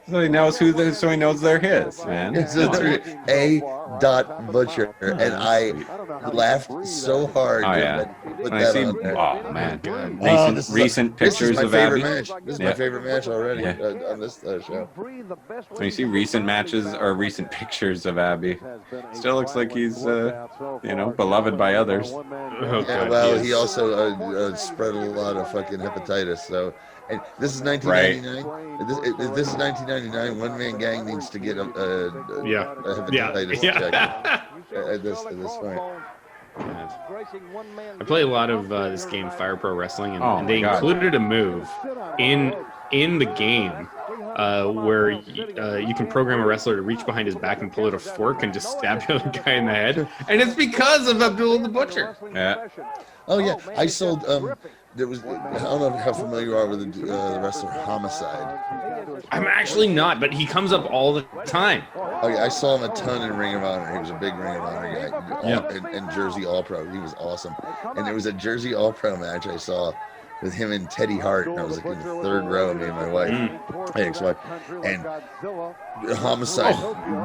S1: So he knows so he knows they're his, man.
S2: A. Butcher, and I laughed so hard.
S1: Oh man, recent pictures of
S2: Abby.
S1: Abby.
S2: This is my favorite match already on this show.
S1: When you see recent matches or recent pictures of Abby, still looks like he's beloved by others.
S2: He also spread a lot of fucking hepatitis. So. And this is 1999. This is 1999. One Man Gang needs to get a hepatitis check at this point.
S3: I play a lot of this game, Fire Pro Wrestling, and they included a move in the game where you can program a wrestler to reach behind his back and pull out a fork and just stab the other guy in the head, and it's because of Abdullah the Butcher.
S1: Yeah.
S2: Oh yeah, I sold. There was. I don't know how familiar you are with the wrestler Homicide.
S3: I'm actually not, but he comes up all the time.
S2: Oh yeah, I saw him a ton in Ring of Honor. He was a big Ring of Honor guy. And Jersey All Pro. He was awesome. And there was a Jersey All Pro match I saw with him and Teddy Hart, and I was like in the third row, me and my wife, my ex-wife, and Homicide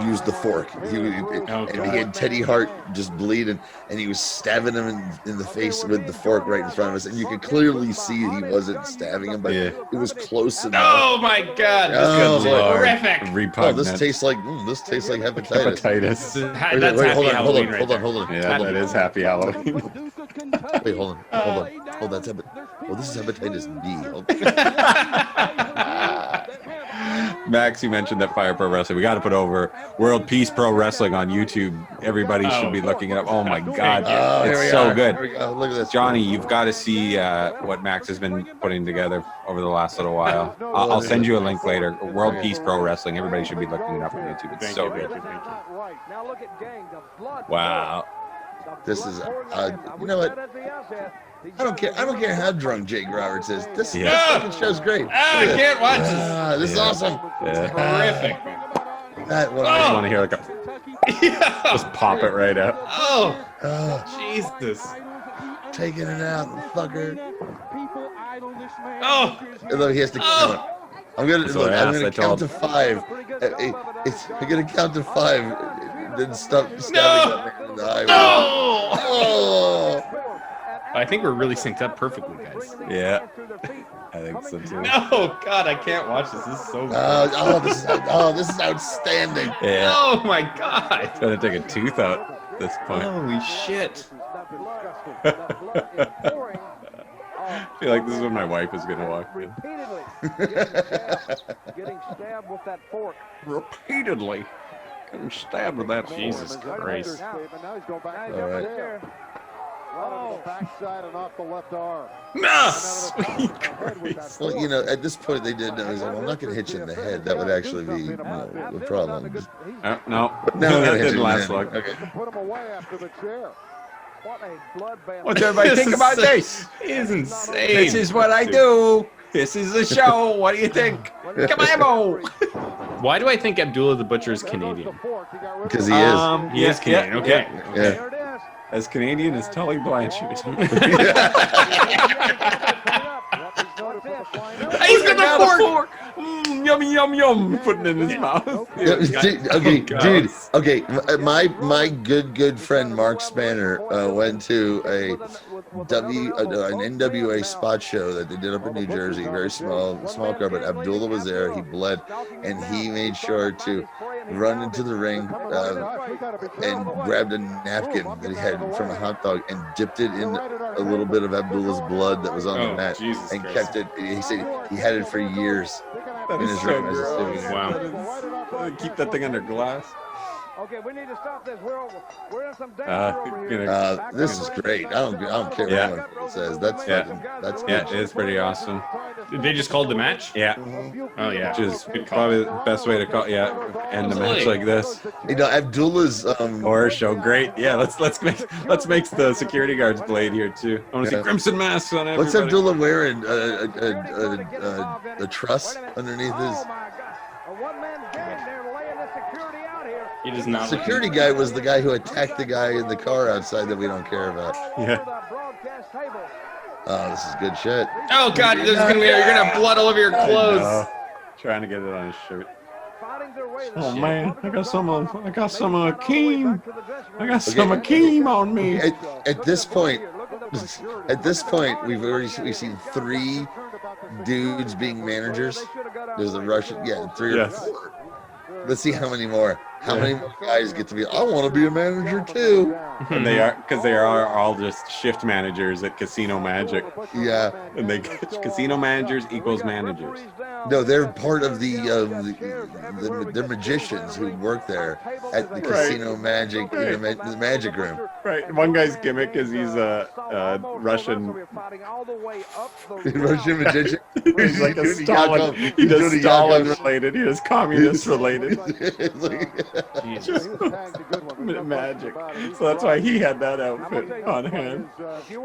S2: used the fork. And he had Teddy Hart just bleeding, and he was stabbing him in the face with the fork right in front of us, and you could clearly see he wasn't stabbing him, but it was close enough.
S3: Oh my God, this is horrific!
S1: Repugnant.
S2: This tastes like hepatitis.
S3: That's Happy Halloween.
S2: Hold on.
S1: Yeah, that is Happy Halloween.
S2: Wait, hold on. That's this is hepatitis B.
S1: Max, you mentioned that Fire Pro Wrestling. We got to put over World Peace Pro Wrestling on YouTube. Everybody should be looking it up. Oh my God, it's so good.
S2: Look at this,
S1: Johnny. You've got to see what Max has been putting together over the last little while. I'll send you a link later. World Peace Pro Wrestling. Everybody should be looking it up on YouTube. It's so good. Wow.
S2: This is, you know what? I don't care how drunk Jake Roberts is. This fucking show's great.
S3: I can't watch this.
S2: This is awesome.
S3: It's horrific.
S2: That one.
S1: I just want to hear like a just pop it right out.
S3: Oh, Jesus.
S2: Taking it out, fucker.
S3: Oh.
S2: Although he has to count. I'm gonna count to 5. I'm gonna count to 5. Then stop stabbing him in the eye.
S3: No. I think we're really synced up perfectly, guys.
S1: Yeah, I think so too.
S3: No, God, I can't watch this. This is so good.
S2: This is outstanding.
S1: Yeah.
S3: Oh my God.
S1: It's gonna take a tooth out at this point.
S3: Holy shit.
S1: I feel like this is when my wife is gonna walk in.
S6: Getting stabbed with that fork.
S1: Repeatedly. Getting stabbed with that.
S3: Jesus Christ.
S6: Now he's going back.
S2: All right.
S4: Oh, backside and off the left arm.
S3: No, sweet Christ.
S2: Well, you know, at this point they did know. I'm not going to hit you in the head. That would actually be the problem.
S1: No,
S2: that
S1: didn't last long.
S2: Okay.
S4: Put him away after the chair.
S6: What a bloodbath.
S1: What's everybody think about this?
S3: He is insane.
S1: This is what I do. This is a show. What do you think? Kabamo!
S3: Why do I think Abdullah the Butcher is Canadian?
S2: Because he is.
S3: He is Canadian. Okay.
S2: Yeah.
S1: As Canadian as Tully Blanchard.
S3: He's got the fork.
S1: Yummy, yum, yum. Putting it in his mouth.
S2: Okay. My good friend Mark Spanner went to an NWA spot show that they did up in New Jersey, very small crowd, but Abdullah was there. He bled, and he made sure to run into the ring and grabbed a napkin that he had from a hot dog and dipped it in a little bit of Abdullah's blood that was on the mat and kept it. He said he had it for years.
S1: That is so gross.
S3: Wow.
S1: Keep that thing under glass.
S6: Okay, we need to stop this. We're in some danger over here.
S2: This is great. I don't care what anyone says. That's good.
S1: It is pretty awesome.
S3: They just called the match?
S1: Yeah.
S3: Oh yeah.
S1: Which is probably the best way to call end the match like this.
S2: You know, Abdullah's
S1: horror show. Great. Yeah, let's make the security guards blade here too. I want to see crimson masks on everybody.
S2: What's Abdullah wearing? A truss underneath his.
S3: He does not.
S2: Security guy was the guy who attacked the guy in the car outside that we don't care about.
S1: Yeah.
S2: Oh, this is good shit.
S3: Oh God, you're gonna have blood all over your clothes.
S1: Trying to get it on his shirt. Oh man, I got some Akeem. I got some Akeem on me.
S2: At this point, we've seen 3 dudes being managers. There's a Russian, 3 or 4. Let's see how many more. How many more guys get to be? I want to be a manager too.
S1: And they are all just shift managers at Casino Magic.
S2: Yeah.
S1: And casino managers equals managers.
S2: No, they're part of they're magicians who work there at the Casino Magic in the magic room.
S1: Right. One guy's gimmick is he's a Russian
S2: magician.
S1: He's like a Stalin. He does Stalin related. He does communist related. Magic. So that's why he had that outfit on him.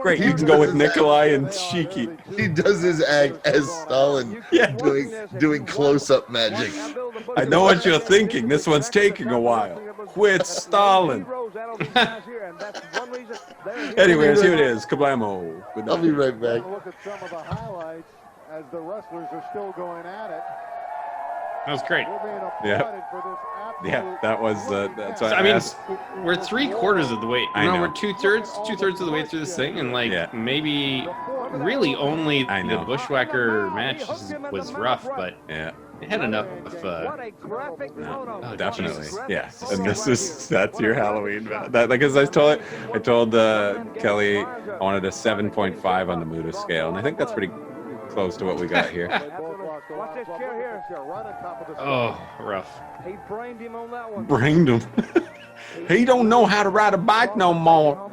S1: Great. You can go with Nikolai and Shiki.
S2: He does his act as Stalin, doing close-up magic.
S1: I know what you're thinking. This one's taking a while. Quit Stalin. Anyways, here it is. Kablamo.
S2: I'll be right back.
S4: Look at some of the highlights as the wrestlers are still going at it.
S3: That was great.
S1: Yeah, that was. That's why
S3: I mean, we're 3/4 of the way. We're 2/3 of the way through this thing, and maybe really only the Bushwhacker match was rough, but it had enough.
S1: Definitely,
S3: Jesus.
S1: yeah. And that's your Halloween. Because I told Kelly I wanted a 7.5 on the Muda scale, and I think that's pretty close to what we got here.
S6: Watch this chair here.
S3: Oh, rough.
S6: He brained him on that one.
S1: Brained him. He don't know how to ride a bike no more.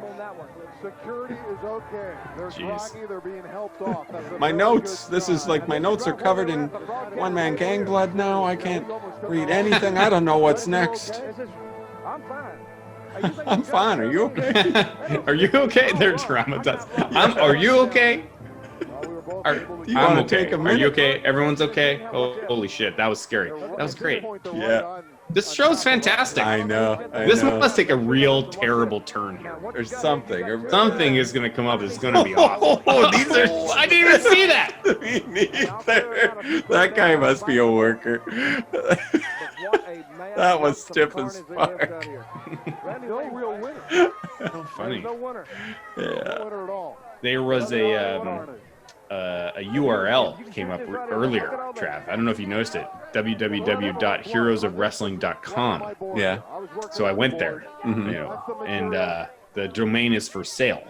S4: Security is okay. They're groggy, they're being helped off.
S1: My notes. This is like my notes are covered in one-man gang blood now. I can't read anything. I don't know what's next.
S6: I'm fine.
S1: I'm fine. Are you okay?
S3: Are you okay? They're traumatized. Are you okay?
S1: Do you want to take a minute?
S3: Are you okay? Everyone's okay? Oh, holy shit, that was scary. That was great.
S1: Yeah.
S3: This show's fantastic.
S1: I know.
S3: This must take a real terrible turn here.
S1: Or something.
S3: Something is going to come up. It's going to be awful. I didn't even see that.
S1: Me neither. That guy must be a worker. That was stiff as fuck.
S4: No real winner.
S3: So funny.
S4: No winner.
S1: Yeah.
S4: No winner at all.
S3: There was a URL came up earlier, Trav. I don't know if you noticed it. www.heroesofwrestling.com.
S1: Yeah.
S3: So I went there, and the domain is for sale.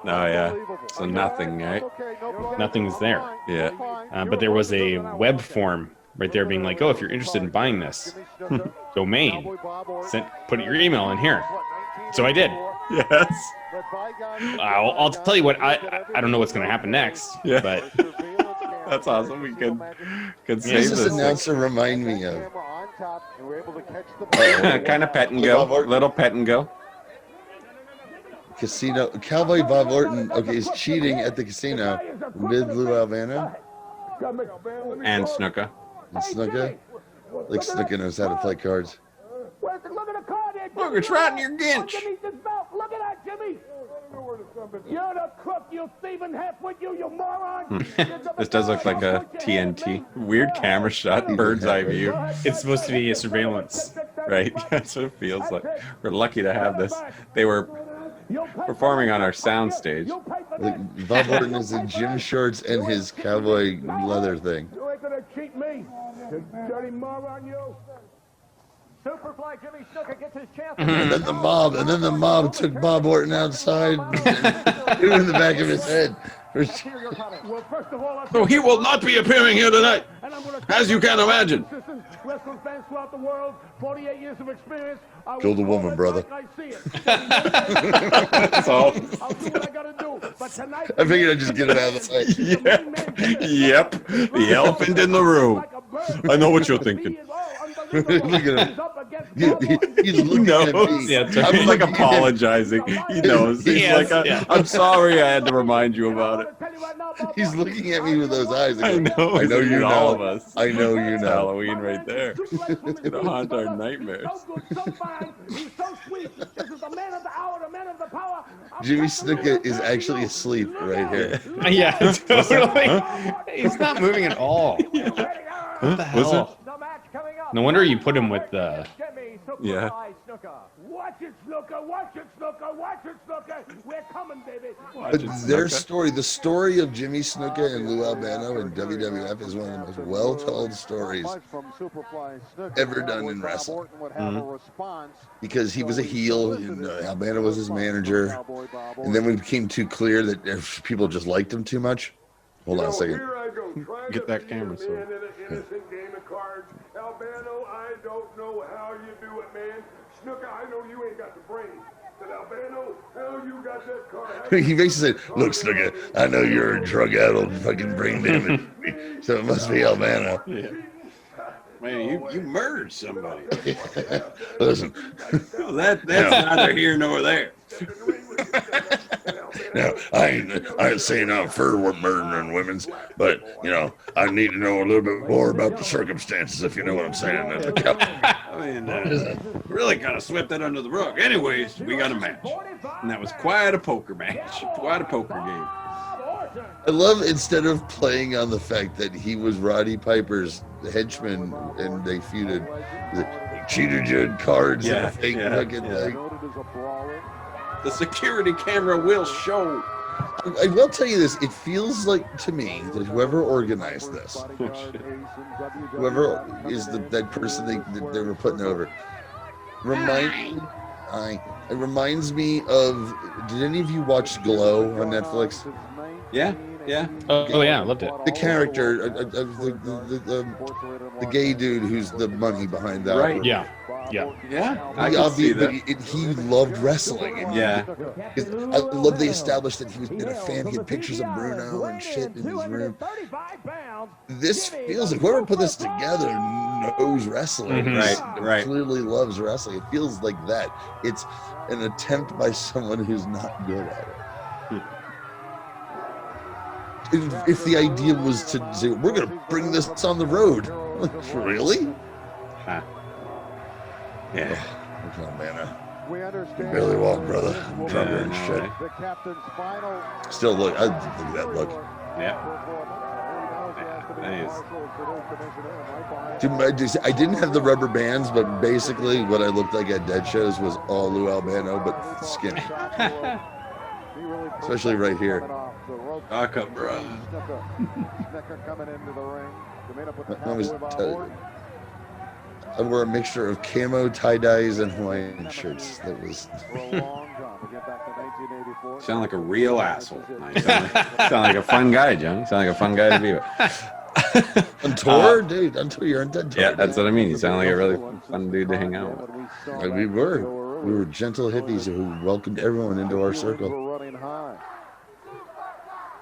S1: Oh yeah. So nothing, right?
S3: Nothing's there.
S1: Yeah.
S3: But there was a web form right there being like, oh, if you're interested in buying this domain, put your email in here. So I did.
S1: Yes.
S3: I'll tell you what, I don't know what's going to happen next.
S1: Yeah.
S3: But
S1: that's awesome. We could save
S2: Does
S1: this
S2: this announcer remind me of?
S1: Kind of pet and go. Little pet and go.
S2: Casino. Cowboy Bob Orton, okay, is cheating at the casino with Lou Albano.
S1: And Snuka.
S2: And Snuka? Like Snuka knows how to play cards.
S5: Look at the card there,
S1: Look, it's right in your ginch.
S5: Look at that, Jimmy. You're the crook, you thieving half-wit, you moron.
S1: This does look like a TNT. Weird camera shot, bird's eye view.
S3: It's supposed to be a surveillance.
S1: Right? That's what it feels like. We're lucky to have this. They were performing on our sound stage.
S2: Like, Bob Orton is in gym shorts and his cowboy leather thing.
S5: You ain't gonna cheat me, you dirty moron, you.
S6: Superfly Jimmy Snuka gets his chance.
S2: And then the mob took Bob Orton outside and hit him in the back of his head.
S5: Well, first of all,
S1: So he will not be appearing here tonight, as you can imagine.
S5: Wrestling fans throughout the world, 48 years of experience.
S2: Kill the woman, brother.
S5: I see it.
S1: That's all.
S5: I'll do what I gotta do. But tonight,
S2: I figured I'd just get it out of the way.
S1: Yep. The elephant in the room. I know what you're thinking.
S2: Look at him. He's looking at me.
S1: Yeah, he's like apologizing. He knows. He's like, I'm sorry I had to remind you about it.
S2: He's looking at me with those eyes.
S1: I know.
S2: I know you know.
S1: All of us.
S2: I know you
S1: It's
S2: know.
S1: Halloween right there. It's gonna haunt our nightmares.
S2: Jimmy Snuka is actually asleep right here.
S3: Yeah, totally. He's not moving at all. What the hell? No wonder you put him with the.
S1: Yeah.
S5: Watch it, Snuka. Watch it, Snuka. Watch it, Snuka. We're coming, baby.
S2: But their story, the story of Jimmy Snuka and Lou Albano in WWF is one of the most well-told stories ever done in wrestling. Because he was a heel, and Albano was his manager, and then when it became too clear that people just liked him too much. Hold on a second.
S1: Get that camera. So.
S5: Albano, I don't know how you do it, man. Snuka, I know you ain't got the brain. But Albano, how you got that car?
S2: He basically said, "Look, Snuka, I know you're a drug-addled fucking brain damage, so it must be Albano."
S1: Yeah. Man, you murdered somebody.
S2: Listen,
S1: well, that's neither here nor there.
S2: Now, I ain't saying I'm for murdering women's, but, you know, I need to know a little bit more about the circumstances, if you know what I'm saying.
S1: I mean, really kind of swept that under the rug. Anyways, we got a match. And that was quite a poker match. Quite a poker game.
S2: I love, instead of playing on the fact that he was Roddy Piper's henchman and they feuded, cheated you in cards and a fake fucking thing.
S1: The security camera will show.
S2: I will tell you this, it feels like to me that whoever organized this, whoever is that person they were putting over, it reminds me of, did any of you watch Glow on Netflix?
S1: Yeah.
S3: Oh yeah, I loved it.
S2: The character, the gay dude who's the money behind that.
S1: Right.
S3: Yeah.
S1: I can see that.
S2: He loved wrestling. And I love they established that he was been a fan. He had pictures of Bruno and shit in his room. This feels like whoever put this together knows wrestling.
S1: Right.
S2: Clearly loves wrestling. It feels like that. It's an attempt by someone who's not good at it. If the idea was to say, we're going to bring this on the road. Really?
S1: Huh. Yeah.
S2: Oh, man.
S4: We
S2: You
S4: understand.
S2: barely walk, brother. Drummer and shit.
S4: The captain's final.
S2: Still look at that look.
S1: Yeah.
S2: Nice. I didn't have the rubber bands, but basically what I looked like at dead shows was all Lou Albano, but skinny. Especially right here.
S1: Back up, bro.
S2: I wore a mixture of camo, tie-dyes, and Hawaiian shirts. That was...
S1: Sound like a real asshole. Sound like a fun guy, John. Sound like a fun guy to be with.
S2: On tour? Dude, on tour. You're on dead tour.
S1: Yeah, that's what I mean. You sound like a really fun dude to hang out with.
S2: We were gentle hippies who welcomed everyone into our circle.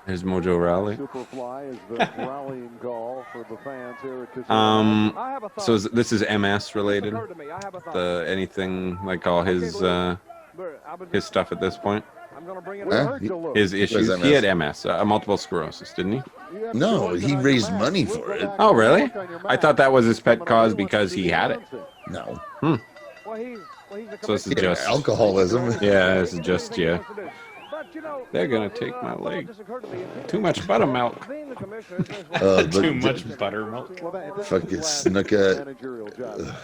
S1: There's Mojo Raleigh.
S4: Superfly is the rallying call for the fans here at
S1: So this is MS related. Anything like all his stuff at this point.
S2: Huh?
S1: His issues.
S2: MS?
S1: He had MS, multiple sclerosis, didn't he?
S2: No, he raised money for it.
S1: Oh, really? I thought that was his pet cause because he had it.
S2: No.
S1: So this is
S2: Yeah,
S1: just
S2: alcoholism.
S1: Yeah, this is just They're gonna take my leg. Too much buttermilk.
S3: Too much buttermilk.
S2: Fucking Snuka.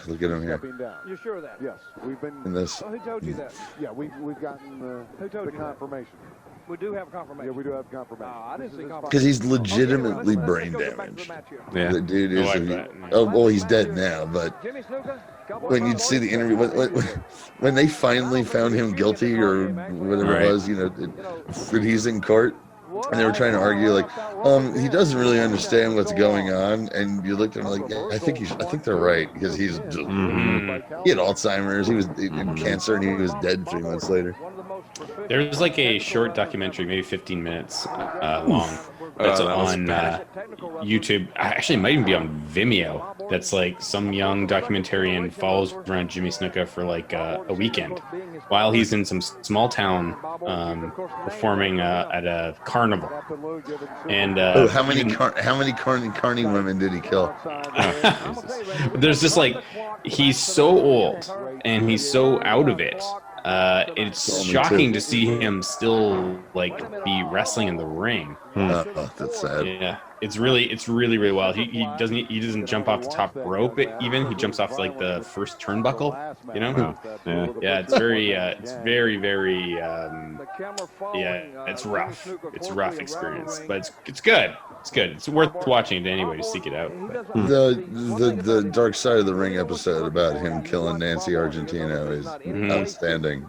S2: Look at him here.
S4: You sure of that? Yes, we've been.
S2: In this.
S4: Who told you that? Yeah, we've gotten the confirmation. We do have confirmation. Yeah, we do have confirmation. I didn't see confirmation.
S2: Because he's legitimately brain damaged.
S1: Yeah.
S2: The dude is. Oh, well, he's dead now, but when you'd see the interview, when they finally found him guilty or whatever it was, when he's in court, and they were trying to argue like, he doesn't really understand what's going on, and you looked at him like, yeah, I think they're right, because he's just, he had Alzheimer's, he was in cancer, and he was dead 3 months later.
S3: There's like a short documentary, maybe 15 minutes long, that's on YouTube. Actually, it might even be on Vimeo. That's like some young documentarian follows around Jimmy Snuka for like a weekend while he's in some small town performing at a carnival. And
S2: how many carny women did he kill?
S3: There's just like, he's so old and he's so out of it. It's shocking to see him still like be wrestling in the ring.
S2: That's sad.
S3: Yeah, it's really wild. He doesn't jump off the top rope. Even he jumps off like the first turnbuckle. Yeah, it's very it's rough. It's a rough experience, but it's good. It's good. It's worth watching to anyway to seek it out.
S2: The Dark Side of the Ring episode about him killing Nancy Argentino is outstanding.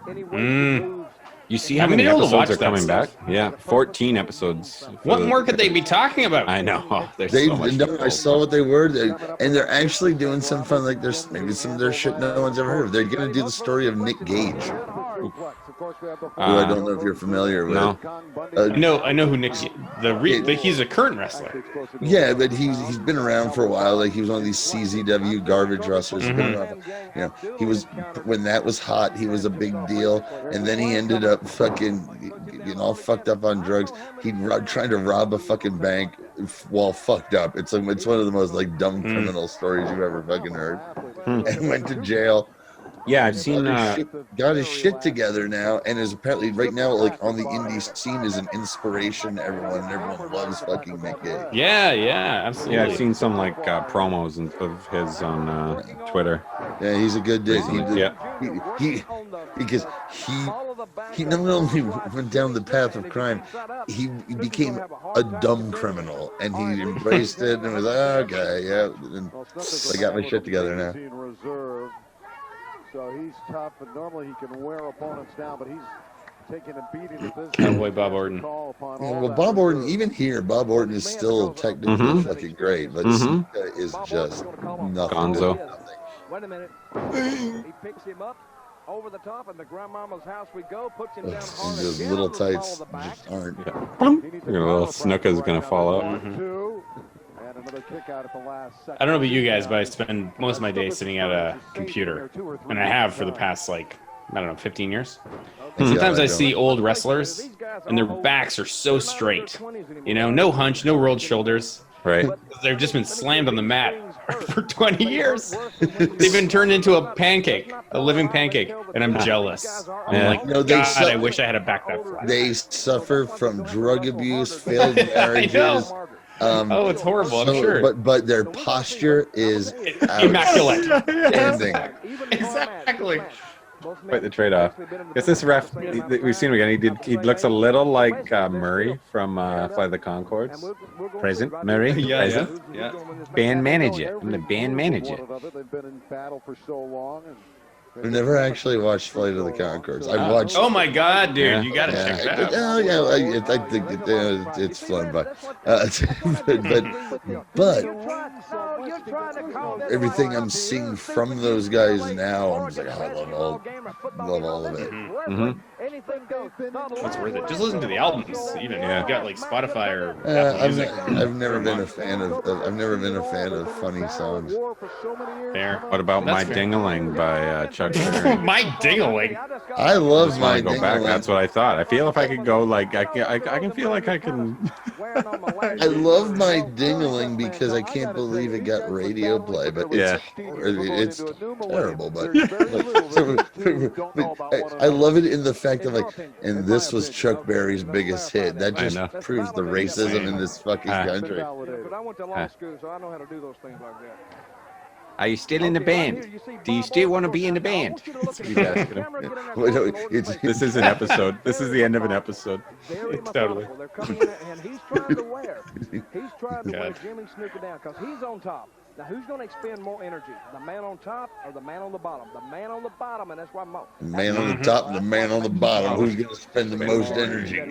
S1: You see how many episodes are coming back? Yeah, 14 episodes.
S3: What more could they be talking about?
S1: I know. So much
S2: I saw what they were, and they're actually doing some fun. Like there's maybe some of their shit no one's ever heard of. They're gonna do the story of Nick Gage, who I don't know if you're familiar with.
S3: No, I know who Nick. He's a current wrestler.
S2: Yeah, but he's been around for a while. Like he was one of these CZW garbage wrestlers. He was when that was hot. He was a big deal, and then he ended up fucking getting all fucked up on drugs. He trying to rob a fucking bank while fucked up. It's one of the most like dumb criminal stories you've ever fucking heard. And went to jail.
S1: Yeah, I've seen
S2: got his shit together now, and is apparently right now like on the indie scene is an inspiration to everyone. And everyone loves fucking Nick Gage.
S3: Yeah, absolutely.
S1: Yeah, I've seen some like promos of his on Twitter.
S2: Yeah, he's a good dude. Because he not only went down the path of crime, he became a dumb criminal, and he embraced it and was like, okay, yeah, and I got my shit together now.
S4: So he's tough, and normally he can wear opponents down, but he's taking a beating at this.
S3: Cowboy Bob Orton.
S2: Well, Bob Orton, even here, Bob Orton is still technically fucking great, but Snuka is just nothing.
S1: Gonzo.
S6: Wait a minute. He picks him up over the top, and the grandmama's house we go, puts him down hard.
S2: Those little tights just aren't.
S1: Little Snuka's gonna fall out.
S3: I don't know about you guys, but I spend most of my day sitting at a computer, and I have for the past 15 years. And sometimes I see old wrestlers, and their backs are so straight. No hunch, no rolled shoulders.
S1: Right.
S3: They've just been slammed on the mat for 20 years. They've been turned into a pancake, a living pancake, and I'm jealous. I'm like, God, I wish I had a back that flat.
S2: They suffer from drug abuse, failed marriages.
S3: It's horrible, I'm sure.
S2: But their posture is
S3: immaculate.
S1: Exactly. Quite the trade-off. Guess this ref we've seen him again. He looks a little like Murray from Fly the Conchords. Present Murray.
S3: Yeah.
S1: Band manager. I'm the band manager.
S4: They've been in battle for so long.
S2: I've never actually watched Flight of the Conchords. I watched.
S3: Oh my God, dude! You gotta check that out.
S2: I think it's flown by. But everything I'm seeing from those guys now, I'm just like, I love all of it.
S6: Anything goes.
S3: It's worth it. Just listen to the albums. Even
S1: Yeah.
S3: you got like Spotify or Apple Music.
S2: I've never
S3: for a
S2: been a
S3: month.
S2: fan of. I've never been a fan of funny songs.
S3: Fair.
S1: What about
S3: That's
S1: My
S3: fair.
S1: Ding-a-ling by Chuck Berry?
S3: My Ding-a-ling.
S2: I
S1: I
S2: love
S1: just
S2: my
S1: want to go back.
S2: Ding-a-ling.
S1: That's what I thought. I feel if I could go like I can feel like I can.
S2: I love my Ding-a-ling because I can't believe it got radio play, but it's terrible. But I love it in the fact of like, and this was Chuck Berry's biggest hit. That
S1: I
S2: just
S1: know.
S2: proves the racism in this fucking country.
S6: But I went to law school, so I know how to do those things like that.
S1: Are you still in the band? Do you still want to be in the band? He's asking him. This is an episode. This is the end of an episode.
S3: Totally.
S6: They're coming in, and he's trying to wear. He's trying to wear Jimmy Snuka down because he's on top. Now, who's going to expend more energy? The man on top or the man on the bottom? The man on the bottom, and that's why
S2: The man on the top and the man on the bottom. Who's going to spend the most energy?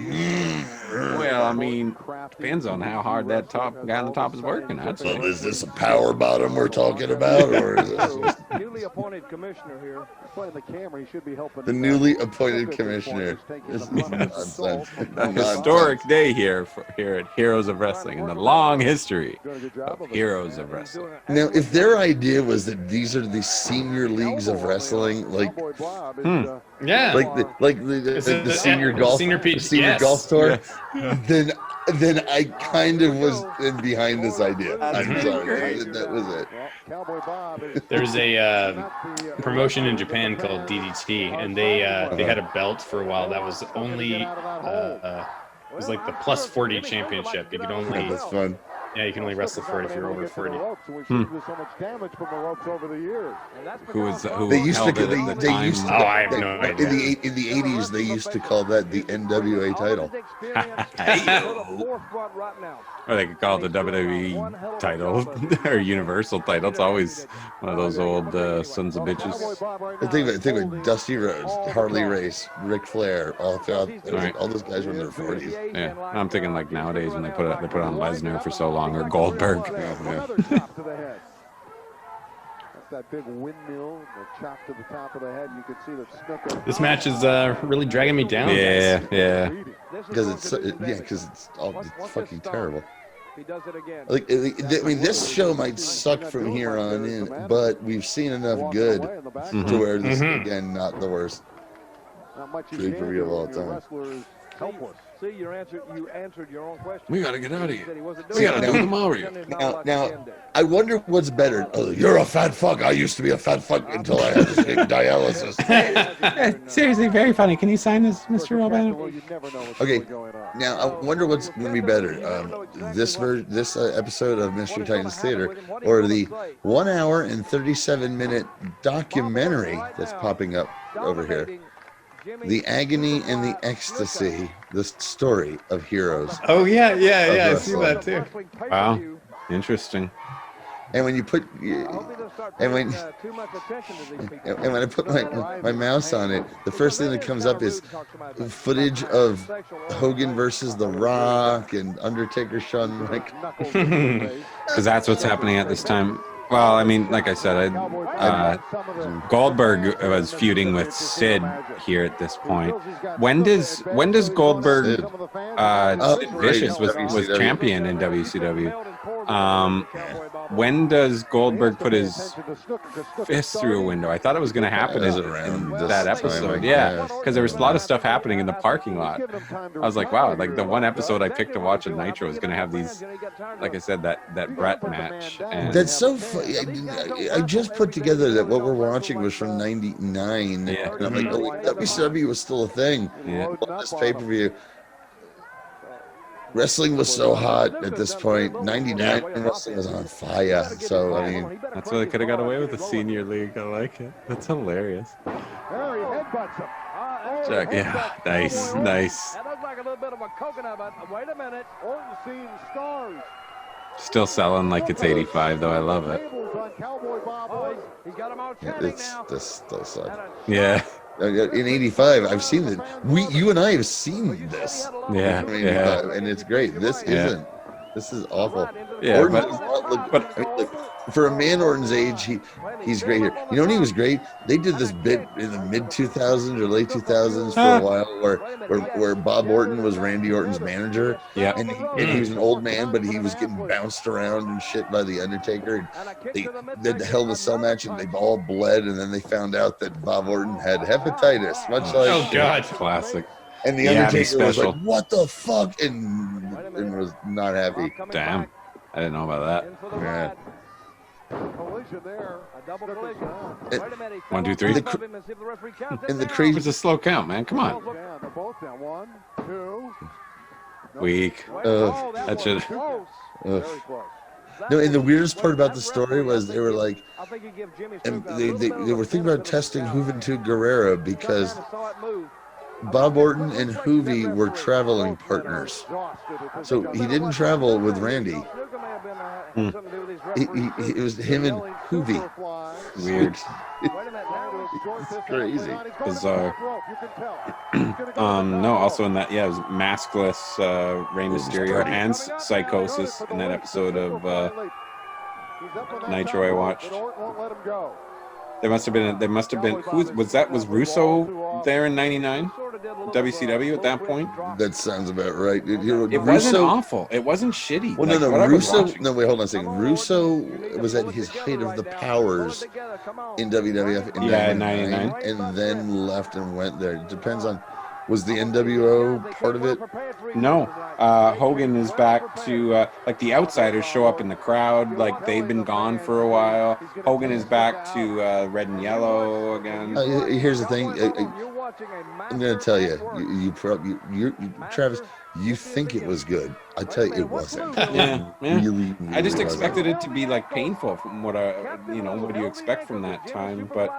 S1: Well, I mean, depends on how hard that guy on the top is working. I'd say.
S2: So is this a power bottom we're talking about, or is this
S6: newly appointed commissioner here?
S4: Playing the camera, he should be helping.
S2: the newly appointed commissioner? This is nonsense.
S1: A historic day here at Heroes of Wrestling in the long history of Heroes of Wrestling.
S2: Now, if their idea was that these are the senior leagues of wrestling, like
S3: Yeah.
S2: like the senior golf golf tour, then I kind of was behind this idea. I'm sorry, that was it.
S3: There's a promotion in Japan called DDT, and they had a belt for a while that was only it was like the plus 40 championship. You could only
S2: That's fun.
S3: Yeah, you can only wrestle for it if you're over 40.
S1: Who
S2: They used to
S1: held it at the time?
S3: Oh, I have no idea.
S2: In the 80s, they used to call that the NWA title.
S1: Or they could call it the WWE title or Universal title. It's always one of those old sons of bitches.
S2: I think of Dusty Rhodes, Harley Race, Ric Flair, all those guys were in their 40s.
S1: Yeah, I'm thinking like nowadays when they put on Lesnar for so long or Goldberg.
S4: That big windmill, the chop to the top of the head. You could see the Snuka.
S3: This match is really dragging me down.
S1: Yeah.
S2: Because it's fucking terrible.
S6: He does it again.
S2: Like, I mean, this show might suck from here on in, but we've seen enough good to where this is again not the worst pay-per-view of all time.
S6: See, you answered your own question.
S1: We gotta get out of here. We gotta do the Mario.
S2: Now, I wonder what's better. Oh, you're a fat fuck. I used to be a fat fuck until I had to take dialysis.
S1: Seriously, very funny. Can you sign this, Mr. Albano?
S2: Okay, now I wonder what's going to be better. This episode of Mystery Titans Theater, or the 1 hour and 37-minute documentary that's popping up over here. The Agony and the Ecstasy, the story of heroes.
S3: Oh, yeah, I see that too.
S1: Wow, interesting.
S2: And when you put, and when I put my mouse on it, the first thing that comes up is footage of Hogan versus The Rock and Undertaker, Shawn Michaels.
S1: Because that's what's happening at this time. Well, I mean, like I said, Goldberg was feuding with Sid here at this point. When does Goldberg? Sid Vicious was champion in WCW. When does Goldberg put his fist through a window? I thought it was going to happen in that episode. Yeah, because there was a lot of stuff happening in the parking lot. I was like, wow, like the one episode I picked to watch at Nitro is going to have these, like I said, that Brett match. And
S2: that's so funny. I just put together that what we're watching was from '99,
S1: Yeah.
S2: and I'm like, oh, WCW was still a thing.
S1: Yeah.
S2: This pay-per-view. Wrestling was so hot at this point. '99 wrestling was on fire. So I mean,
S1: that's why they could have got away with the senior league. I like it. That's hilarious. Check. Yeah, nice.
S6: That looks like a little bit of a coconut, but wait a minute.
S4: Orton seeing stars.
S1: Still selling like it's 85 though. I love it.
S6: He's got him all chatting now.
S2: this still sucks.
S1: Yeah.
S2: In '85, I've seen it. You and I have seen this.
S1: Yeah.
S2: I mean,
S1: Yeah.
S2: and it's great. This isn't. This is awful.
S1: Yeah,
S2: Orton
S1: but-
S2: does not look, for a man Orton's age, he's great here. You know when he was great? They did this bit in the mid 2000s or late 2000s for a while where Bob Orton was Randy Orton's manager.
S1: Yeah.
S2: And he was an old man, but he was getting bounced around and shit by the Undertaker. And they did the Hell in a Cell match, and they all bled. And then they found out that Bob Orton had hepatitis, much like
S3: Oh God.
S1: Classic.
S2: And the
S1: Yeah,
S2: Undertaker was
S1: special.
S2: like, "What the fuck?" and was not happy.
S1: Damn. I didn't know about that.
S2: Yeah.
S4: Collision there.
S6: A double collision.
S2: It-
S6: Wait a minute.
S1: 1, 2, 3.
S2: And the crazy
S1: It's a slow count, man. Come on.
S4: Yeah, they're both down. 1, 2.
S1: Weak. That should.
S2: Ugh.
S4: Very close.
S2: No, and the weirdest part about the story was they were like, and they were thinking about testing Juventud Guerrera because Bob Orton and Hoovy were traveling partners. So he didn't travel with Randy. It was him and Hoovy.
S1: Weird.
S2: It's crazy.
S1: Bizarre. No, also in that, yeah, it was maskless Rey Mysterio and Psychosis in that episode of Nitro I watched. There must have been who was that? Was Russo there in '99? WCW at that point?
S2: That sounds about right.
S1: It wasn't
S2: Russo,
S1: awful. It wasn't shitty.
S2: well,
S1: like,
S2: no,
S1: what I was
S2: Russo.
S1: watching.
S2: No, wait, hold on a second. Russo was at his height of the powers in WWF in
S1: Yeah,
S2: 99, and then left and went there. It depends on, was the NWO part of it?
S1: No, Hogan is back to like the outsiders show up in the crowd. Like they've been gone for a while. Hogan is back to red and yellow again.
S2: Here's the thing. I'm gonna tell you, Travis, you think it was good. I tell you, it wasn't.
S1: Yeah.
S2: Really,
S1: I just
S2: wasn't.
S1: expected it to be like painful from what what do you expect from that time? But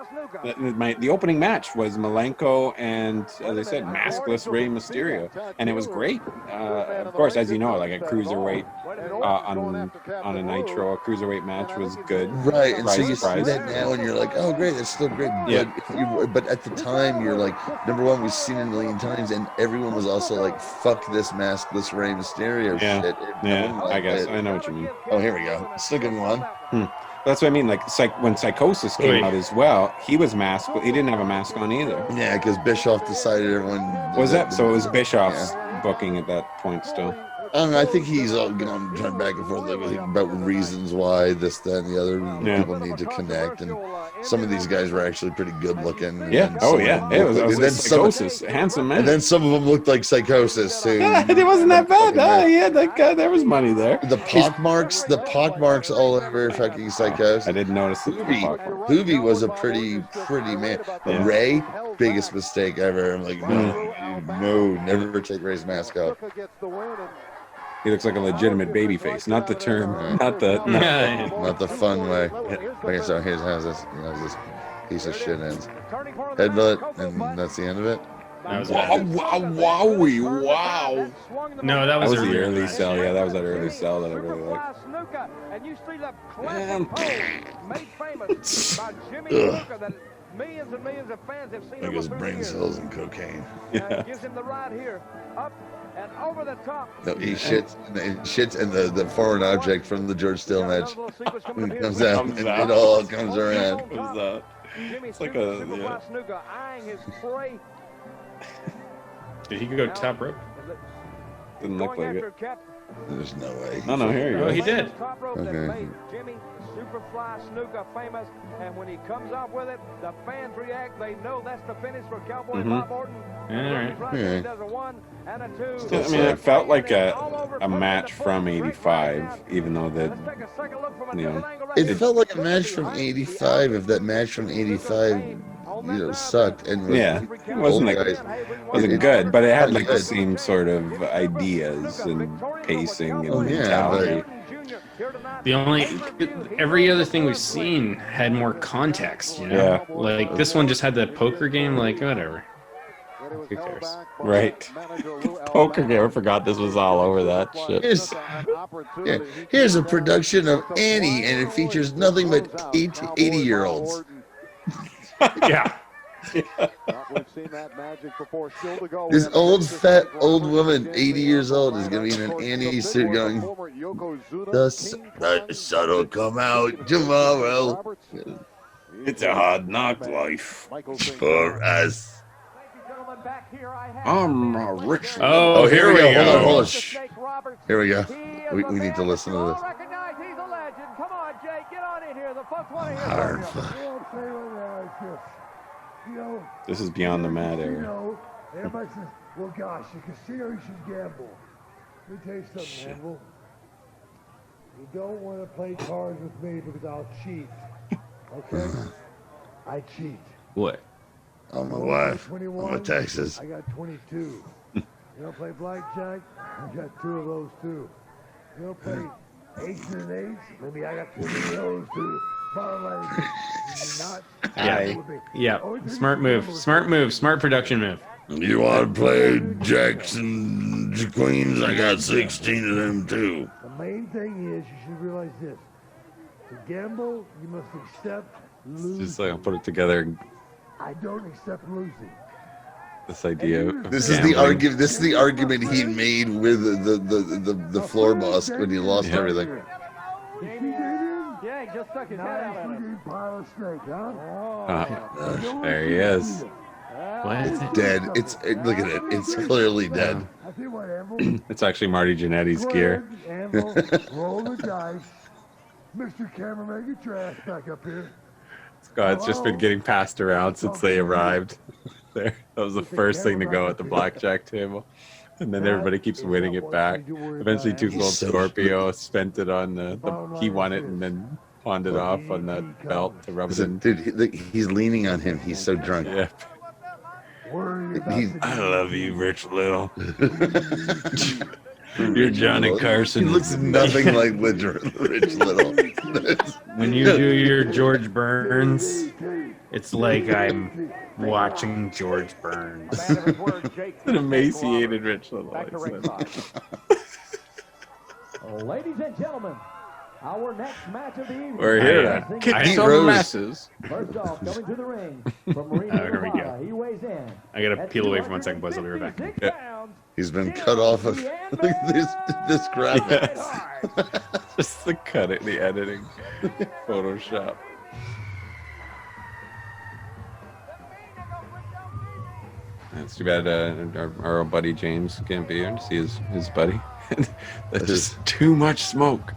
S1: the opening match was Malenko and, as I said, maskless Rey Mysterio, and it was great. Of course, as you know, like a cruiserweight on a Nitro, a cruiserweight match was good.
S2: Right, and so
S1: Surprise,
S2: you
S1: surprise.
S2: see that now, and you're like, "Oh, great, that's still great."
S1: Yeah.
S2: But at the time, you're like, number one, we've seen it a million times, and everyone was also like, "Fuck this maskless Rey Mysterio
S1: Yeah.
S2: shit."
S1: Yeah, I guess
S2: it.
S1: I know what you mean.
S2: Oh, here we go. Still good one.
S1: That's what I mean. Like when Psychosis came out as well, he was masked, but he didn't have a mask on either.
S2: Yeah, because Bischoff decided everyone
S1: Was that so? It was Bischoff's booking at that point still.
S2: I think he's all going trying back and forth like, about reasons why this, that, and the other.
S1: Yeah.
S2: People need to connect, and some of these guys were actually pretty good looking. and
S1: Yeah.
S2: then
S1: Oh
S2: some of
S1: yeah.
S2: them
S1: It
S2: looked
S1: was
S2: like- and then
S1: Psychosis, handsome man.
S2: And then some of them looked like Psychosis too.
S1: Yeah, it wasn't that bad. Oh, yeah, that guy, there was money there.
S2: The pockmarks all over fucking Psychosis.
S1: I didn't notice the pockmark.
S2: Hoovy was a pretty man. But
S1: Yeah.
S2: Ray, biggest mistake ever. I'm like, no, never take Ray's mask off.
S1: He looks like a legitimate baby face, not the term, not the.
S2: Not the fun way. Okay, so here's how this piece of shit ends. Headbutt, and that's the end of it.
S3: That was
S1: Wowie, wow.
S3: No, that
S1: That
S3: was
S1: was the
S3: earlier.
S1: early cell. Yeah, that was that early cell that I really liked.
S6: And you see that
S1: Man.
S6: classic pose made famous by Jimmy Snuka that millions and millions of fans have seen
S2: Like
S6: over
S2: his
S6: 30
S2: brain
S6: years.
S2: cells and cocaine.
S1: Yeah.
S6: Gives him the ride here, up and over the top.
S2: No, he shits, and the foreign object from the George Steele match when it comes out, and it all comes around.
S6: It's
S1: like a-
S6: Snuka eyeing his prey.
S3: Did he go top rope?
S1: Didn't look like it.
S2: There's no way.
S1: No, here you
S3: Oh,
S1: go.
S3: he did.
S6: Top rope that
S2: Okay.
S6: made Jimmy Superfly Snuka famous, and when he comes off with it, the fans react. They know that's the finish for Cowboy Bob Orton.
S3: All right.
S2: Yeah.
S6: He does a 1 and a 2.
S1: I mean, it felt like a match from '85, even though that,
S6: Let's take a second look from a
S1: you know,
S6: different angle right
S2: It
S6: here.
S2: felt like a match from '85. If that match from '85, sucked and was
S1: yeah, it wasn't like
S2: guys.
S1: wasn't good, but it had like the
S2: Good.
S1: same sort of ideas and pacing and
S2: Oh, yeah,
S1: mentality.
S3: The only every other thing we've seen had more context, you know.
S1: Yeah.
S3: Like this one just had the poker game. Like whatever. Who cares?
S1: Right. Poker game. I forgot this was all over that shit.
S2: Here's a production of Annie, and it features nothing but 80-year-olds.
S3: Yeah.
S4: We've seen that magic before. Still to go.
S2: This old, fat, old woman, 80 years old, is going to be in an Annie suit going, the sun will come out tomorrow.
S11: It's a hard knock life
S2: for us.
S11: I'm a rich.
S3: Oh, here we go.
S2: Hold on. Shh. Here we go. We need to listen to this. Hard.
S1: This is beyond the mad era.
S12: Everybody says, well, gosh, the casino, you should gamble. Let me tell you something, Anvil. You don't want to play cards with me because I'll cheat. Okay? I cheat.
S3: What?
S2: I'm my wife.
S12: 21,
S2: I'm a Texas.
S12: I got 22. You don't play blackjack? I got 2 of those too. You don't play eights and eights? Maybe I got 2 of those too. Bottom line is,
S3: Yeah. Smart move. Smart production move.
S2: You want to play jacks and queens? I got 16 of them too.
S12: The main thing is you should realize this. To gamble, you must accept losing.
S1: Just like I'll put it together.
S12: I don't accept losing.
S1: This idea.
S2: This is the argument. This is the argument he made with the floor boss when he lost everything.
S6: Yeah, he just stuck his head out of it.
S12: Pile of snake, huh?
S1: There he is.
S3: What?
S2: It's dead. Look at it. It's clearly dead.
S12: I tell you what, Anvil.
S1: It's actually Marty Jannetty's gear.
S12: Anvil, roll the dice. Mr. Cameraman, get your ass back up here.
S1: It's just been getting passed around since they arrived. There, that was the first thing to go at the blackjack table, and then everybody keeps winning it back. Eventually, Two Gold Scorpio spent it on he won it and then pawned it off on that belt to rub it in.
S2: Dude, he's leaning on him. He's so drunk.
S1: Yeah.
S11: I love you, Rich Little.
S1: You're Johnny Carson.
S2: He looks nothing like Rich Little.
S3: When you do your George Burns, it's like I'm watching George Burns.
S1: An emaciated Rich Little.
S6: Ladies and gentlemen, our next match of the evening.
S1: We're here.
S2: Kidney Rose.
S1: Masses.
S6: First off, coming to the ring from Marina,
S3: here we go.
S6: Nevada, he weighs in.
S3: I gotta peel away for 1 second, boys. I'll be right back.
S1: Yeah.
S2: He's been cut off of this graphic.
S1: Yes. Just the cutting, the editing, Photoshop. It's too bad our old buddy James can't be here to see his buddy. That's just too much smoke.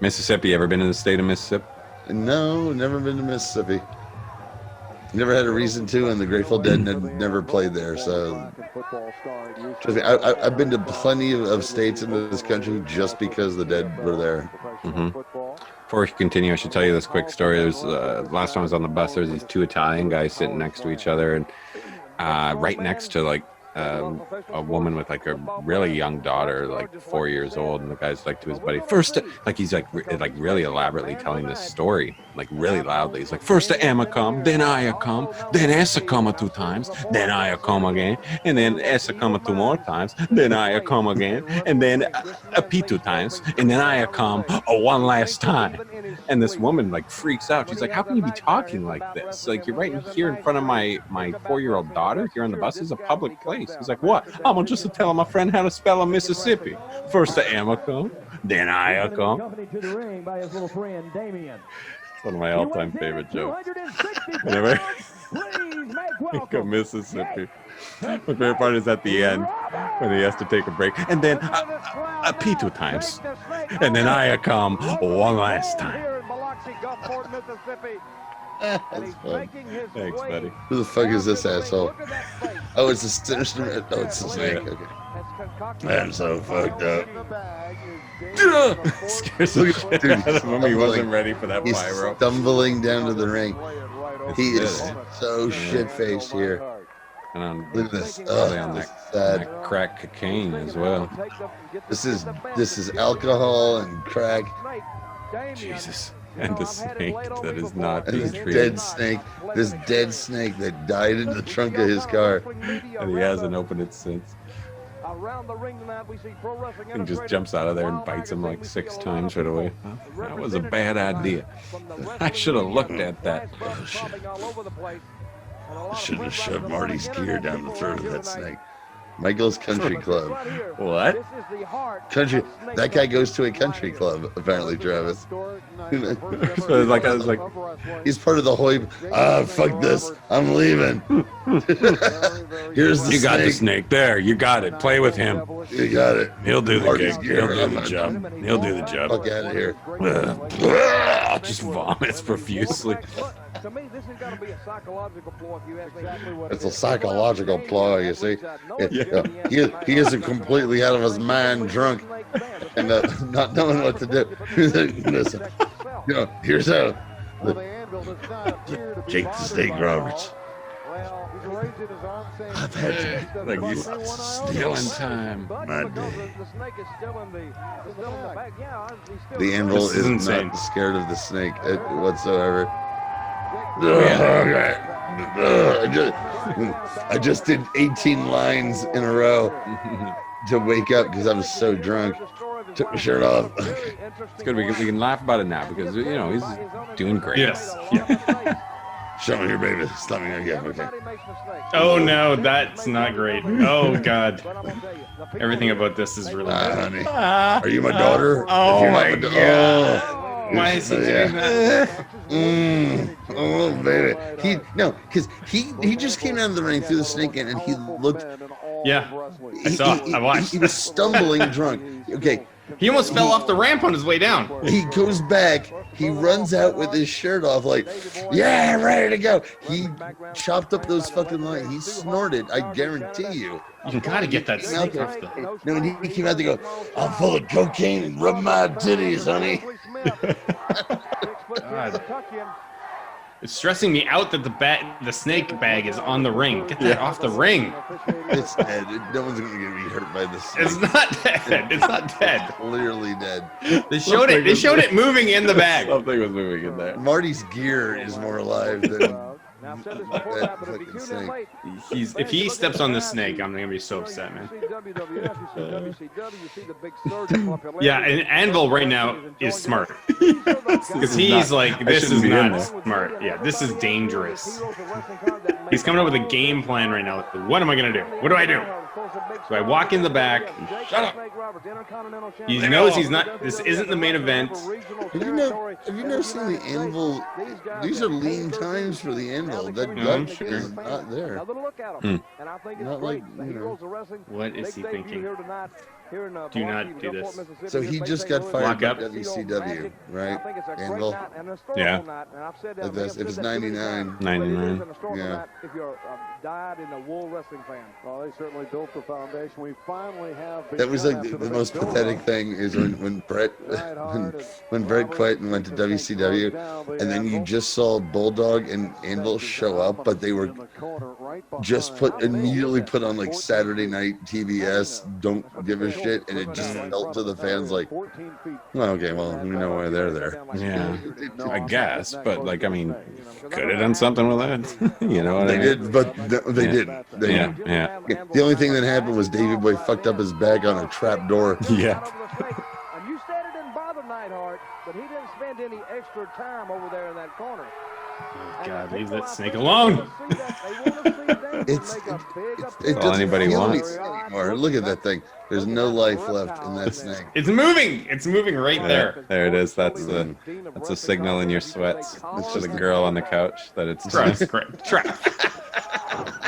S1: Mississippi, ever been in the state of Mississippi?
S2: No, never been to Mississippi. Never had a reason to, and the Grateful Dead never played there. So, trust me, I've been to plenty of states in this country just because the Dead were there.
S1: Mm-hmm. Before we continue, I should tell you this quick story. There's last time I was on the bus, there was these 2 Italian guys sitting next to each other, and right next to like a woman with like a really young daughter, like 4 years old, and the guy's like to his buddy, first, like he's like really elaborately telling this story, like really loudly. He's like, first Emma come, then I come, then Essa come 2 times, then I come again, and then Essa come 2 more times, then I come again, and then a P 2 times, and then I come 1 last time. And this woman like freaks out. She's like, how can you be talking like this? Like, you're right here in front of my 4-year-old daughter here on the bus. This is a public place. He's like, what? I'm just to tell my friend how to spell a Mississippi. First the Emma come, then I come.
S6: It's
S1: one of my all-time favorite jokes. Whenever I think of Mississippi. My favorite part is at the end when he has to take a break, and then a P 2 times, and then I come 1 last time.
S2: That's fun.
S1: Thanks, buddy.
S2: Who the fuck is this asshole? Oh, it's a sinister. Oh, it's a snake. Okay. I'm so fucked up.
S1: Scares the shit out of him. He wasn't ready for that
S2: He's
S1: pyro.
S2: stumbling down to the ring. He is so shit-faced here.
S1: And on,
S2: look at this.
S1: On that crack cocaine as well.
S2: This is alcohol and crack.
S1: Jesus. And the snake that is not
S2: and
S1: being
S2: this
S1: treated.
S2: dead snake. This dead snake that died in the trunk of his car.
S1: And he hasn't opened it since.
S6: Around the ring tonight, we see Pro Wrestling
S1: He just jumps out of there and bites him like 6 times right away. That was a bad idea. I should have looked at that.
S2: Oh, shit. I should have shoved Marty's gear down the throat of that snake. Michael's Country Club.
S1: What?
S2: Country. That guy goes to a country club, apparently, Travis.
S1: So like I was like,
S2: He's part of the Hoy. Ah, fuck this. I'm leaving. Here's the
S1: you
S2: snake.
S1: got the snake there. You got it. Play with him.
S2: You got it.
S1: He'll do the
S2: Marty's
S1: gig.
S2: gear.
S1: He'll do the job. He'll do the job.
S2: Fuck out of here.
S1: Just vomits profusely.
S6: To me, this has got to be a psychological ploy, if you ask me.
S2: It's a psychological ploy, you see. He isn't completely out of his mind, drunk, and not knowing what to do. Listen, here's how. Jake the Snake Roberts. I've had
S1: Like he's stealing time.
S2: my day. The Anvil is not scared of the snake whatsoever. I just did 18 lines in a row to wake up because I was so drunk. Took my shirt off.
S1: It's good. We can laugh about it now because he's doing great.
S3: Yes. Yeah.
S2: Show me your baby. Stop me again. Okay.
S3: Oh no, that's not great. Oh god. Everything about this is really bad.
S2: Honey. Are you my daughter?
S3: Oh my god. Why is he doing that?
S2: Oh baby. Because he just came out of the ring, threw the snake in, and he looked.
S3: Yeah, I saw. I watched.
S2: He was stumbling drunk. Okay.
S3: He almost fell off the ramp on his way down.
S2: He goes back. He runs out with his shirt off, like, yeah, ready to go. He chopped up those fucking lines. He snorted. I guarantee you.
S3: You gotta get that snake off the.
S2: No, and he came out to go, I'm full of cocaine. Rub my titties, honey.
S3: God. It's stressing me out that the snake bag is on the ring. Get that off the ring.
S2: It's dead. No one's gonna get me hurt by this.
S3: It's not dead. It's not dead.
S2: Clearly dead.
S3: They showed it. They showed it moving in the bag.
S1: Something was moving in there.
S2: Marty's gear is more alive than that fucking snake.
S3: If he steps on the snake, I'm gonna be so upset, man. Yeah, and Anvil right now is smart because he's like, this is not smart. Yeah, this is dangerous. He's coming up with a game plan right now. What am I gonna do? What do I do? So I walk in the back. Shut up. He knows he's not. This isn't the main event.
S2: Have you never seen the Anvil? These are lean times for the Anvil. That gut is not there. Not like,
S3: What is he thinking? Do not do this.
S2: So he just got fired by WCW, right? Anvil?
S1: Yeah.
S2: Like this. If it's 99.
S1: 99.
S2: Yeah.
S6: If you're died in a wool wrestling fan.
S4: Well, they certainly built the foundation. We finally have.
S2: That was like the most pathetic thing is when Brett when Brett quit and went to WCW, and then you just saw Bulldog and Anvil show up, but they were just immediately put on like Saturday night TBS. Don't give a shit, and it just felt to the fans like, well, okay, well, we know why they're there.
S1: Yeah, I guess, but like, I mean, could have done something with that. You know what I mean?
S2: They did, but they didn't. They
S1: Yeah,
S2: didn't.
S1: yeah.
S2: The only thing that happened was Davey Boy fucked up his bag on a trap door.
S1: Yeah.
S6: And you said it didn't bother Neidhart, but he didn't spend any extra time over there in that corner.
S3: Oh, God, leave that snake alone.
S2: It
S1: all
S2: doesn't
S1: anybody
S2: feel
S1: wants.
S2: anything anymore. Look at that thing. There's no life left in that snake.
S3: It's moving. It's moving right there.
S1: There it is. That's a signal in your sweats. It's to the girl on the couch that it's
S3: Trust.
S1: time.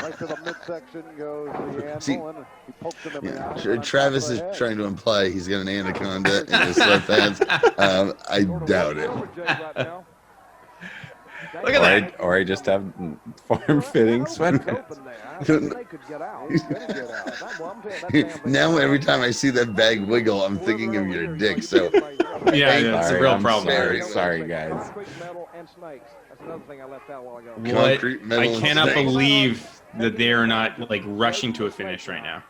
S4: Right to the midsection goes the
S2: See,
S4: Anvil, and he pokes him in the eye.
S2: Travis is trying to imply he's got an anaconda in his sweatpants. I doubt it.
S3: Look at that.
S1: Or I just have form-fitting sweatpants.
S2: Now every time I see that bag wiggle, I'm thinking of your dick. So
S3: Yeah, it's a real problem.
S1: Sorry, guys.
S6: That's another thing I left out a while ago.
S3: What?
S2: Concrete, metal,
S3: I
S2: and
S3: cannot
S2: snakes.
S3: believe that they are not like rushing to a finish right now.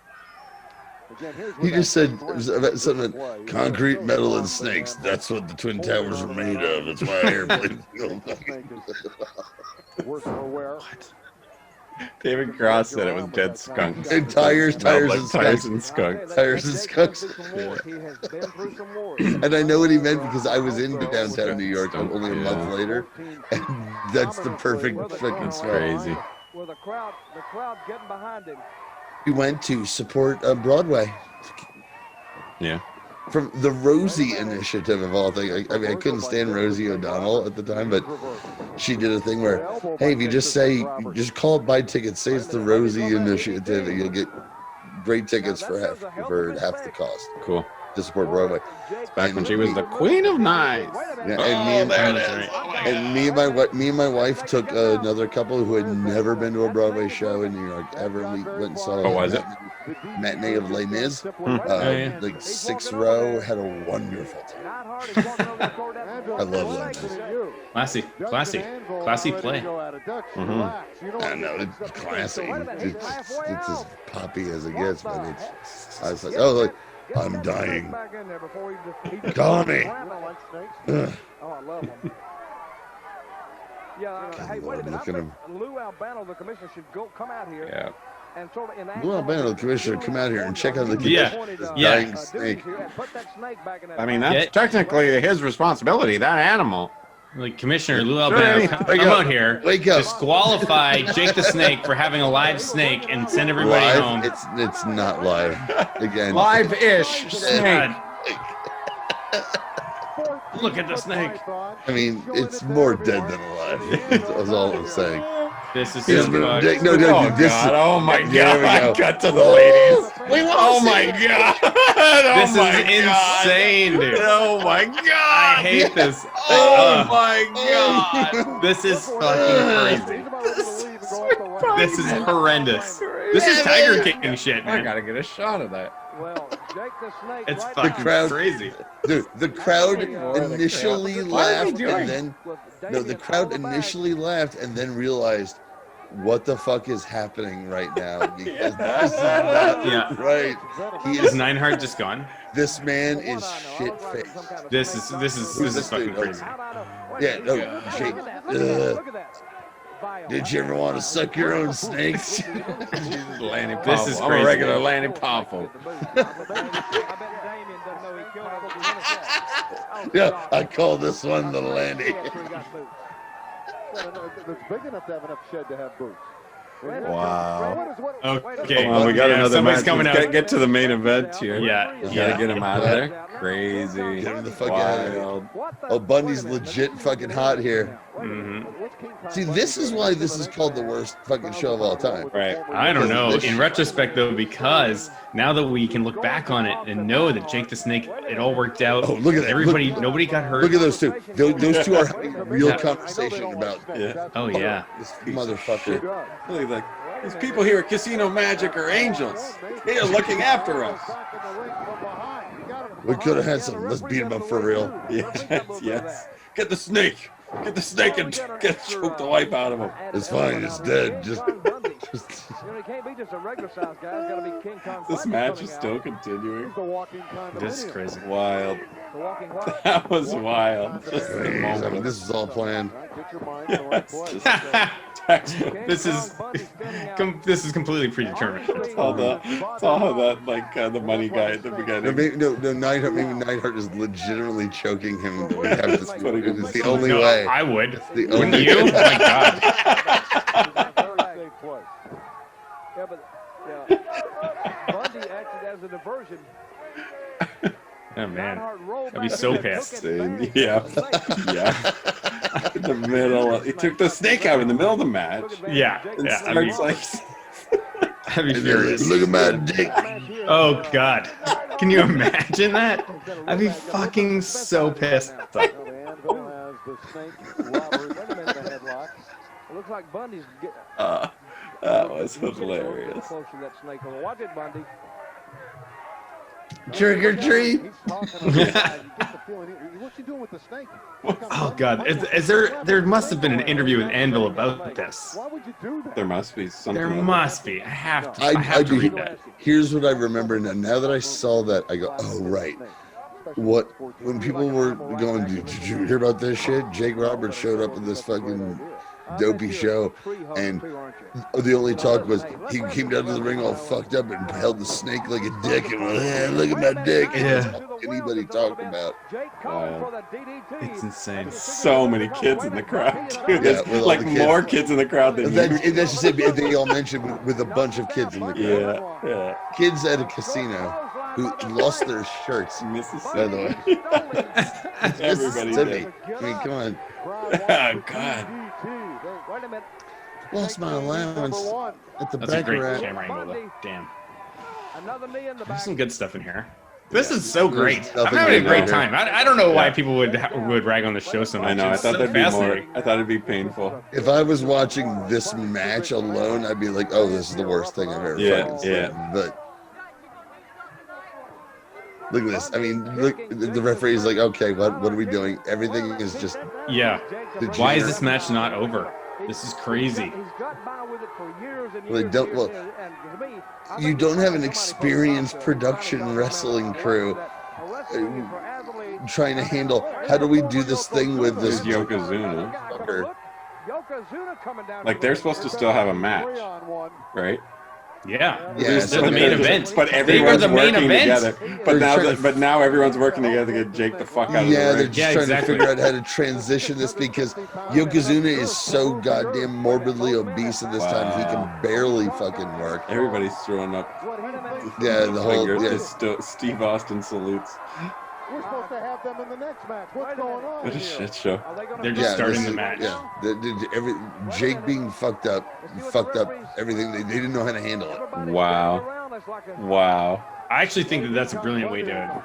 S2: He just said something about concrete, metal, and snakes. That's what the Twin Towers are made of. That's why airplanes go.
S4: Worse for wear.
S1: David Cross said it was dead skunks.
S2: And tires and
S1: tires
S2: skunks.
S1: and skunks.
S2: Tires and skunks. And I know what he meant because I was in downtown New York only a month later, and that's the perfect fucking smell.
S1: Crazy.
S6: With the crowd getting behind him.
S2: We went to support Broadway.
S1: Yeah.
S2: From the Rosie Initiative of all things. I mean, I couldn't stand Rosie O'Donnell at the time, but she did a thing where, hey, if you just call it buy tickets, say it's the Rosie Initiative, and you'll get great tickets for half the cost.
S1: Cool.
S2: To support Broadway.
S1: Back when she was the Queen of Knives.
S2: Yeah, and me and my wife took another couple who had never been to a Broadway show in New York ever. And we went and saw matinee of Les Mis. Like 6th row, had a wonderful time. I love Les Mis.
S3: Classy play.
S2: I know it's classy. It's as poppy as it gets, but I was like, oh, look. I'm dying. Call me.
S6: Oh, I love him. Yeah, hey, wait a minute. I think Lou Albano, the commissioner, should come out here.
S1: Yeah.
S6: And sort of enact.
S2: Lou Albano, the commissioner, come out here and check out the dying snake.
S6: Put that snake back in that.
S1: I mean, that's technically his responsibility. That animal.
S3: Like Commissioner Lou Albano, come out here, disqualify Jake the Snake for having a live snake, and send everybody home.
S2: It's not live. Again,
S1: live-ish snake.
S3: Look at the snake.
S2: I mean, it's more dead than alive. That's all I'm saying.
S3: This is
S2: oh
S1: my god! I got to the ladies. Oh my god!
S3: This is insane, dude.
S1: Oh my god!
S3: I hate this.
S1: Oh my god!
S3: This is fucking crazy. This is horrendous. This is Tiger King shit, man.
S1: I gotta get a shot of that.
S6: Well, Jake the Snake.
S3: It's fucking crazy.
S2: Dude, the crowd initially laughed and then the crowd initially laughed and then realized what the fuck is happening right now because this is not right.
S3: Is Neidhart just gone?
S2: This man is shit faced.
S3: This is fucking crazy.
S2: Yeah, no, Jake. Did you ever want to suck your own snakes?
S1: Lanny
S3: This is crazy.
S1: I'm a regular Lanny Poffo.
S2: Yeah, I call this one the Lanny.
S4: It's big enough to have enough shed to have boots.
S1: Wow.
S3: Okay.
S1: Come on, we got another
S3: somebody's
S1: match.
S3: coming out.
S1: Get to the main event here.
S3: Yeah.
S1: You gotta get him out of there. Crazy.
S2: Get him the fuck out of here. Oh, Bundy's legit fucking hot here. See, this is why this is called the worst fucking show of all time.
S1: Right.
S3: I don't know. In retrospect, though, because now that we can look back on it and know that Jake the Snake, it all worked out.
S2: Oh, look at that.
S3: Everybody, nobody got hurt.
S2: Look at those two. Those two are having a real conversation about
S3: Oh, yeah.
S2: this motherfucker.
S1: Really, like, these people here at Casino Magic are angels. They are looking after us.
S2: We could have had some. Let's beat him up for real.
S1: Yes. Get the snake. Get the snake and choke the life out of him.
S2: It's fine. It's dead. Just
S6: It can't be just a regular size guy. It's got to be King Kong.
S1: This match is still continuing.
S3: This is crazy.
S1: Wild. That was wild. Just the
S2: I mean,
S1: moment.
S2: this is all planned.
S3: This is completely predetermined.
S1: It's all that like the money guy at the beginning.
S2: No, Neidhart. Maybe Neidhart is legitimately choking him. We have this. It's the only
S3: No,
S2: way.
S3: I would.
S2: The
S3: Wouldn't
S2: only
S3: you? Oh
S2: way.
S3: my god.
S6: Yeah, but Bundy acted as a diversion.
S3: Oh man, I'd be so pissed.
S1: Yeah. In the middle, he took the snake out in the middle of the match.
S3: Yeah,
S1: And
S3: I'd
S1: starts
S3: be furious.
S2: Look at my dick.
S3: Oh god, can you imagine that? I'd be fucking so pissed.
S6: Looks like Bundy's
S1: that was hilarious.
S6: close to that snake. Watch it, Bundy.
S2: Trick or treat.
S4: What's he doing with the snake?
S3: Oh god, there must have been an interview with Anvil about this.
S4: Why would you do that?
S1: There must be something.
S3: There must be. I have to
S2: I
S3: read that.
S2: Here's what I remember now. Now that I saw that, I go, oh right. When people were going, did you hear about this shit? Jake Roberts showed up in this fucking dopey show, and the only talk was he came down to the ring all fucked up and held the snake like a dick and went, "Yeah, look at my dick." And that's all anybody talked about.
S8: It's insane.
S1: So many kids in the crowd. Dude,
S2: Yeah,
S1: there's
S2: with all
S1: like
S2: the kids.
S1: more kids in the crowd than
S2: That's
S1: you.
S2: just it. They all mentioned with a bunch of kids in the crowd.
S1: Yeah.
S2: Kids at a casino who lost their shirts.
S1: Mississippi.
S2: By the way,
S1: Everybody
S2: Mississippi.
S1: did.
S2: I mean, come on.
S1: Oh, God.
S2: Lost my allowance at the
S3: That's a great
S2: Baccarat.
S3: camera angle, though. Damn.
S6: Another knee in the
S3: There's
S6: back.
S3: some good stuff in here. This is so great.
S2: There's
S3: I'm having a
S2: nothing
S3: great
S2: good
S3: time. I don't know why people would rag on the show so much.
S1: I know. I
S3: It's
S1: thought
S3: so
S1: that'd be more.
S3: fascinating.
S1: I thought it'd be painful.
S2: If I was watching this match alone, I'd be like, "Oh, this is the worst thing I've ever fucking seen." But look at this. I mean, look. The referee's like, "Okay, what are we doing?" Everything is just
S3: Yeah. Why is this match not over? This is crazy.
S2: Well, you don't have an experienced production wrestling crew trying to handle. How do we do this thing with this
S1: Yokozuna?
S2: fucker?
S1: Like they're supposed to still have a match, right?
S3: Yeah.
S2: Yes,
S3: They're the main event.
S1: But
S3: They are
S1: everyone's
S3: the main
S1: working
S3: event.
S1: together. But now everyone's working together to get Jake the fuck out of the
S2: Yeah, they're
S1: ring.
S2: just trying to figure out how to transition this because Yokozuna is so goddamn morbidly obese at this time he can barely fucking work.
S1: Everybody's throwing up.
S2: Yeah, the whole
S1: fingers. Steve Austin salutes.
S4: We're supposed to have them in the next match. What's going on?
S1: What a shit show.
S3: They're just starting the match.
S2: Yeah, Jake being fucked up everything. They didn't know how to handle it.
S1: Wow.
S3: I actually think that that's a brilliant way to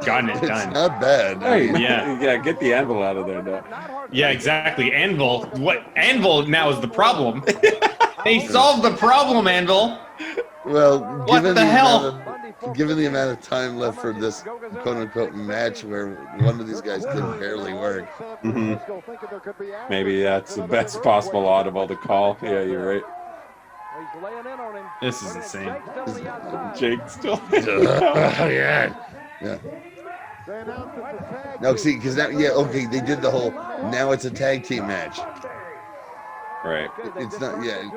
S3: gotten it
S2: It's
S3: done.
S2: not bad.
S1: Hey,
S3: Yeah.
S1: get the anvil out of there, though.
S3: Yeah, exactly. Anvil. What Anvil now is the problem. They solved the problem, Anvil.
S2: Well,
S3: What the hell?
S2: Given the amount of time left for this quote-unquote match where one of these guys can barely work.
S1: Mm-hmm. Maybe that's the best possible audible to call. Yeah, you're right.
S3: This is insane.
S1: Jake still.
S2: Yeah. No, see, because now, okay, they did the whole. Now it's a tag team match.
S1: Right.
S2: It's not. Yeah.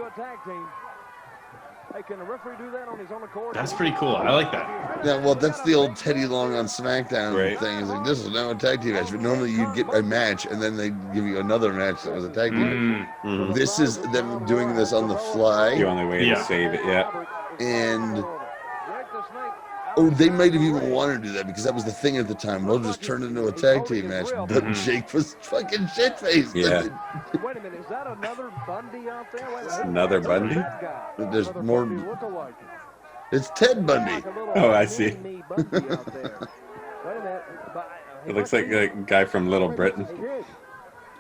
S3: That's pretty cool. I like that.
S2: Yeah, well, that's the old Teddy Long on SmackDown thing. It's like, this is now a tag team match. But normally you'd get a match, and then they give you another match that was a tag team match.
S1: Mm-hmm.
S2: This is them doing this on the fly.
S1: The only way to save it, yeah.
S2: And they might have even wanted to do that because that was the thing at the time. We'll just turn it into a tag team match. But Jake was fucking shit-faced.
S1: Yeah.
S6: Wait a minute, is that another Bundy out there?
S1: Another Bundy?
S2: There's more. It's Ted Bundy.
S1: Oh, I see. It looks like a guy from Little Britain.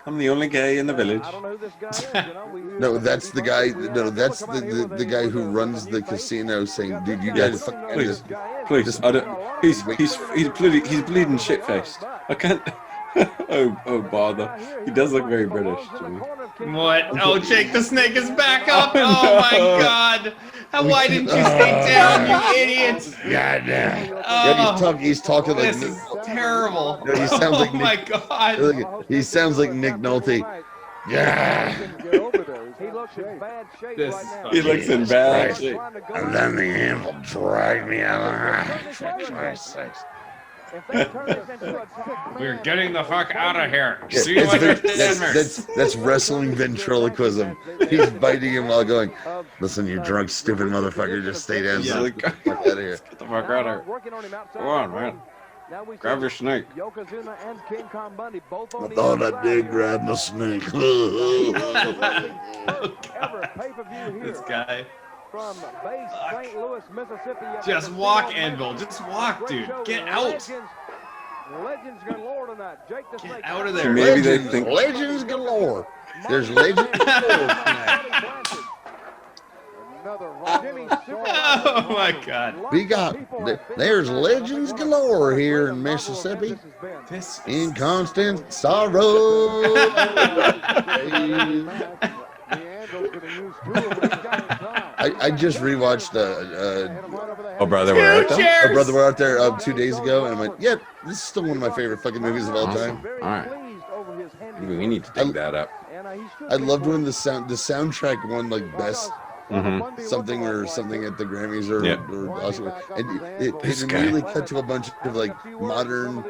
S1: I'm the only guy in the village.
S2: No, that's the guy. No, that's the guy who runs the casino saying, "Dude, you guys,
S1: please. He's bleeding shit-faced. I can't." oh bother. He does look very British to me.
S3: What? Oh, Jake the Snake is back up. Oh my God! Why didn't you stay down, you idiots?
S2: Goddamn.
S3: Oh,
S2: Yeah, he's talking like
S3: this is terrible.
S2: No, he sounds like
S3: oh my God!
S2: He sounds like Nick Nolte. Yeah.
S6: He looks in bad shape
S3: This
S6: right now.
S1: He looks in bad shape.
S2: And then the anvil dragged me out.
S3: We're getting the fuck out of here.
S2: Yeah,
S3: See you later, Denver.
S2: that's wrestling ventriloquism. He's biting him while going, "Listen, you drunk, stupid motherfucker, just stay down.
S1: Yeah.
S2: Get the fuck out of here."
S1: Get the fuck out of here. Come on, man. Grab your snake.
S6: Yokozuna and King Kong Bundy both on
S2: I
S6: the
S2: thought I
S6: inside.
S2: did grab my snake.
S6: Ever pay-per-view here
S3: This guy.
S6: from base St. Louis, Mississippi.
S3: Just walk, Anvil. Just walk, dude. Get out.
S6: Legends galore tonight. Jake the Snake.
S3: Out of there.
S1: Maybe they think.
S2: Legends galore. There's legends galore tonight.
S3: Oh my God.
S2: We got there's legends galore here in Mississippi.
S3: This
S2: In constant sorrow. I just rewatched
S1: Oh, brother, we're out there.
S2: Oh, Brother, we're out there 2 days ago, and I went, "Yeah, this is still one of my favorite fucking movies of all time."
S1: All right. We need to dig that up.
S2: I loved when the soundtrack won like best something or something at the Grammys or Oscar, and it immediately cut to a bunch of like modern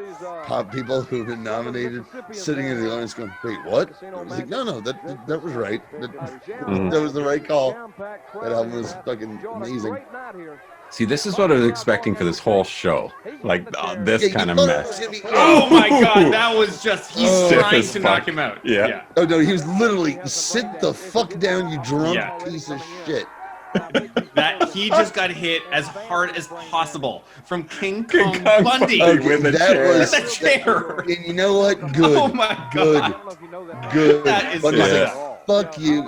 S2: pop people who've been nominated sitting in the audience going, "Wait, what?" I was like, "No, that was right. That was the right call. That album was fucking amazing."
S1: See, this is what I was expecting for this whole show. Like this kind of mess.
S3: Oh my god, that was just, he's trying to knock him out.
S1: Yeah.
S2: Oh no, he was literally, "Sit the fuck down, you drunk piece of shit."
S3: That he just got hit as hard as possible from King Kong Bundy
S2: with a
S3: chair.
S2: And you know what? Good.
S3: Oh my god.
S2: Good.
S3: That is
S2: Bundy's like, "Fuck you.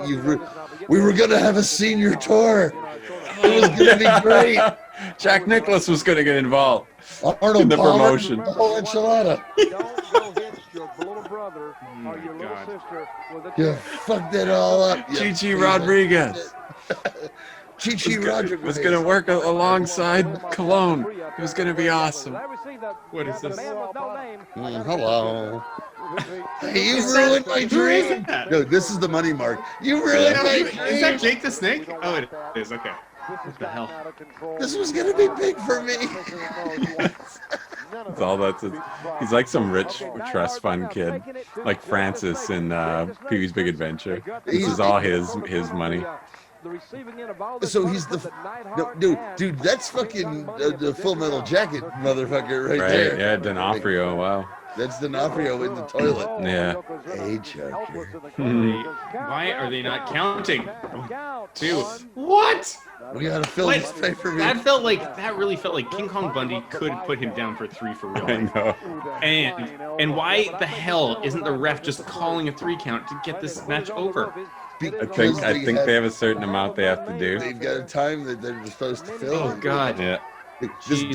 S2: We were gonna have a senior tour. It was gonna be great.
S1: Jack Nicklaus was gonna get involved
S2: Arnold
S1: in the
S2: Palmer,
S1: promotion."
S2: the whole enchilada. Yeah, fucked it all up.
S1: Chichi Rodriguez.
S2: Chichi Rodriguez
S1: was gonna work alongside Cologne. It was gonna be awesome.
S3: What is this?
S2: Hello. Hey, you ruined my dream. No, this is the money mark. You ruined my dream.
S3: Is that Jake the Snake? Oh, it is. Okay. What the hell?
S2: This was gonna be big for me.
S1: That's all that's it. He's like some rich trust fund kid, like Francis in Pee-wee's Big Adventure. This is all his money.
S2: So he's dude, that's fucking the Full Metal Jacket motherfucker right there.
S1: Yeah, D'Onofrio. Wow.
S2: That's D'Onofrio in the toilet.
S1: Yeah.
S2: Hey, Chucker.
S3: Why are they not counting? Dude, what?
S2: We gotta fill this pay-per-view.
S3: That really felt like King Kong Bundy could put him down for 3 for real.
S1: I know.
S3: And why the hell isn't the ref just calling a 3 count to get this match over?
S1: I think they have a certain amount they have to do.
S2: They've got a time that they're supposed to fill.
S3: Oh God.
S1: Yeah.
S2: This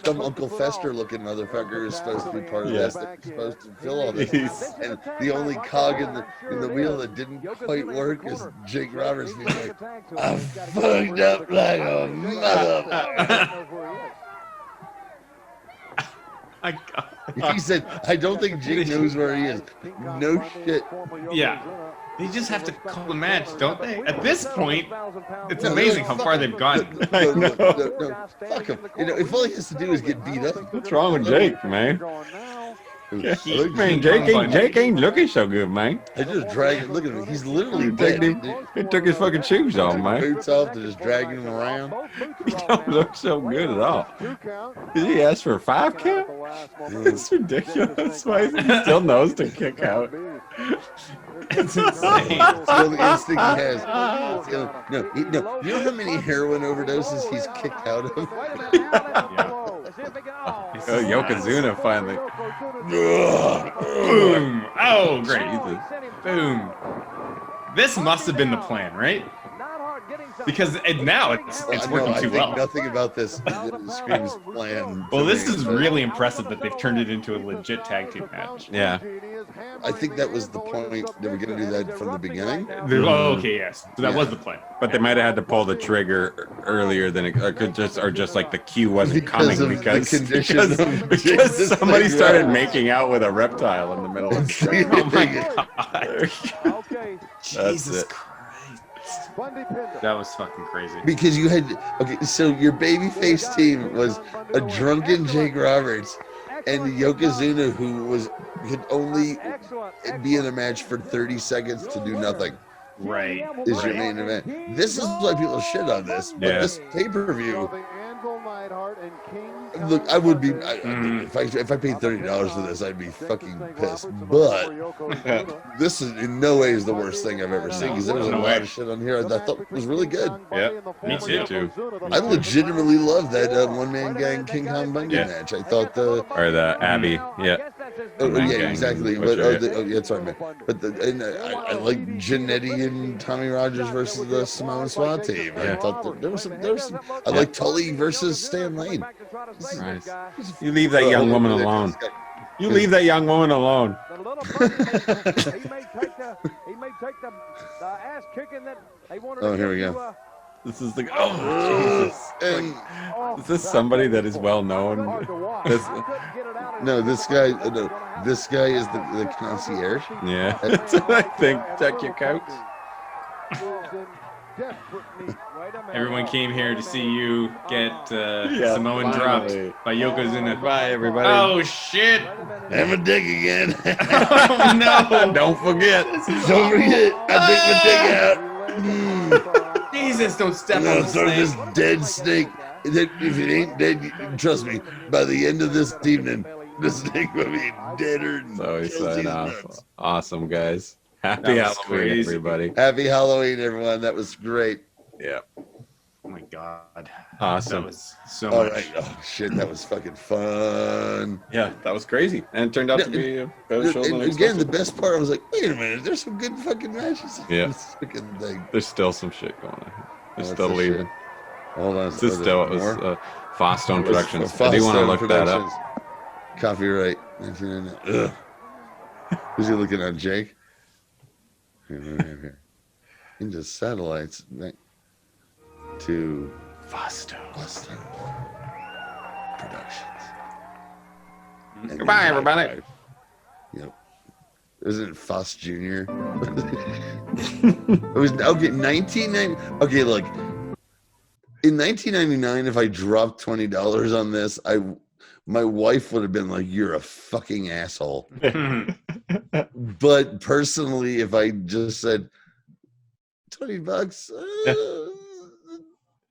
S2: dumb Uncle Fester looking motherfucker is supposed to be part of this. They're supposed to fill all this. And the only cog in the wheel that didn't quite work is Jake Roberts being like, "I fucked up like a motherfucker." He said, "I don't think Jake knows where he is." No shit.
S3: Yeah. They just have to call the match, don't they? At this point, it's amazing how far they've gotten.
S2: No, fuck him. You know, if all he has to do is get beat up.
S1: What's wrong with Jake, man? Man, Jake ain't looking so good, man.
S2: I just drag him. Look at him. He's literally dead.
S1: He took his fucking shoes off, man.
S2: Boots off to just dragging him around.
S1: He don't look so good at all. Did he ask for a 5 count? It's ridiculous. Why he still knows to kick out?
S3: It's insane.
S2: Still the instinct he has. No. You know how many heroin overdoses he's kicked out of?
S1: Oh, Yokozuna finally.
S3: Boom. Oh, great. Boom. This must have been the plan, right? Because now it's working too well.
S2: Nothing about this screams plan.
S3: Well, this is really impressive that they've turned it into a legit tag team match.
S1: Yeah.
S2: I think that was the point. They were going to do that from the beginning.
S3: Oh, okay, yes. So that was the plan.
S1: But they might have had to pull the trigger earlier than it could just like the cue wasn't coming because somebody started making out with a reptile in the middle of the ring.
S3: Oh my god. Jesus Christ. That was fucking crazy.
S2: Because you had so your babyface team was a drunken Jake Roberts and Yokozuna, who could only be in a match for 30 seconds to do nothing.
S3: Right.
S2: Is your main event. This is why people shit on this. But this pay-per-view. Look, I would be if I paid $30 for this, I'd be fucking pissed. But this is in no way is the worst thing I've ever seen, because there was a lot of shit on here I thought was really good.
S1: Yeah, me too.
S2: I legitimately love that one-man gang King Kong Bundy match. I thought the
S1: Abby,
S2: exactly. But that's what I meant. But I like Jannetty and Tommy Rogers versus the Samoan SWAT team. I thought there was some. I like Tully versus Stan Lane.
S1: Nice. You leave that young woman alone. You leave that young woman alone.
S6: He may take the ass kicking that they wanted.
S2: Oh, here we go.
S1: This is the Jesus.
S2: And
S1: Is this somebody that is well known?
S2: no, this guy is the concierge.
S1: Yeah, that's what I think. Check your couch.
S3: Everyone came here to see you get Samoan
S1: finally.
S3: dropped by Yokozuna.
S1: Bye, everybody.
S3: Oh shit!
S2: Have a dick again.
S3: Oh no!
S1: Don't forget.
S2: Don't forget. I take my dick out.
S3: Jesus, don't step
S2: I'm
S3: on
S2: gonna
S3: the
S2: throw
S3: snake.
S2: this dead snake. That if it ain't dead, trust me. By the end of this evening, the snake will be deader than
S1: So he
S2: Chelsea's
S1: signed off.
S2: nuts.
S1: Awesome, guys. Happy
S3: That was
S1: Halloween,
S3: crazy.
S1: everybody.
S2: Happy Halloween, everyone. That was great.
S1: Yeah.
S3: Oh my god.
S1: Awesome.
S3: That was so
S2: All
S3: much.
S2: right. Oh shit, that was fucking fun.
S1: Yeah, that was crazy. And it turned out to be a better show than
S2: And again, the
S1: expected.
S2: best part, I was like, wait a minute, there's some good fucking matches. in
S1: Yeah.
S2: this fucking thing.
S1: There's still some shit going on. They're
S2: What's
S1: still
S2: this
S1: leaving.
S2: shit? Hold on.
S1: This is still, it was Fostone
S2: It was
S1: Productions.
S2: for
S1: I do want to
S2: Fostone
S1: look that up.
S2: Productions. Copyright 1999. Ugh. Who's he looking on, Jake? Here. Into satellites back to
S1: Fostone
S2: Productions. And
S1: Goodbye,
S2: then
S1: everybody.
S2: High Five. Yep. Isn't it Foss Jr.? It was okay. 1990. Okay, look. In 1999, if I dropped $20 on this, my wife would have been like, "You're a fucking asshole." But personally, if I just said $20,